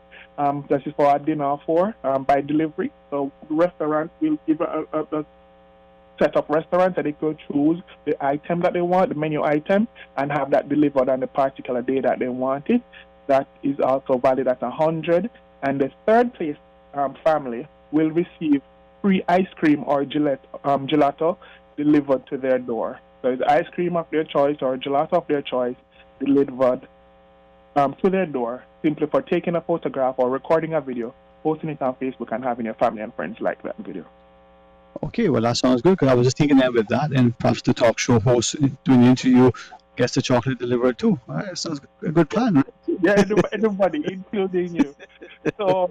This is for a dinner of 4 by delivery. So the restaurant will give a set of restaurants that they could choose the item that they want, the menu item, and have that delivered on the particular day that they want it. That is also valid at $100. And the third place family will receive free ice cream or gelato delivered to their door. So it's ice cream of their choice or gelato of their choice delivered to their door simply for taking a photograph or recording a video, posting it on Facebook, and having your family and friends like that video. Okay, well, that sounds good, because I was just thinking that with that, and perhaps the talk show host doing the interview gets the chocolate delivered too. That sounds a good plan, right? Yeah, everybody, including you. So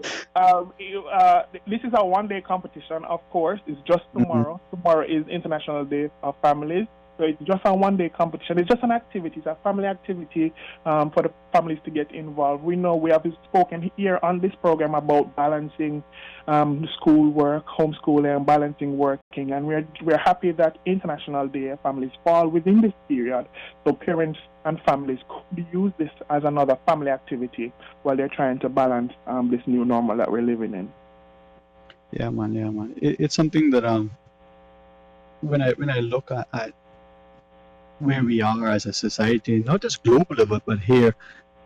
this is a one-day competition, of course. It's just tomorrow. Tomorrow is International Day of Families. So it's just a one-day competition. It's just an activity. It's a family activity for the families to get involved. We know we have spoken here on this program about balancing school work, homeschooling, and balancing working. And we're happy that International Day of Families fall within this period. So parents and families could use this as another family activity while they're trying to balance this new normal that we're living in. Yeah, man. Yeah, man. It's something that when I look at where we are as a society, not just global level, but here,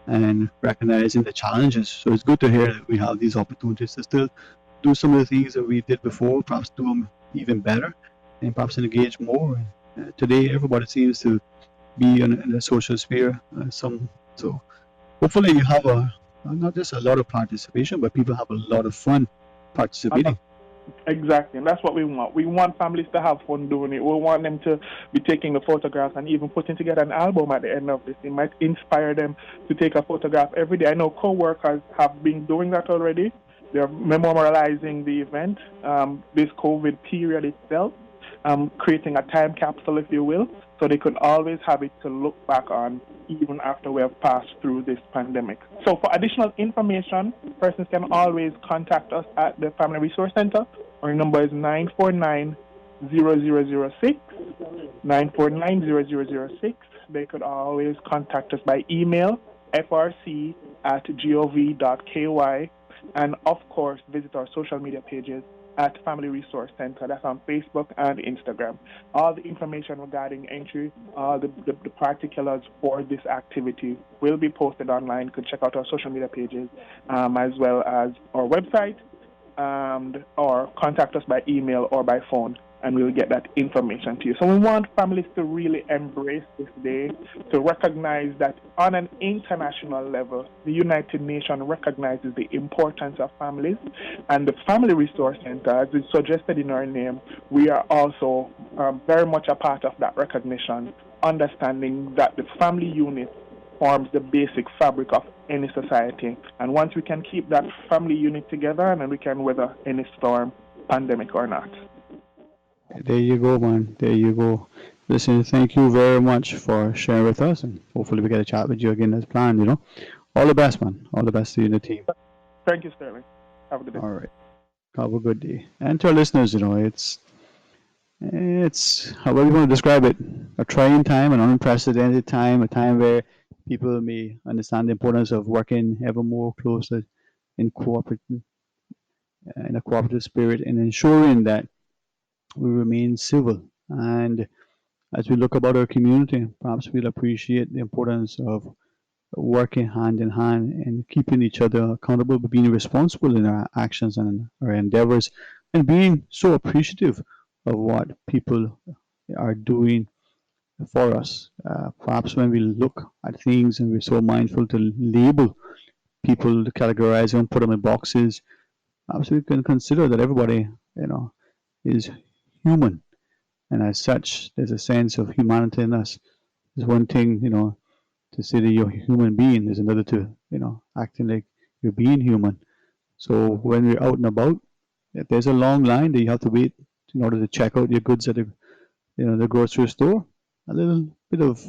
and recognizing the challenges. So it's good to hear that we have these opportunities to still do some of the things that we did before, perhaps do them even better, and perhaps engage more. Today, everybody seems to be in the social sphere. So hopefully you have not just a lot of participation, but people have a lot of fun participating. Exactly, and that's what we want. We want families to have fun doing it. We want them to be taking the photographs and even putting together an album at the end of this. It might inspire them to take a photograph every day. I know co-workers have been doing that already. They're memorializing the event, this COVID period itself, creating a time capsule, if you will, so they could always have it to look back on even after we have passed through this pandemic. So for additional information, persons can always contact us at the Family Resource Center. Our number is 949-0006, 949-0006. They could always contact us by email, frc@gov.ky, and of course visit our social media pages at Family Resource Center. That's on Facebook and Instagram. All the information regarding entry, all the particulars for this activity will be posted online. You could check out our social media pages as well as our website, or contact us by email or by phone, and we'll get that information to you. So we want families to really embrace this day, to recognize that on an international level, the United Nations recognizes the importance of families, and the Family Resource Center, as is suggested in our name, we are also very much a part of that recognition, understanding that the family unit forms the basic fabric of any society. And once we can keep that family unit together, and then we can weather any storm, pandemic or not. There you go, man. There you go. Listen, thank you very much for sharing with us, and hopefully we get a chat with you again as planned, All the best, man. All the best to you and the team. Thank you, Sterling. Have a good day. All right. Have a good day. And to our listeners, it's however you want to describe it, a trying time, an unprecedented time, a time where people may understand the importance of working ever more closer in in a cooperative spirit, and ensuring that we remain civil. And as we look about our community, perhaps we'll appreciate the importance of working hand in hand and keeping each other accountable, but being responsible in our actions and our endeavors, and being so appreciative of what people are doing for us. Perhaps when we look at things and we're so mindful to label people, to categorize them, put them in boxes, perhaps we can consider that everybody, is human, and as such, there's a sense of humanity in us. There's one thing, to say that you're a human being. There's another to, acting like you're being human. So when we're out and about, if there's a long line that you have to wait in order to check out your goods at the grocery store. A little bit of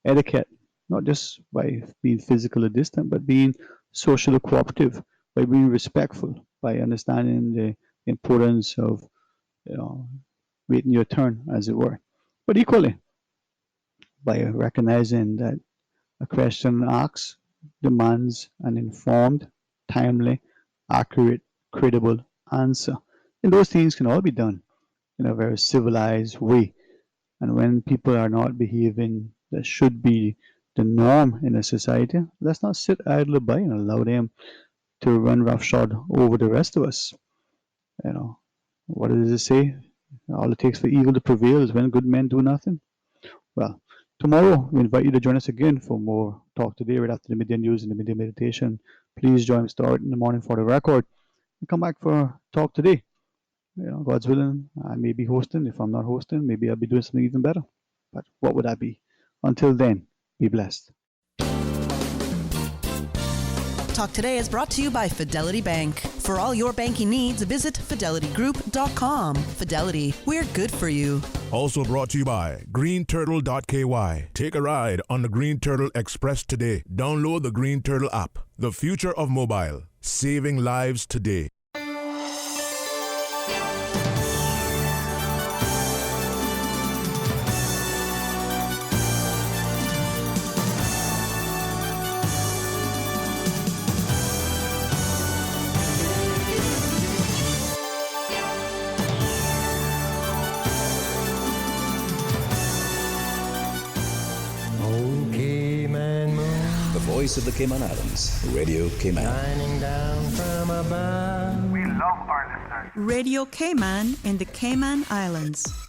etiquette, not just by being physically distant, but being socially cooperative, by being respectful, by understanding the importance of, waiting your turn, as it were. But equally, by recognizing that a question asked demands an informed, timely, accurate, credible answer. And those things can all be done in a very civilized way. And when people are not behaving that should be the norm in a society, let's not sit idly by and allow them to run roughshod over the rest of us. You know, What does it say? All it takes for evil to prevail is when good men do nothing. Well, tomorrow we invite you to join us again for more Talk Today right after the midday news and the midday meditation. Please join me start in the morning for the record and come back for Talk Today. God's willing, I may be hosting. If I'm not hosting, maybe I'll be doing something even better. But what would that be? Until then, be blessed. Talk Today is brought to you by Fidelity Bank. For all your banking needs, visit fidelitygroup.com. Fidelity, we're good for you. Also brought to you by greenturtle.ky. Take a ride on the Green Turtle Express today. Download the Green Turtle app. The future of mobile. Saving lives today. Voice of the Cayman Islands, Radio Cayman. Shining down from above. We love our listeners. Radio Cayman in the Cayman Islands.